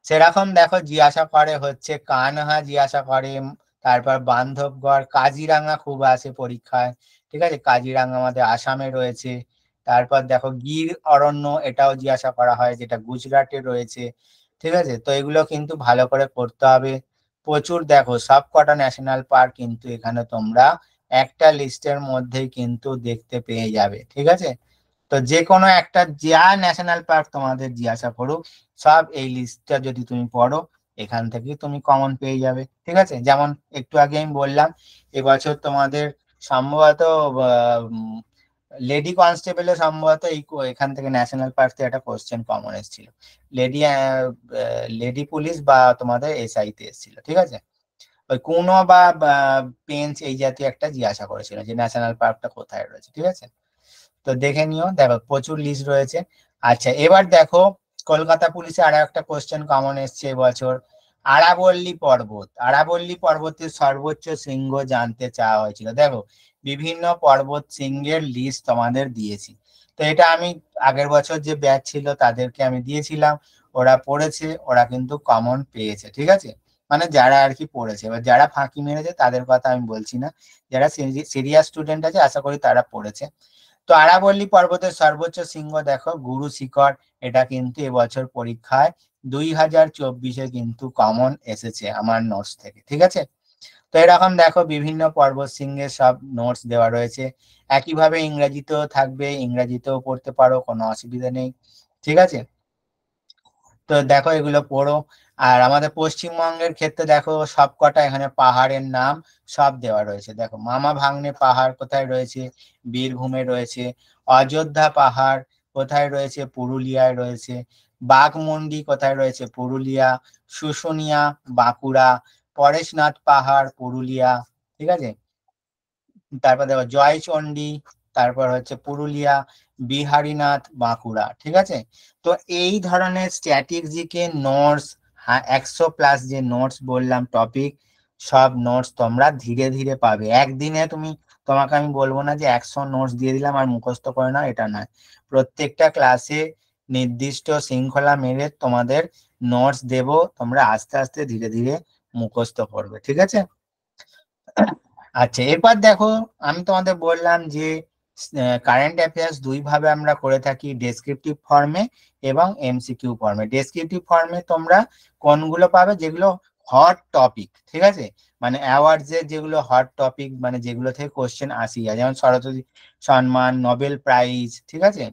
সেরকম দেখো জিজ্ঞাসা করে হচ্ছে কানহা জিজ্ঞাসা করে, তারপর বান্ধবগড়, কাজিরাঙা খুব আসে পরীক্ষায়, ঠিক আছে, কাজিরাঙা আমাদের আসামে রয়েছে। তারপর দেখো গির অরণ্য, এটাও জিজ্ঞাসা করা হয়, যেটা গুজরাটে রয়েছে, ঠিক আছে। তো এগুলো কিন্তু ভালো করে করতে হবে। প্রচুর দেখো সব কটা ন্যাশনাল পার্ক কিন্তু এখানে তোমরা একটা লিস্টের মধ্যেই কিন্তু দেখতে পেয়ে যাবে, ঠিক আছে। তো যে কোনো একটা যা ন্যাশনাল পার্ক তোমাদের জিজ্ঞাসা করুক, সব এই লিস্টটা যদি তুমি পড়ো, এখান থেকে তুমি কমন পেয়ে যাবে, ঠিক আছে। যেমন একটু আগে আমি বললাম, এবছর তোমাদের সম্ভবত লেডি কনস্টেবলে সম্ভবত এখান থেকে ন্যাশনাল পার্ক থেকে একটা কোশ্চেন কমন এসেছিল। লেডি লেডি পুলিশ বা তোমাদের এসআই তে এসেছিল, ঠিক আছে। ওই কোনো বা পেঞ্চ এই জাতীয় একটা জিজ্ঞাসা করেছিল যে ন্যাশনাল পার্কটা কোথায় রয়েছে, ঠিক আছে। তো দেখে নিও, দেখো প্রচুর লিস্ট রয়েছে। আচ্ছা, এবার দেখো কলকাতা পুলিশে আরো একটা কোশ্চেন কমন এসছে এবছর, আরাবল্লী পর্বত, আরাবল্লী পর্বতের সর্বোচ্চ শৃঙ্গ জানতে চাওয়া হয়েছিল। দেখো বিভিন্ন পর্বত শৃঙ্গের লিস্ট তোমাদের দিয়েছি। তো এটা আমি আগের বছর যে ব্যাচ ছিল তাদেরকে আমি দিয়েছিলাম, ওরা পড়েছে, ওরা কিন্তু কমন পেয়েছে, ঠিক আছে। মানে যারা আর কি পড়েছে, এবার যারা ফাঁকি মেরেছে তাদের কথা আমি বলছি না, যারা সিরিয়াস স্টুডেন্ট আছে আশা করি তারা পড়েছে। তো আরাবল্লী পর্বতের সর্বোচ্চ শৃঙ্গ দেখো গুরু শিখর, এটা কিন্তু এবছর পরীক্ষায় 2024-এ কিন্তু কমন এসেছে আমার নোটস থেকে, ঠিক আছে। তো এরকম দেখো বিভিন্ন পর্বত শৃঙ্গের সব নোটস দেওয়া রয়েছে, একইভাবে ইংরেজিতেও থাকবে, ইংরেজিতেও পড়তে পারো, কোনো অসুবিধা নেই, ঠিক আছে। তো দেখো এগুলো পড়ো। আর আমাদের পশ্চিমবঙ্গের ক্ষেত্রে দেখো সবকটা এখানে পাহাড়ের নাম সব দেওয়া রয়েছে। দেখো মামা ভাগ্নে পাহাড় কোথায় রয়েছে, বীরভূমে রয়েছে। অযোধ্যা পাহাড় কোথায় রয়েছে, পুরুলিয়ায় রয়েছে। বাঘমুন্ডি কোথায় রয়েছে, পুরুলিয়া। শুশুনিয়া বাঁকুড়া। পরেশনাথ পাহাড় পুরুলিয়া, ঠিক আছে। তারপর দেখো জয়চন্ডী, তারপর হচ্ছে পুরুলিয়া। বিহারীনাথ বাঁকুড়া, ঠিক আছে। তো এই ধরনের স্ট্যাটিক জিকে নোটস, 100+ যে নোটস বললাম টপিক, সব নোটস তোমরা ধীরে ধীরে পাবে। একদিনে তোমাকে আমি বলবো না যে 100 নোটস দিয়ে দিলাম আর মুখস্থ করে না, এটা নয়। প্রত্যেকটা ক্লাসে নির্দিষ্ট শৃঙ্খলা মেরে তোমাদের নোটস দেব, তোমরা আস্তে আস্তে ধীরে ধীরে মুখস্থ করবে, ঠিক আছে। আচ্ছা, এরপর দেখো আমি তোমাদের বললাম যে কারেন্ট অ্যাফেয়ার্স দুই ভাবে আমরা করে থাকি, ডেসক্রিপটিভ ফর্মে এবং এমসিকিউ ফর্মে। ডেসক্রিপটিভ ফর্মে তোমরা কোনগুলো পাবে, যেগুলো হট টপিক, ঠিক আছে, মানে অ্যাওয়ার্ডস এর যেগুলো হট টপিক, মানে যেগুলো থেকে কোশ্চেন আসি যায়, যেমন সরস্বতী সম্মান, নোবেল প্রাইজ, ঠিক আছে।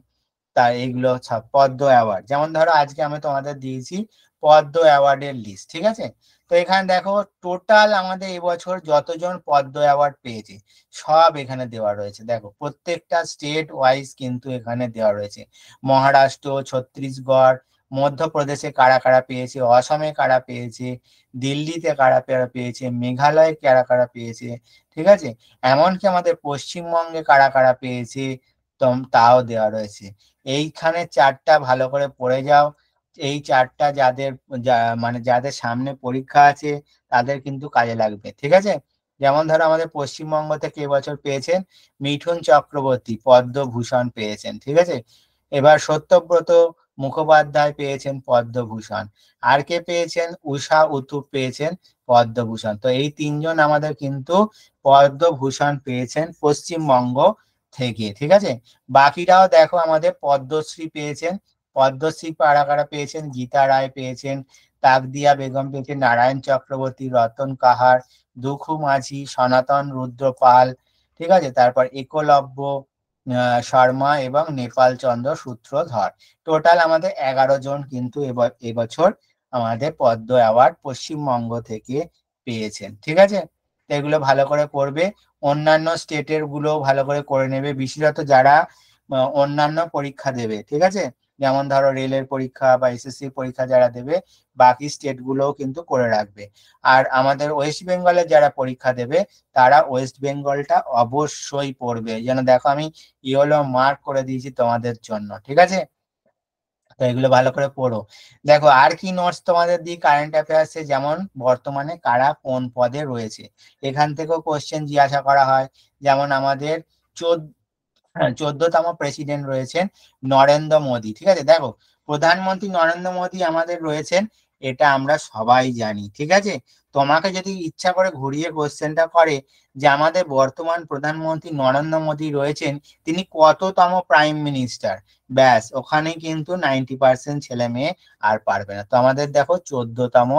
তা এইগুলো সব পদ্ম অ্যাওয়ার্ড, যেমন ধরো আজকে আমি তোমাদের দিয়েছি পদ্ম অ্যাওয়ার্ডের লিস্ট, ঠিক আছে। তো এখানে দেখো টোটাল আমাদের এবছর যতজন পদ্ম অ্যাওয়ার্ড পেয়েছে সব এখানে দেওয়া রয়েছে। দেখো প্রত্যেকটা স্টেট ওয়াইজ কিন্তু এখানে দেওয়া রয়েছে। মহারাষ্ট্র, ছত্তিশগড়, মধ্যপ্রদেশে কারা কারা পেয়েছে, অসমে কারা পেয়েছে, দিল্লিতে কারা কারা পেয়েছে, মেঘালয়ে কারা কারা পেয়েছে, ঠিক আছে। এমনকি আমাদের পশ্চিমবঙ্গে কারা কারা পেয়েছে তাও দেওয়া রয়েছে। এইখানে চারটা ভালো করে পড়ে যাও। এই চারটা যাদের মানে যাদের সামনে পরীক্ষা আছে তাদের কিন্তু কাজে লাগবে, ঠিক আছে। যেমন ধরো আমাদের পশ্চিমবঙ্গ থেকে এবছর পেয়েছেন মিঠুন চক্রবর্তী, পদ্মভূষণ পেয়েছেন, ঠিক আছে। এবার সত্যব্রত মুখোপাধ্যায় পেয়েছেন পদ্মভূষণ। আর কে পেয়েছেন, উষা উতুপ পেয়েছেন পদ্মভূষণ। তো এই তিনজন আমাদের কিন্তু পদ্মভূষণ পেয়েছেন পশ্চিমবঙ্গ থেকে, ঠিক আছে। বাকিরাও দেখো আমাদের পদ্মশ্রী পেয়েছেন, পদ্মশ্রী কারা কারা পেয়েছেন, গীতা রায় পেয়েছেন, তাকদিয়া বেগম পেয়েছেন, নারায়ণ চক্রবর্তী, রতন কাহার, দুখু মাঝি, সনাতন রুদ্র পাল, ঠিক আছে। তারপর একলব্য শর্মা এবং নেপাল চন্দ্র সূত্রধর। টোটাল আমাদের 11 জন কিন্তু এবছর আমাদের পদ্ম অ্যাওয়ার্ড পশ্চিমবঙ্গ থেকে পেয়েছেন, ঠিক আছে। তো এগুলো ভালো করে করবে, অন্যান্য স্টেটের গুলো ভালো করে করে নেবে, বিশেষত যারা অন্যান্য পরীক্ষা দেবে, ঠিক আছে। যেমন ধরো রেলের পরীক্ষা বা এসএসসি পরীক্ষা যারা দেবে, বাকি স্টেট গুলোও কিন্তু করে রাখবে। আর আমাদের ওয়েস্ট বেঙ্গলের যারা পরীক্ষা দেবে, তারা ওয়েস্ট বেঙ্গলটা অবশ্যই পড়বে, যেন দেখো আমি ইয়েলো মার্ক করে দিয়েছি তোমাদের জন্য, ঠিক আছে। তো এগুলো ভালো করে পড়ো। দেখো আর কি নোটস তোমাদের দিই কারেন্ট অ্যাফেয়ার্সে, যেমন বর্তমানে কারা কোন পদে রয়েছে, এখান থেকেও কোশ্চেন জিজ্ঞাসা করা হয়। যেমন আমাদের 14তম প্রেসিডেন্ট রয়েছেন নরেন্দ্র মোদী, ঠিক আছে। দেখো প্রধানমন্ত্রী নরেন্দ্র মোদী আমাদের রয়েছেন, এটা আমরা সবাই জানি, ঠিক আছে। তোমাকে যদি ইচ্ছা করে ঘুরিয়ে কোশ্চেনটা করে যে আমাদের বর্তমান প্রধানমন্ত্রী নরেন্দ্র মোদী রয়েছেন, তিনি কততম প্রাইম মিনিস্টার, ব্যাস ওখানে কিন্তু 90% ছেলে মেয়ে আর পারবে না। তো আমাদের দেখো 14তম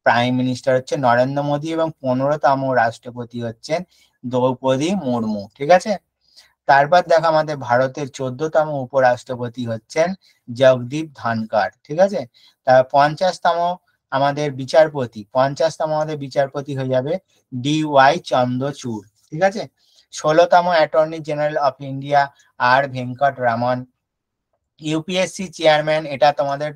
প্রাইম মিনিস্টার হচ্ছে নরেন্দ্র মোদী এবং 15তম রাষ্ট্রপতি হচ্ছেন দ্রৌপদী মুর্মু, ঠিক আছে। তারপর দেখো আমাদের ভারতের 14তম উপরাষ্ট্রপতি হচ্ছেন জগদীপ ধনকর, ঠিক আছে। তার 50তম আমাদের বিচারপতি, 50তম আমাদের বিচারপতি হয়ে যাবে DY চন্দ্রচূড়, ঠিক আছে। 16তম attorney general of India R Venkat Raman. UPSC chairman, এটা তোমাদের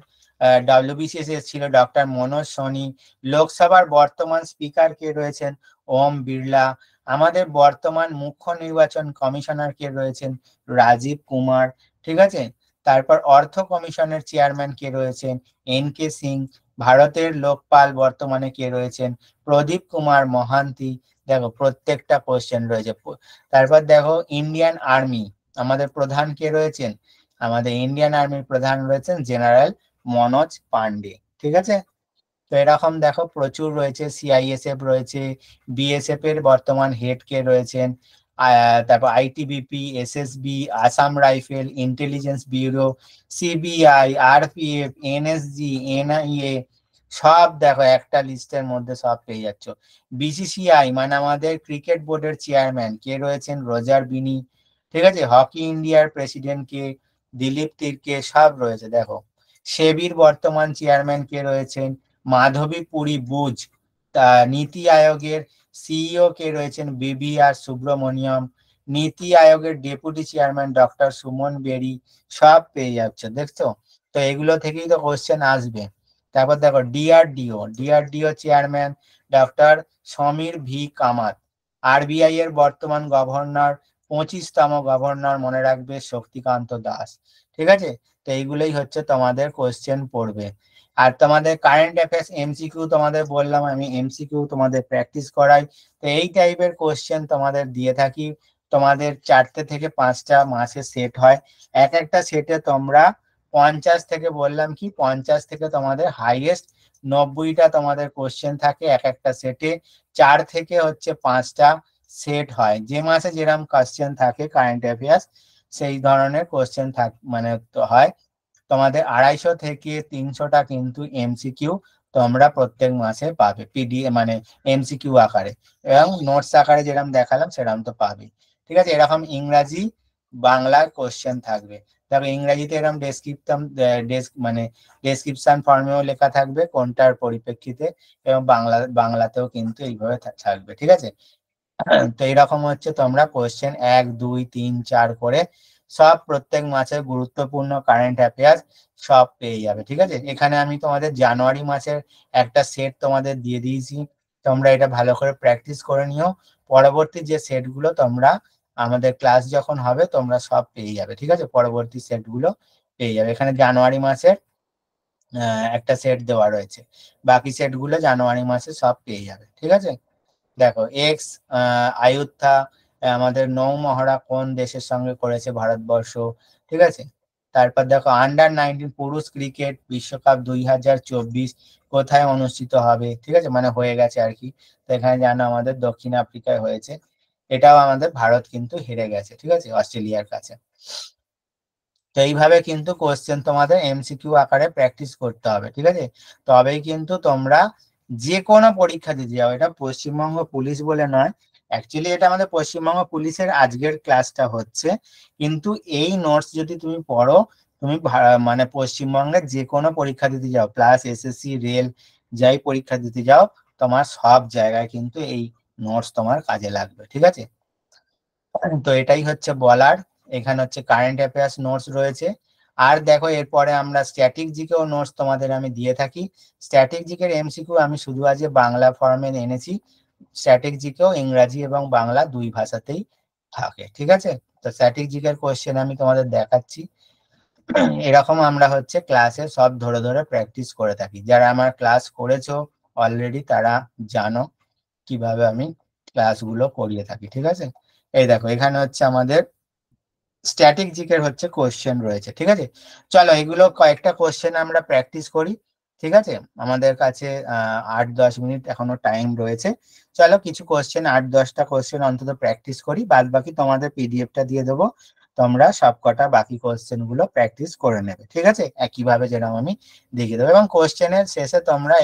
WBCS ছিল ডক্টর মনোজ সোনি। লোকসভার বর্তমান স্পিকার কে রয়েছেন, ওম বিড়লা। আমাদের বর্তমান মুখ্য নির্বাচন কমিশনার কে রয়েছেন, রাজীব কুমার, ঠিক আছে। তারপর অর্থ কমিশনের চেয়ারম্যান কে রয়েছেন, NK সিং। ভারতের লোকপাল বর্তমানে কে রয়েছেন, প্রদীপ কুমার মহান্তি। দেখো প্রত্যেকটা কোশ্চেন রয়েছে। তারপর দেখো ইন্ডিয়ান আর্মি আমাদের প্রধান কে রয়েছেন, আমাদের ইন্ডিয়ান আর্মির প্রধান রয়েছেন জেনারেল মনোজ পান্ডে, ঠিক আছে। তো এরকম দেখো প্রচুর রয়েছে, CISF রয়েছে, BSF এর বর্তমান হেড কে রয়েছেন, তারপর ITBP, SSB, Assam rifle, intelligence bureau, CBI, RPF, NSG, NIA, সব দেখো একটা লিস্টের মধ্যে সব পেয়ে যাচ্ছ। BCCI মানে আমাদের ক্রিকেট বোর্ডের চেয়ারম্যান কে রয়েছেন, রোজার বিনি, ঠিক আছে। হকি ইন্ডিয়ার প্রেসিডেন্ট কে, দিলীপ তির্কে, সব রয়েছে দেখো। সেবির বর্তমান চেয়ারম্যান কে রয়েছেন, মাধবী পুরী বুজ। নীতি আয়োগের CEO কে রয়েছেন, BVR সুব্রমণিয়ম। নীতি আয়োগের ডেপুটি চেয়ারম্যান ডক্টর সুমন বেরি, সব পেয়ে যাচ্ছ, দেখছো। তো এগুলো থেকেই তো কোশ্চেন আসবে। তারপর দেখো DRDO chairman doctor Samir V Kamat. RBI এর বর্তমান গভর্নর, 25তম গভর্নর মনে রাখবে, শক্তিকান্ত দাস, ঠিক আছে। তো এইগুলোই হচ্ছে তোমাদের কোশ্চেন পড়বে। আর তোমাদের কারেন্ট অ্যাফেয়ার্স MCQ তোমাদের বললাম, আমি MCQ তোমাদের প্র্যাকটিস করাই। তো এই টাইপের কোশ্চেন তোমাদের দিয়ে থাকি। তোমাদের 4টে থেকে 5টা মাসে সেট হয়, এক একটা সেটে তোমরা 50 থেকে, বললাম কি 50 থেকে তোমাদের হাইয়েস্ট 90টা তোমাদের কোশ্চেন থাকে এক একটা সেটে। 4 থেকে হচ্ছে 5টা সেট হয়, যে মাসে যেরকম কোশ্চেন থাকে কারেন্ট অ্যাফেয়ার্স সেই ধরনের কোশ্চেন মানে তো হয়। তোমাদের 250 থেকে 300টা কিন্তু MCQ তোমরা প্রত্যেক মাসে পাবে, মানে MCQ আকারে, এবং নোটস আকারে যেরকম দেখালাম সেরকম তো পাবে, ঠিক আছে। এরকম ইংরাজি বাংলার কোশ্চেন থাকবে। দেখো ইংরাজিতে এরকম মানে ডেসক্রিপশন ফর্মেও লেখা থাকবে কোনটার পরিপ্রেক্ষিতে, এবং বাংলাতেও কিন্তু এইভাবে থাকবে, ঠিক আছে। তো এইরকম হচ্ছে তোমরা কোশ্চেন 1, 2, 3, 4 করে সব প্রত্যেক মাসের গুরুত্বপূর্ণ কারেন্ট অ্যাফেয়ার্স সব পেয়ে যাবে, ঠিক আছে। এখানে আমি তোমাদের জানুয়ারি মাসের একটা সেট তোমাদের দিয়ে দিয়েছি, তোমরা এটা ভালো করে প্র্যাকটিস করে নিও। পরবর্তী যে সেটগুলো তোমরা আমাদের ক্লাস যখন হবে তোমরা সব পেয়ে যাবে, ঠিক আছে। পরবর্তী সেটগুলো পেয়ে যাবে, এখানে জানুয়ারি মাসের একটা সেট দেওয়া রয়েছে, বাকি সেটগুলো জানুয়ারি মাসে সব পেয়ে যাবে, ঠিক আছে। দেখো এক্স আয়ুত্থা আমাদের নৌমহড়া কোন দেশের সঙ্গে করেছে, ভারতবর্ষ, ঠিক আছে। তারপর দেখো আন্ডার 19 পুরুষ ক্রিকেট বিশ্বকাপ 2024 কোথায় অনুষ্ঠিত হবে, ঠিক আছে, মানে হয়ে গেছে আর কি। তো এখানে জানো আমাদের দক্ষিণ আফ্রিকায় হয়েছে। এটাও আমাদের ভারত কিন্তু হেরে গেছে, ঠিক আছে, অস্ট্রেলিয়ার কাছে। তো এইভাবে কিন্তু কোশ্চেন তোমাদের এমসিকিউ আকারে প্র্যাকটিস করতে হবে, ঠিক আছে, তবেই কিন্তু তোমরা যে কোনো পরীক্ষা দিতে যাও। এটা পশ্চিমবঙ্গ পুলিশ বলে নয়, অ্যাকচুয়ালি এটা আমাদের পশ্চিমবঙ্গ পুলিশের আজকের ক্লাসটা হচ্ছে, কিন্তু এই নোটস যদি তুমি পড়ো, তুমি মানে পশ্চিমবঙ্গের যে কোনো পরীক্ষা দিতে যাও, প্লাস এসএসসি, রেল, যাই পরীক্ষা দিতে যাও, তোমার সব জায়গায় কিন্তু এই নোটস তোমার কাজে লাগবে, ঠিক আছে। তো এটাই হচ্ছে বলার। এখানে হচ্ছে কারেন্ট অ্যাফেয়ার্স নোটস রয়েছে। আর দেখো এরপরে আমরা স্ট্যাটিক জিকেও নোটস তোমাদের আমি দিয়ে থাকি। স্ট্যাটিক জিকের এমসিকিউ আমি শুধু আজ বাংলা ফর্মে এনেছি, স্ট্যাটিক জিকেও ইংরাজি এবং বাংলা দুই ভাষাতেই থাকে, ঠিক আছে। তো স্ট্যাটিক জিকের কোশ্চেন আমি তোমাদের দেখাচ্ছি। এরকম আমরা হচ্ছে ক্লাসে সব ধরে ধরে প্র্যাকটিস করে থাকি। যারা আমার ক্লাস করেছো অলরেডি তারা জানো কিভাবে আমি ক্লাসগুলো করিয়ে থাকি, ঠিক আছে। এই দেখো এখানে হচ্ছে আমাদের স্ট্যাটিক জিকের হচ্ছে কোশ্চেন রয়েছে, ঠিক আছে। চলো এগুলো কয়েকটা কোশ্চেন আমরা প্র্যাকটিস করি, ঠিক আছে। আমাদের কাছে 8-10 মিনিট এখনো টাইম রয়েছে। চলো কিছু কোশ্চেন, 8-10টা কোশ্চেন অন্তত প্র্যাকটিস করি, বাদ বাকি তোমাদের পিডিএফটা দিয়ে দেবো, তোমরা সবকটা বাকি কোশ্চেন গুলো প্র্যাকটিস করে নেবে, ঠিক আছে, একইভাবে যেরকম আমি দেখিয়ে দেবো। এবং কোশ্চেনের শেষে তোমরা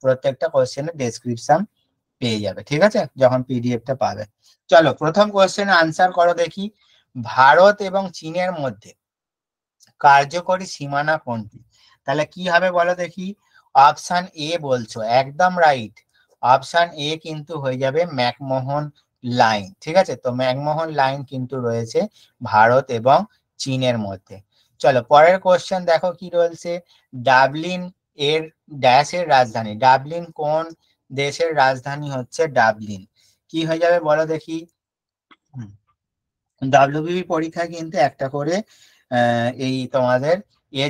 প্রত্যেকটা কোশ্চেনের ডেসক্রিপশন পেয়ে যাবে, ঠিক আছে, যখন পিডিএফটা পাবে। চলো প্রথম কোশ্চেন আনসার করো দেখি। ভারত এবং চীনের মধ্যে কার্যকরী সীমানা কোনটি? তাহলে কি হবে বলো দেখি। অপশন এ বলছো, একদম রাইট। অপশন এ কিন্তু হয়ে যাবে ম্যাকমোহন লাইন, ঠিক আছে। তো ম্যাকমোহন লাইন কিন্তু রয়েছে ভারত এবং চীনের মধ্যে। চলো পরের কোশ্চেন দেখো কি রয়েছে। ডাবলিন এর ড্যাশের রাজধানী, ডাবলিন কোন দেশের রাজধানী হচ্ছে ডাবলিন? কি হয়ে যাবে বলো দেখি। ডাব্লিউবিপি পরীক্ষায় কিন্তু একটা করে এই তোমাদের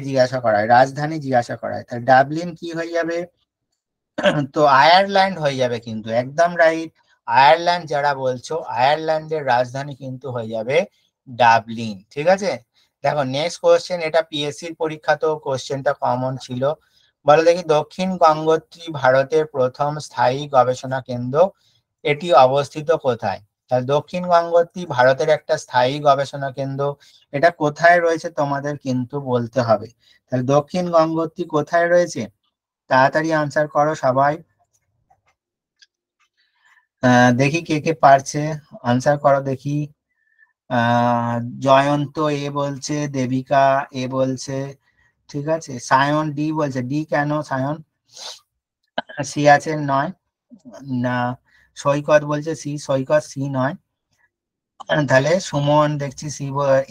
জিজ্ঞাসা করায়, রাজধানী জিজ্ঞাসা করায়। তাহলে ডাবলিন কি হয়ে যাবে? তো আয়ারল্যান্ড হয়ে যাবে কিন্তু, একদম রাইট। আয়ারল্যান্ড যারা বলছো, আয়ারল্যান্ডের রাজধানী কিন্তু হয়ে যাবে ডাবলিন, ঠিক আছে। দেখো নেক্সট কোশ্চেন, এটা পিএসসির পরীক্ষা তো কোশ্চেনটা কমন ছিল। বলো দেখি, দক্ষিণ গঙ্গোত্রী ভারতের প্রথম স্থায়ী গবেষণা কেন্দ্র, এটি অবস্থিত কোথায়? তাহলে দক্ষিণ গঙ্গোত্রী ভারতের একটা স্থায়ী গবেষণা কেন্দ্র, এটা কোথায় রয়েছে তোমাদের কিন্তু বলতে হবে। তাহলে দক্ষিণ গঙ্গোত্রী কোথায় রয়েছে? তাড়াতাড়ি আনসার করো সবাই। দেখি কে কে পারছে, আনসার করো দেখি। জয়ন্ত এ বলছে, দেবিকা এ বলছে, ঠিক আছে। সায়ন ডি বলছে, ডি কেন সায়ন? সিয়াচেন নয় না। সৈকত বলছে সি, সৈকত সি নয়। তাহলে সুমন দেখছি সি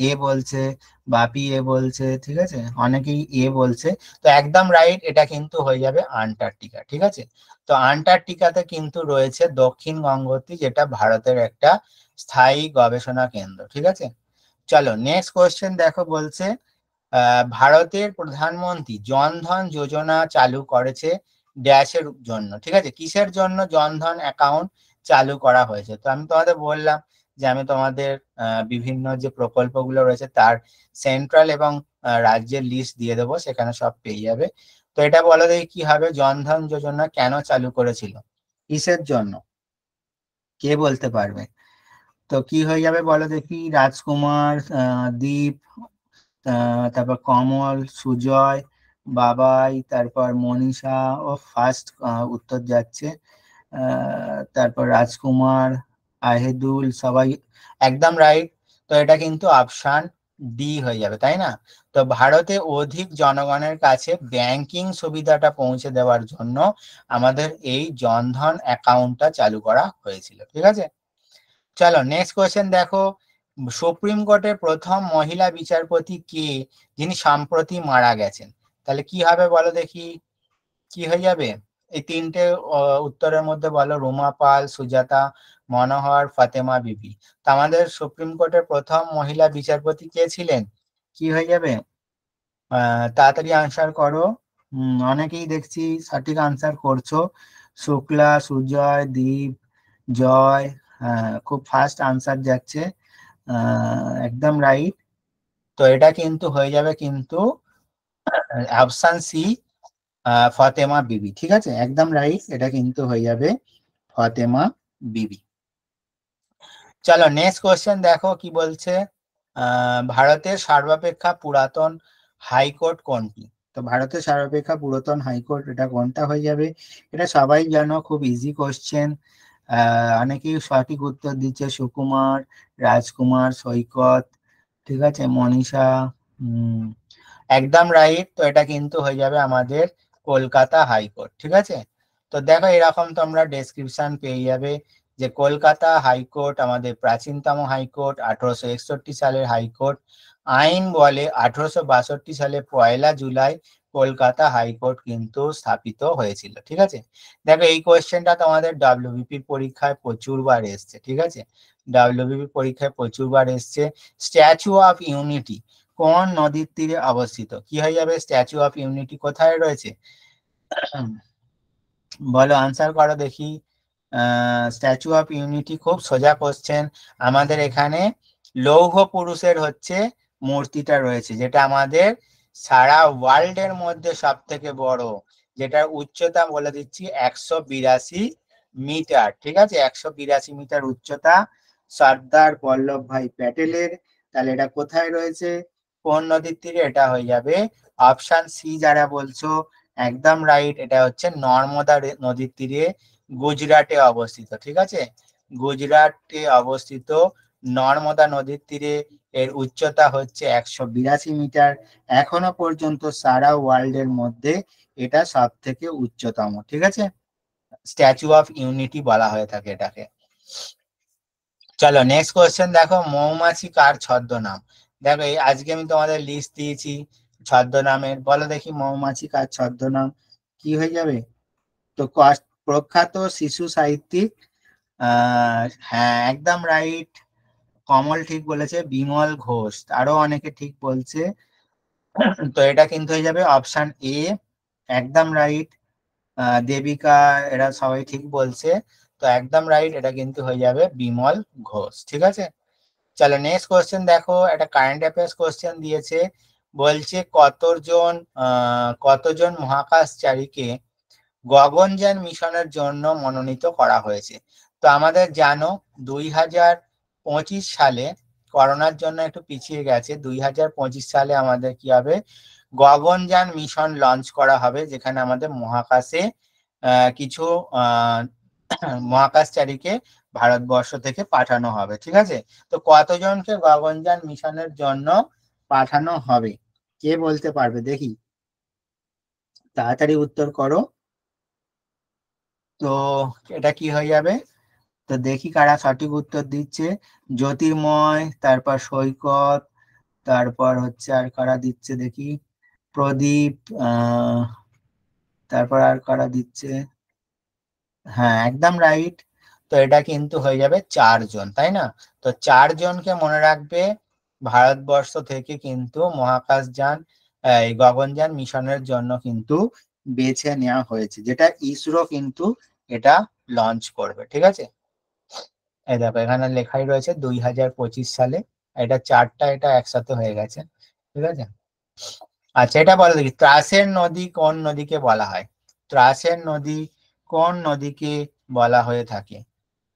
এ বলছে, বাপি এ বলছে, ঠিক আছে, অনেকেই এ বলছে। তো একদম রাইট, এটা কিন্তু হয়ে যাবে আন্টার্কটিকা, ঠিক আছে। তো আন্টার্কটিকাতে কিন্তু রয়েছে দক্ষিণ গঙ্গোত্রী, যেটা ভারতের একটা স্থায়ী গবেষণা কেন্দ্র, ঠিক আছে। চলো নেক্সট কোয়েশ্চেন দেখো, বলছে ভারতের প্রধানমন্ত্রী জনধন যোজনা চালু করেছে ড্যাশের জন্য, ঠিক আছে, কিসের জন্য জনধন অ্যাকাউন্ট চালু করা হয়েছে? তো আমি তোমাদের বললাম যে আমি তোমাদের বিভিন্ন যে প্রকল্পগুলো রয়েছে তার সেন্ট্রাল এবং রাজ্যের লিস্ট দিয়ে দেবো, সেখানে সব পেয়ে যাবে। তো এটা বলো দেখি কি হবে, জনধন যোজনা কেন চালু করেছিল, কিসের জন্য, কে বলতে পারবে? তো কি হয়ে যাবে বলো দেখি। রাজকুমার, দীপ, তারপর কমল, সুজয়, বাবাই, তারপর মনীষা ও ফার্স্ট উত্তর যাচ্ছে। তারপর রাজকুমার, আহিদুল, সবাই একদম রাইট। তো এটা কিন্তু অপশন ডি হয়ে যাবে, তাই না? তো ভারতে অধিক জনগণের কাছে ব্যাংকিং সুবিধাটা পৌঁছে দেওয়ার জন্য আমাদের এই জনধন অ্যাকাউন্টটা চালু করা হয়েছিল, ঠিক আছে। চলো নেক্সট কোয়েশ্চেন দেখো। সুপ্রিম কোর্টের প্রথম মহিলা বিচারপতি কে, যিনি সম্প্রতি মারা গেছেন? তাহলে কি হবে বলো দেখি, কি হয়ে যাবে? এই তিনটে উত্তরের মধ্যে বলো, রুমা পাল, সুজাতা মনোহর, ফাতেমা বিবি। তো আমাদের সুপ্রিম কোর্টের প্রথম মহিলা বিচারপতি কে ছিলেন? কি হয়ে যাবে? তাড়াতাড়ি আনসার করো। অনেকেই দেখছি সঠিক আনসার করছো। শুক্লা, সুজয়, দীপ, জয়, খুব ফাস্ট আনসার যাচ্ছে, একদম রাইট। তো এটা কিন্তু হয়ে যাবে কিন্তু অপশন সি, ফতেমা বিবি, ঠিক আছে, একদম রাইট, এটা কিন্তু হয়ে যাবে ফতেমা বিবি। চলো নেক্সট কোশ্চেন দেখো কি বলছে, ভারতের সর্বাপেক্ষা পুরাতন হাইকোর্ট কোনটি? তো ভারতের সর্বাপেক্ষা পুরাতন হাইকোর্ট এটা কোনটা হয়ে যাবে? এটা সবাই জানো, খুব ইজি কোশ্চেন। অনেকেই সঠিক উত্তর দিচ্ছে, সুকুমার, রাজকুমার, সৈকত, ঠিক আছে, মনীষা, একদম রাইট। তো এটা কিন্তু হয়ে যাবে আমাদের কলকাতা হাইকোর্ট, ঠিক আছে। তো দেখো এরকম তোমরা ডেসক্রিপশন পেয়ে যাবে যে কলকাতা হাইকোর্ট আমাদের প্রাচীনতম হাইকোর্ট, 1861 সালের হাইকোর্ট। আইন বলে 1862 সালে 1 জুলাই কলকাতা হাইকোর্ট কিন্তু স্থাপিত হয়েছিল, ঠিক আছে। দেখো এই কোয়েশ্চেনটা তোমাদের ডাব্লিউবিপি পরীক্ষায় প্রচুরবার এসছে, ঠিক আছে, ডাব্লিউবিপি পরীক্ষায় প্রচুরবার এসছে। স্ট্যাচু অফ ইউনিটি কোন নদীর তীরে অবস্থিত? কি হয়ে যাবে? স্ট্যাচু অফ ইউনিটি কোথায় রয়েছে? বলো, আনসার করো দেখি। স্ট্যাচু অফ ইউনিটি খুব সোজা কোশ্চেন। আমাদের এখানে লৌহ পুরুষের হচ্ছে মূর্তিটা রয়েছে, যেটা আমাদের সারা ওয়ার্ল্ডের মধ্যে সব থেকে বড়, যেটার উচ্চতা বলে দিচ্ছি 182 মিটার, ঠিক আছে, 182 মিটার উচ্চতা, সর্দার বল্লভভাই প্যাটেলের। তাহলে এটা কোথায় রয়েছে, কোন নদীর তীরে? এটা হয়ে যাবে অপশন সি, যারা বলছো একদম রাইট, এটা হচ্ছে নর্মদা নদীর তীরে, গুজরাটে অবস্থিত, ঠিক আছে, গুজরাটে অবস্থিত নর্মদা নদীর তীরে। এর উচ্চতা হচ্ছে 182 মিটার। এখনো পর্যন্ত সারা ওয়ার্ল্ডের মধ্যে এটা সব থেকে উচ্চতম, ঠিক আছে, স্ট্যাচু অফ ইউনিটি বলা হয়ে থাকে এটাকে। চলো নেক্সট কোয়েশ্চেন দেখো, মৌমাছি কার ছদ্মনাম? দেখো এই আজকে আমি তোমাদের লিস্ট দিয়েছি ছদ্মনামের, বলো দেখি মৌমাছি কার ছদ্মনাম কি হয়ে যাবে? তো প্রখ্যাত শিশু সাহিত্যিক, হ্যাঁ একদম রাইট, কমল ঠিক বলেছে, বিমল ঘোষ, আরো অনেকে ঠিক বলছে। তো এটা কিন্তু হয়ে যাবে অপশন এ, একদম রাইট। দেবিকা, এরা সবাই ঠিক বলছে। তো একদম রাইট, এটা কিন্তু হয়ে যাবে বিমল ঘোষ, ঠিক আছে। চলো নেক্সট কোশ্চেন দেখো, একটা কারেন্ট অ্যাফেয়ার্স কোশ্চেন দিয়েছে, বলছে কতজন মহাকাশচারীকে গগনযান মিশনের জন্য মনোনীত করা হয়েছে? তো আমাদের জানো 2025 সালে, করোনার জন্য একটু পিছিয়ে গেছে, 2025 সালে আমাদের কি হবে, গগনযান মিশন লঞ্চ করা হবে, যেখানে আমাদের মহাকাশে কিছু মহাকাশচারীকে ভারতবর্ষ থেকে পাঠানো হবে, ঠিক আছে। তো কতজনকে গগনযান মিশনের জন্য পাঠানো হবে, কে বলতে পারবে দেখি, তাড়াতাড়ি উত্তর করো। তো এটা কি হয়ে যাবে? তো দেখি কারা সঠিক উত্তর দিচ্ছে। জ্যোতির্ময়, তারপর সৈকত, তারপর হচ্ছে আর কারা দিচ্ছে দেখি, প্রদীপ, তারপর আর কারা দিচ্ছে, হ্যাঁ একদম রাইট। তো এটা কিন্তু হয়ে যাবে 4 জন, তাই না? তো 4 জনকে মনে রাখবে, ভারতবর্ষ থেকে কিন্তু মহাকাশযান, এই গগনযান মিশনের জন্য কিন্তু বেছে নেওয়া হয়েছে, যেটা ইসরো কিন্তু এটা লঞ্চ করবে, ঠিক আছে। এই দেখো এখানে লেখাই রয়েছে 2025 সালে, এটা 4টা, এটা একসাথে হয়ে গেছে, ঠিক আছে। আচ্ছা এটা বলো দেখি, ত্রাসের নদী কোন নদীকে বলা হয়? ত্রাসের নদী কোন নদীকে বলা হয়ে থাকে?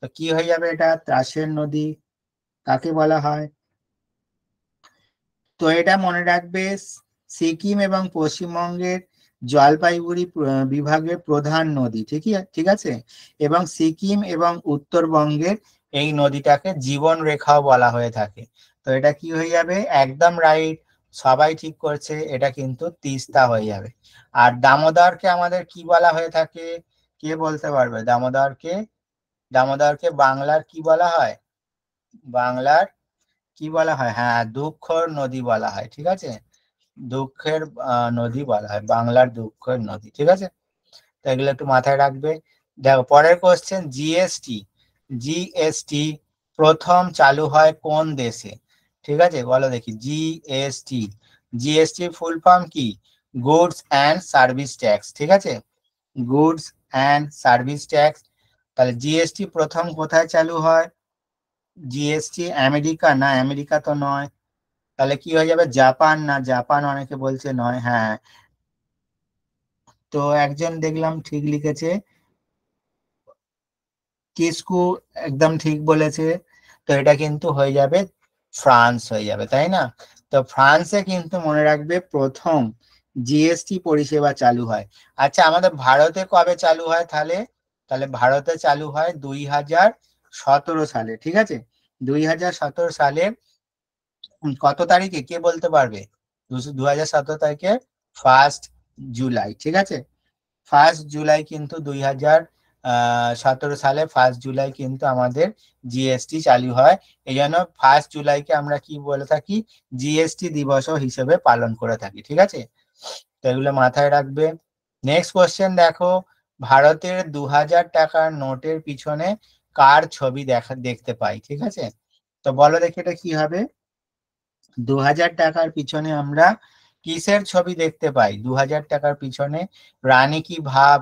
তো কি হয়ে যাবে এটা, ত্রাসের নদী কাকে বলা হয়? তো এটা মনে রাখবে, সিকিম এবং পশ্চিমবঙ্গের জলপাইগুড়ি বিভাগের প্রধান নদী, ঠিক আছে, এবং সিকিম এবং উত্তরবঙ্গের এই নদীটাকে জীবন রেখাও বলা হয়ে থাকে। তো এটা কি হয়ে যাবে, একদম রাইট, সবাই ঠিক করছে, এটা কিন্তু তিস্তা হয়ে যাবে। আর দামোদরকে আমাদের কি বলা হয়ে থাকে, কে বলতে পারবে দামোদরকে? দামোদরকে বাংলার কি বলা হয়? বাংলার কি বলা হয়? হ্যাঁ, দুঃখর নদী বলা হয়, ঠিক আছে, দুঃখের নদী বলা হয়, বাংলার দুঃখের নদী, ঠিক আছে। তো এগুলো একটু মাথায় রাখবে। দেখো পরের কোশ্চেন, জিএসটি, জিএসটি প্রথম চালু হয় কোন দেশে? ঠিক আছে, বলো দেখি, জিএসটি, জিএসটি ফুল ফর্ম কি? গুডস অ্যান্ড সার্ভিস ট্যাক্স, ঠিক আছে, গুডস অ্যান্ড সার্ভিস ট্যাক্স। তাহলে জিএসটি প্রথম কোথায় চালু হয়? জিএসটি আমেরিকা, না আমেরিকা তো নয়, তাহলে কি হয়ে যাবে, জাপান, না জাপান অনেকে বলছে নয়, হ্যাঁ। তো একজন দেখলাম ঠিক লিখেছে, কিসকু একদম ঠিক বলেছে। তো এটা কিন্তু হয়ে যাবে ফ্রান্স হয়ে যাবে, তাই না? তো ফ্রান্সে কিন্তু মনে রাখবে প্রথম জিএসটি পরিষেবা চালু হয়। আচ্ছা, আমাদের ভারতে কবে চালু হয় তাহলে? তাহলে ভারতে চালু হয় 2017 সালে, ঠিক আছে? 2017 সালে কত তারিখে কে বলতে পারবে? 2017 তারিখে 1 জুলাই, ঠিক আছে? 1 জুলাই কিন্তু 2017 সালে 1 জুলাই কিন্তু আমাদের জিএসটি চালু হয়। এই জন্য 1 জুলাইকে আমরা কি বলে থাকি? জিএসটি দিবস হিসেবে পালন করে থাকি, ঠিক আছে? তো এগুলো মাথায় রাখবে। নেক্সট কোশ্চেন দেখো, ভারতের 2000 টাকার নোটের পিছনে কার ছবি দেখতে পাই, ঠিক আছে? তো বলো দেখি এটা কি হবে? 2000 টাকার পিছনে আমরা কিসের ছবি দেখতে পাই? 2000 টাকার পিছনে রানী কি ভাব,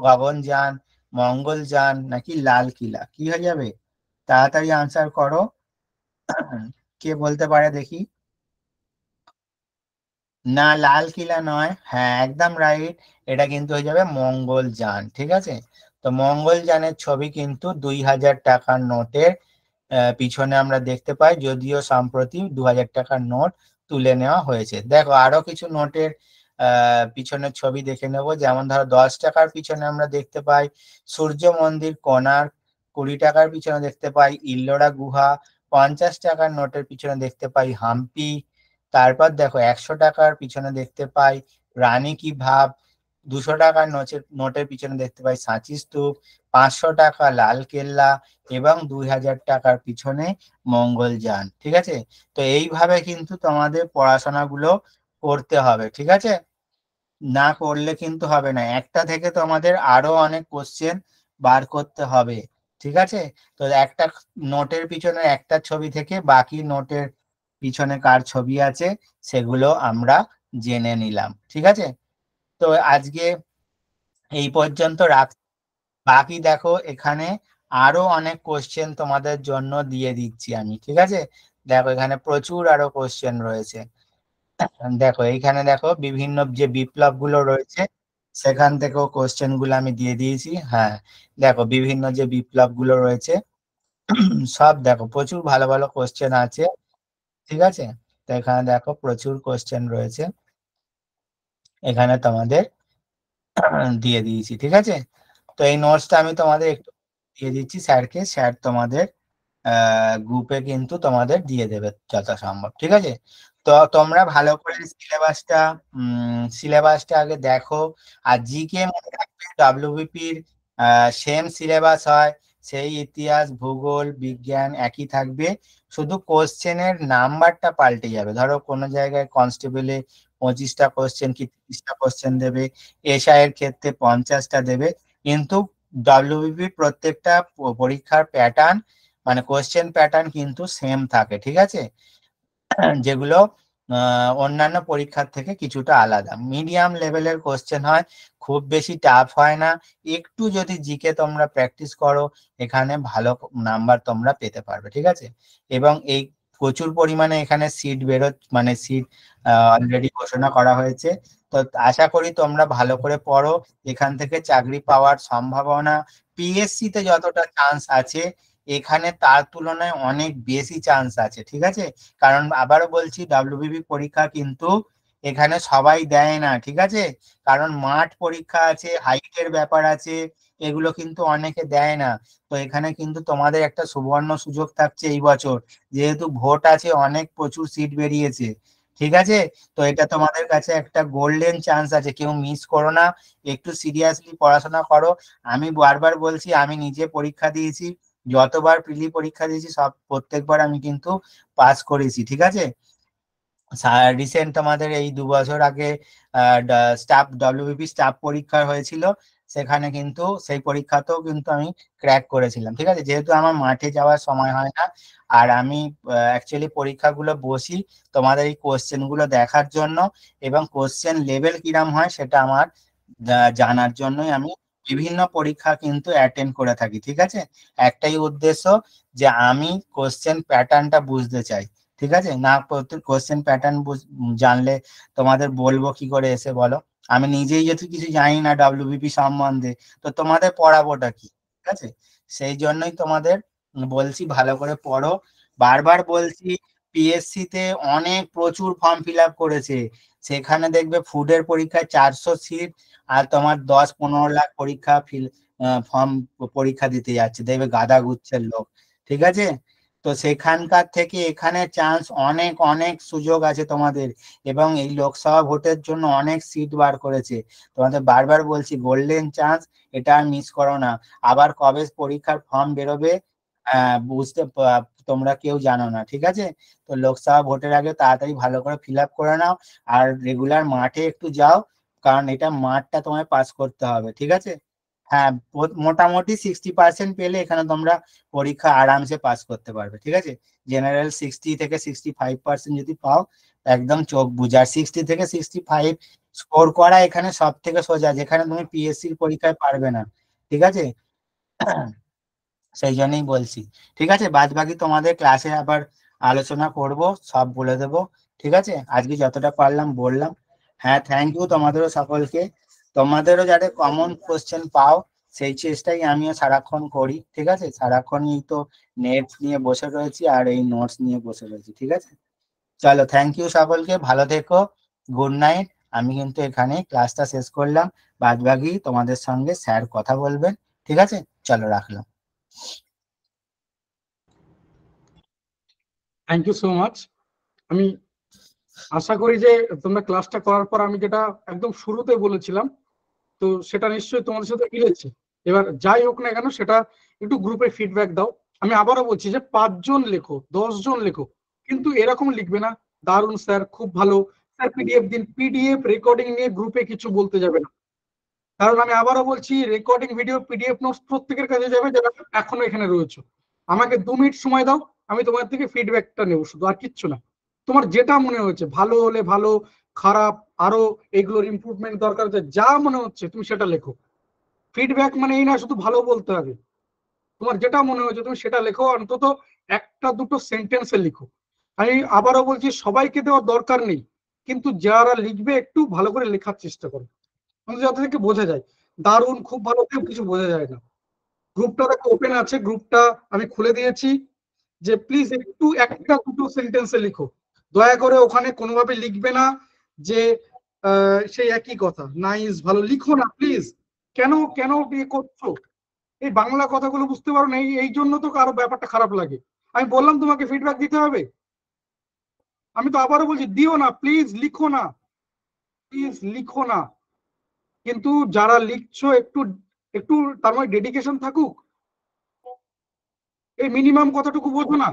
গগনযান, মঙ্গলযান নাকি লাল কিলা, কি হয়ে যাবে? তাড়াতাড়ি আনসার করো। কে বলতে পারে দেখি? না, লাল কিলা নয়, হ্যাঁ একদম রাইট। এটা কিন্তু হয়ে যাবে মঙ্গলযান, ঠিক আছে? তো মঙ্গলযানের ছবি কিন্তু 2000 টাকার নোটের পিছনে আমরা দেখতে পাই, যদিও সম্প্রতি 2000 টাকার নোট তুলে নেওয়া হয়েছে। দেখো আরো কিছু নোটের পিছনের ছবি দেখে নেব। যেমন ধরো 10 টাকার পিছনে আমরা দেখতে পাই সূর্য মন্দির কোণার্ক, 20 টাকার পিছনে দেখতে পাই ইল্লোরা গুহা, 50 টাকার নোটের পিছনে দেখতে পাই হাম্পি। তারপর দেখো 100 টাকার পিছনে দেখতে পাই রানী কি ভাব, 200 টাকার নোটের পিছনে দেখতে পাই সাঁচি স্তূপ, 500 টাকা লাল কেল্লা এবং 2000 টাকার পিছনে মঙ্গলযান, ঠিক আছে? তো এইভাবে কিন্তু তোমাদের পড়াশোনাগুলো করতে হবে, ঠিক আছে? না করলে কিন্তু হবে না, একটা থেকে তোমাদের আরো অনেক কোশ্চেন বার করতে হবে, ঠিক আছে? তো একটা নোটের পিছনে একটা ছবি থেকে বাকি নোটের পিছনে কার ছবি আছে সেগুলো আমরা জেনে নিলাম, ঠিক আছে? তো আজকে এই পর্যন্ত রাখ। বাকি দেখো এখানে আরো অনেক কোশ্চেন তোমাদের জন্য দিয়ে দিচ্ছি আমি, ঠিক আছে? দেখো এখানে প্রচুর আরো কোশ্চেন রয়েছে। দেখো এইখানে দেখো বিভিন্ন যে বিপ্লব গুলো রয়েছে সেখান থেকেও কোশ্চেন গুলো আমি দিয়ে দিয়েছি। হ্যাঁ, দেখো বিভিন্ন যে বিপ্লব গুলো রয়েছে সব দেখো প্রচুর ভালো ভালো কোশ্চেন আছে, ঠিক আছে? তো এখানে দেখো প্রচুর কোশ্চেন রয়েছে, এখানে তোমাদের দিয়ে দিয়েছি, ঠিক আছে? তো এই নোটসটা আমি তোমাদের একটু দিয়ে দিচ্ছি স্যারকে, স্যার তোমাদের গ্রুপে কিন্তু তোমাদের দিয়ে দেবে যথাসম্ভব, ঠিক আছে? তো তোমরা ভালো করে সিলেবাসটা আগে দেখো। আর জিকে মনে রাখবে ডব্লিউবিপির সেম সিলেবাস হয়, সেই ইতিহাস ভূগোল বিজ্ঞান একই থাকবে, শুধু কোশ্চেনের নাম্বারটা পাল্টে যাবে। ধরো কোনো জায়গায় কনস্টেবলে 25টা কোশ্চেন কি 30টা কোশ্চেন দেবে, এসআই এর ক্ষেত্রে 50টা দেবে, কিন্তু ডব্লিউবিপি প্রত্যেকটা পরীক্ষার প্যাটার্ন মানে কোশ্চেন প্যাটার্ন কিন্তু সেম থাকে, ঠিক আছে? যেগুলো অন্যান্য পরীক্ষার থেকে কিছুটা আলাদা, মিডিয়াম লেভেলের কোশ্চেন হয়, খুব বেশি টাফ হয় না। একটু যদি জিকে তোমরা প্র্যাকটিস করো এখানে ভালো নাম্বার তোমরা পেতে পারবে, ঠিক আছে? এবং এই প্রচুর পরিমাণে এখানে সিট মানে সিট অলরেডি ঘোষণা করা হয়েছে। তো আশা করি তোমরা ভালো করে পড়ো, এখান থেকে চাকরি পাওয়ার সম্ভাবনা পিএসসি তে যতটা চান্স আছে এখানে তার তুলনায় অনেক বেশি চান্স আছে, ঠিক আছে? কারণ আবারও বলছি ডাব্লিউবিপি পরীক্ষা কিন্তু এখানে সবাই দেয় না, ঠিক আছে? কারণ মাঠ পরীক্ষা আছে, হাইটের ব্যাপার আছে, এগুলো কিন্তু অনেকে দেয় না। তো এখানে কিন্তু তোমাদের একটা সুবর্ণ সুযোগ থাকছে এই বছর, যেহেতু ভোট আছে, অনেক প্রচুর সিট বেরিয়েছে, ঠিক আছে? তো এটা তোমাদের কাছে একটা গোল্ডেন চান্স আছে, কেউ মিস করো না, একটু সিরিয়াসলি পড়াশোনা করো। আমি বারবার বলছি, আমি নিজে পরীক্ষা দিয়েছি, যতবার প্রিলি পরীক্ষা দিয়েছি সব প্রত্যেকবার আমি কিন্তু পাস করেছি, ঠিক আছে? রিসেন্ট তোমাদের এই 2 বছর আগে স্টাফ ডব্লিউবিপি স্টাফ পরীক্ষা হয়েছিল, সেখানে কিন্তু সেই পরীক্ষাতেও কিন্তু আমি ক্র্যাক করেছিলাম, ঠিক আছে? যেহেতু আমার মাঠে যাওয়ার সময় হয় না, আর আমি অ্যাকচুয়ালি পরীক্ষাগুলো বসি তোমাদের এই কোশ্চেন গুলো দেখার জন্য, এবং কোশ্চেন লেভেল কিরাম হয় সেটা আমার জানার জন্যই আমি বিভিন্ন পরীক্ষা কিন্তু অ্যাটেন্ড করে থাকি, ঠিক আছে? একটাই উদ্দেশ্য, যে আমি কোশ্চেন প্যাটার্নটা বুঝতে চাই, ঠিক আছে? না কোশ্চেন প্যাটার্ন জানলে তোমাদের বলবো কি করে এসে, বলো? আমি নিজেই যদি কিছু জানি না ডাব্লিউবিপি সম্বন্ধে, তো তোমাদের পড়াবোটা কি, ঠিক আছে? সেই জন্যই তোমাদের বলছি ভালো করে পড়ো, বারবার বলছি। পিএসসি তে অনেক প্রচুর ফর্ম ফিল আপ করেছে, সেখানে দেখবে ফুডের পরীক্ষায় 400 সিট, আর তোমার 10-15 লাখ পরীক্ষা ফর্ম পরীক্ষা দিতে যাচ্ছে, দেখবে গাদা গুচ্ছের লোক। ঠিক আছে, তো সেখানকার থেকে এখানে চান্স অনেক অনেক সুযোগ আছে তোমাদের, এবং এই লোকসভা ভোটের জন্য অনেক সিট বার করেছে। তোমাদের বারবার বলছি গোল্ডেন চান্স, এটা আর মিস করো না। আবার কবে পরীক্ষার ফর্ম বেরোবে তোমরা কেউ জানো না। ঠিক আছে, তো লোকসভা ভোটের আগে তাড়াতাড়ি ভালো করে ফিল আপ করে নাও, আর রেগুলার মাঠে একটু যাও, কারণ এটা মাঠটা তোমায় পাস করতে হবে। ঠিক আছে, হ্যাঁ, মোটামুটি 60% পেলে এখানে তোমরা পরীক্ষা আরামসে পাস করতে পারবে। ঠিক আছে, জেনারেল 60 থেকে 65% যদি পাও, একদম চোখ বুঝে। আর 60 থেকে 65 স্কোর করা এখানে সব থেকে সোজা, যেখানে তুমি পিএসসির পরীক্ষায় পারবে না। ঠিক আছে, সেই জন্যই বলছি। ঠিক আছে, বাদ বাকি তোমাদের ক্লাসে আবার আলোচনা করব, সব বলে দেবো। ঠিক আছে, আজকে যতটা পারলাম বললাম। হ্যাঁ, থ্যাংক ইউ তোমাদেরও সকলকে। তোমাদেরও যাতে কমন কোশ্চেন পাও, সেই চেষ্টাই আমিও সারাক্ষণ করি। ঠিক আছে, সারাক্ষণই তো নেট নিয়ে বসে রয়েছি আর এই নোটস নিয়ে বসে রয়েছি। ঠিক আছে, চলো, থ্যাংক ইউ সকলকে, ভালো থেকো, গুড নাইট। আমি কিন্তু এখানে ক্লাসটা শেষ করলাম, বাদ বাকি তোমাদের সঙ্গে স্যার কথা বলবেন। ঠিক আছে, চলো, রাখলাম। Thank you so much. আমি আশা করি যে তোমরা ক্লাসটা করার পর আমি যেটা একদম শুরুতে বলেছিলাম, তো সেটা নিশ্চয়ই তোমাদের সাথে মিলেছে। এবার যাই হোক না কেন, সেটা একটু গ্রুপে ফিডব্যাক দাও। আমি আবারও বলছি যে 5 জন লেখো, 10 জন লেখো, কিন্তু এরকম লিখবে না দারুণ স্যার, খুব ভালো স্যার, পিডিএফ দিন। পিডিএফ রেকর্ডিং নিয়ে গ্রুপে কিছু বলতে যাবে না, কারণ আমি আবারও বলছি, রেকর্ডিং ভিডিও পিডিএফ নোটস প্রত্যেকের কাছে যাবে যারা এখনো এখানে রয়েছে। আমাকে 2 মিনিট সময় দাও, আমি তোমার থেকে ফিডব্যাকটা নেবো, শুধু আর কিচ্ছু না। তোমার যেটা মনে হচ্ছে, ভালো হলে ভালো, খারাপ, আরো এগুলোর ইমপ্রুভমেন্ট দরকার আছে, যা মনে হচ্ছে তুমি সেটা লেখো। ফিডব্যাক মানে এই না শুধু ভালো বলতে হবে, তোমার যেটা মনে হচ্ছে তুমি সেটা লেখো, অন্তত একটা দুটো সেন্টেন্সে লিখো। আমি আবারও বলছি, সবাইকে দেওয়ার দরকার নেই, কিন্তু যারা লিখবে একটু ভালো করে লেখার চেষ্টা করো, অন্তত যাতে থেকে বোঝা যায়। দারুণ, খুব ভালো, কেউ কিছু বোঝা যায় না। গ্রুপটা দেখো ওপেন আছে, গ্রুপটা আমি খুলে দিয়েছি, যে প্লিজ একটু একটা দুটো সেন্টেন্সে লিখো। দয়া করে ওখানে কোনোভাবে লিখবে না যে সেই একই কথা, নাইস, ভালো, লিখো না প্লিজ। কেন কেন বিয়ে করছো? এই বাংলা কথাগুলো বুঝতে পারো না, এই এই জন্য তো কারো ব্যাপারটা খারাপ লাগে। আমি বললাম তোমাকে ফিডব্যাক দিতে হবে, আমি তো আবারও বলছি দিও না, প্লিজ লিখো না, প্লিজ লিখো না। কিন্তু যারা লিখছো একটু একটু তার মানে ডেডিকেশন থাকুক, এই মিনিমাম কতটুকু বোঝো না?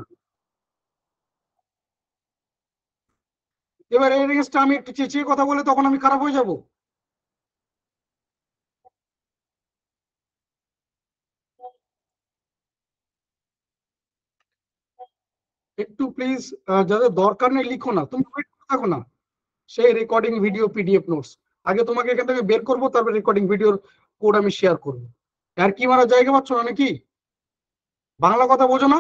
এবার এর এগেনস্টে আমি একটু চেঁচিয়ে কথা বলে তখন আমি খারাপ হয়ে যাব? একটু প্লিজ, যাদের দরকার নেই লিখো না, তুমি ওয়েট করে থাকো না। সেই রেকর্ডিং ভিডিও পিডিএফ নোটস, আগে তোমাকে এখান থেকে বের করবো, তারপর রেকর্ডিং ভিডিওর কোড আমি শেয়ার করবো। আর কি মারা জায়গা পাচ্ছ না নাকি? বাংলা কথা বোঝো না?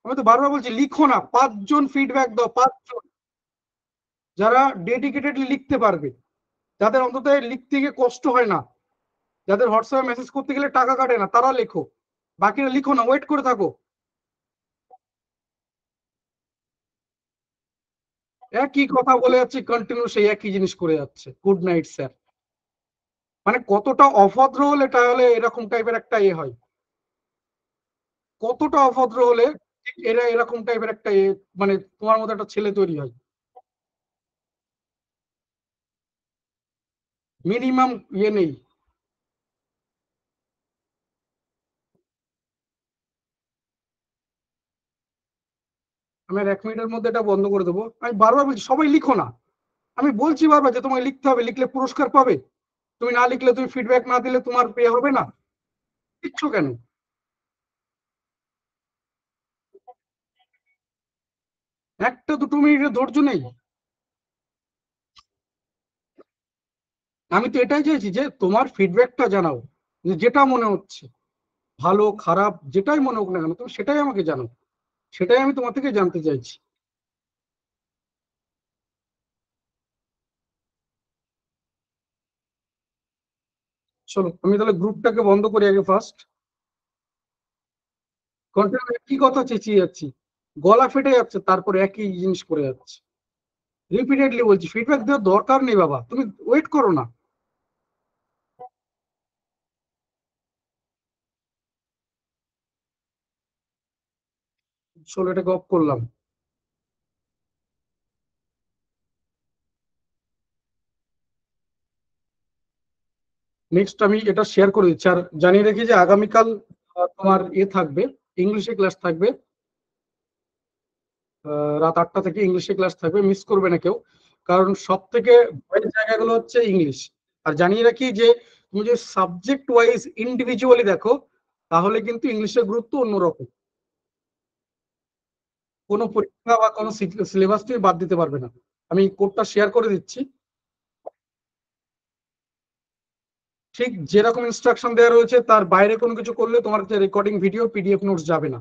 আমি তো বারবার বলছি লিখো না, 5 জন ফিডব্যাক দাও, 5 জন যারা ডেডিকেটেডলি লিখতে পারবে, যাদের অন্তত লিখতে গিয়ে কষ্ট হয় না, যাদের হোয়াটসঅ্যাপে মেসেজ করতে গেলে টাকা কাটে না, তারা লেখো। বাকিরা লিখো না, ওয়েট করে থাকো। একই কথা বলে যাচ্ছে, কন্টিনিউ সেই একই জিনিস করে যাচ্ছে, গুড নাইট স্যার। মানে কতটা অভদ্র হলে তাহলে এরকম টাইপের একটা হয়, কতটা অভদ্র হলে ঠিক এরা এরকম টাইপের একটা মানে তোমার মতো একটা ছেলে তৈরি হয়। মিনিমাম নেই। আমি আর 1 মিনিটের মধ্যে এটা বন্ধ করে দেবো। আমি বারবার বলছি সবাই লিখো না, আমি বলছি বারবার যে তোমায় লিখতে হবে, লিখলে পুরস্কার পাবে, তুমি না লিখলে, তুমি ফিডব্যাক না দিলে তোমার পে হবে না। লিখছো কেন? একটা দুটো মিনিটের ধৈর্য নেই। আমি তো এটাই চাইছি যে তোমার ফিডব্যাকটা জানাও, যে যেটা মনে হচ্ছে, ভালো খারাপ যেটাই মনে হোক না কেন, তুমি সেটাই আমাকে জানাও, সেটাই আমি তোমার থেকে জানতে চাইছি। চলো, আমি তাহলে গ্রুপটাকে বন্ধ করি আগে ফার্স্ট। কন্টিনিউ একই কথা চেঁচিয়ে যাচ্ছি, গলা ফেটে যাচ্ছে, তারপরে একই জিনিস করে যাচ্ছে। রিপিটেডলি বলছি, ফিডব্যাক দেওয়ার দরকার নেই বাবা, তুমি ওয়েট করো না। চলো এটাকে অফ করলাম। নেক্সট আমি এটা শেয়ার করে দিচ্ছি, আর জানিয়ে রেখি যে আগামীকাল তোমার থাকবে, ইংলিশে ক্লাস থাকবে, রাত 8টা থেকে ইংলিশে ক্লাস থাকবে, মিস করবে না কেউ, কারণ সব থেকে ভয়ের জায়গাগুলো হচ্ছে ইংলিশ। আর জানিয়ে রাখি যে তুমি যদি সাবজেক্ট ওয়াইজ ইন্ডিভিজুয়ালি দেখো, তাহলে কিন্তু ইংলিশের গুরুত্ব অন্যরকম। কোনো পরীক্ষা বা কোনো সিলেবাস তুমি বাদ দিতে পারবে না। আমি কোডটা শেয়ার করে দিচ্ছি। ঠিক যেরকম ইনস্ট্রাকশন দেওয়া রয়েছে তার বাইরে কোনো কিছু করলে তোমার রেকর্ডিং ভিডিও পিডিএফ নোটস যাবে না।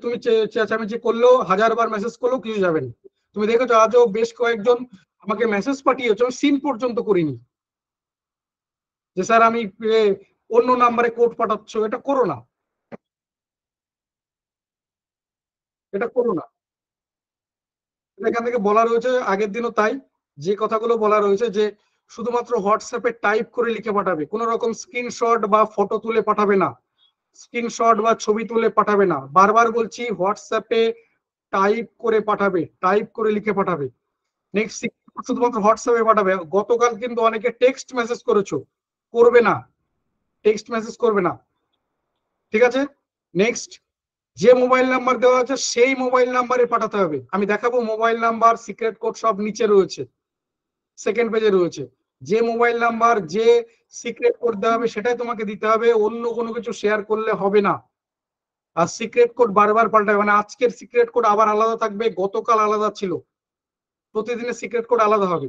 তুমি চেঁচামেচি করলেও, 1000বার মেসেজ করলেও কিছু যাবে না। তুমি দেখেছো আজও বেশ কয়েকজন আমাকে মেসেজ পাঠিয়েছো, সিন পর্যন্ত করিনি যে স্যার আমি অন্য নাম্বারে কোড পাঠাচ্ছ, এটা করো না, এটা করো না। এখান থেকে বলা রয়েছে আগের দিনও তাই, যে কথাগুলো বলা রয়েছে যে শুধুমাত্র হোয়াটসঅ্যাপে টাইপ করে লিখে পাঠাবে, কোনো রকম স্ক্রিনশট বা ফটো তুলে পাঠাবে না, স্ক্রিনশট বা ছবি তুলে পাঠাবে না। বারবার বলছি, হোয়াটসঅ্যাপে টাইপ করে পাঠাবে, টাইপ করে লিখে পাঠাবে। নেক্সট, শুধুমাত্র হোয়াটসঅ্যাপে পাঠাবে। গতকাল কিন্তু অনেকে টেক্সট মেসেজ করেছো, করবে না, টেক্সট মেসেজ করবে না, ঠিক আছে? নেক্সট, যে মোবাইল নাম্বার দেওয়া আছে সেই মোবাইল নাম্বারে পাঠাতে হবে। আমি দেখাবো মোবাইল নাম্বার, সিক্রেট কোড সব নিচে রয়েছে, সেকেন্ড পেজে রয়েছে। যে মোবাইল নাম্বার, যে সিক্রেট কোড দেওয়া হবে সেটাই তোমাকে দিতে হবে, অন্য কোনো কিছু শেয়ার করলে হবে না। আর সিক্রেট কোড বারবার পাল্টাবে, মানে আজকের সিক্রেট কোড আবার আলাদা থাকবে, গতকাল আলাদা ছিল, প্রতিদিনের সিক্রেট কোড আলাদা হবে।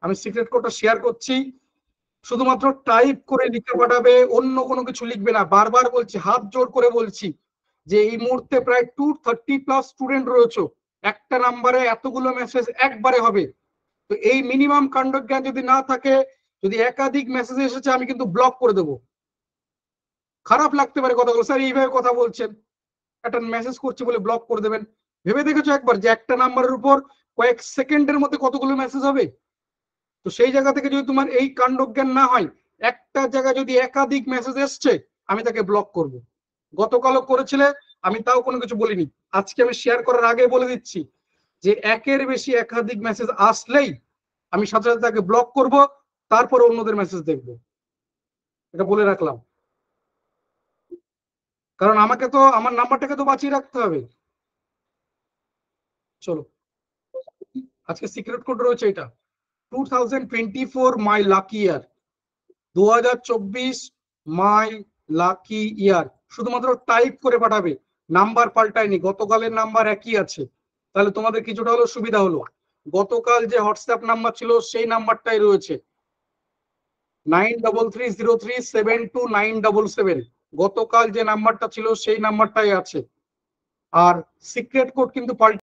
আমি সিক্রেট কোডটা শেয়ার করছি, শুধুমাত্র টাইপ করে লিখে পাঠাবে, অন্য কোনো কিছু লিখবে না। বারবার বলছি, হাত জোর করে বলছি যে এই মুহূর্তে প্রায় 230+ স্টুডেন্ট রয়েছে, একটা নাম্বারে এতগুলো মেসেজ একবারে হবে। তো এই মিনিমাম কাণ্ডজ্ঞান যদি না থাকে, যদি একাধিক মেসেজ এসেছে, আমি কিন্তু ব্লক করে দেবো। খারাপ লাগতে পারে কথাগুলো, স্যার এইভাবে কথা বলছেন, একটা মেসেজ করছি বলে ব্লক করে দেবেন। ভেবে দেখেছো একবার যে একটা নাম্বারের উপর কয়েক সেকেন্ডের মধ্যে কতগুলো মেসেজ হবে? তো সেই জায়গা থেকে যদি তোমার এই কাণ্ডজ্ঞান না হয়, একটা জায়গায় যদি একাধিক মেসেজ এসছে, আমি তাকে ব্লক করব। গতকালও করেছিলে, আমি তাও কোনো কিছু বলিনি। আজকে আমি শেয়ার করার আগে বলে দিচ্ছি যে একের বেশি একাধিক মেসেজ আসলেই আমি সাথে সাথে তাকে ব্লক করব, তারপর অন্যদের মেসেজ দেখব। এটা বলে রাখলাম, কারণ আমাকে তো আমার নাম্বারটাকে তো বাঁচিয়ে রাখতে হবে। চলো, আজকে সিক্রেট কোড রয়েছে এটা, 2024 মাই লাকি ইয়ার, 2024 মাই লাকি ইয়ার। শুধুমাত্র টাইপ করে পাঠাবে, নাম্বার পাল্টায়নি, গতকালের নাম্বার একই আছে। তাহলে তোমাদের কিছুটা হলো সুবিধা হলো। গতকাল যে হোয়াটসঅ্যাপ নাম্বার ছিল সেই নাম্বারটাই রয়েছে, 933303729777। গতকাল যে নাম্বারটা ছিল সেই নাম্বারটাই আছে। আর সিক্রেট কোড কিন্তু পাল্টা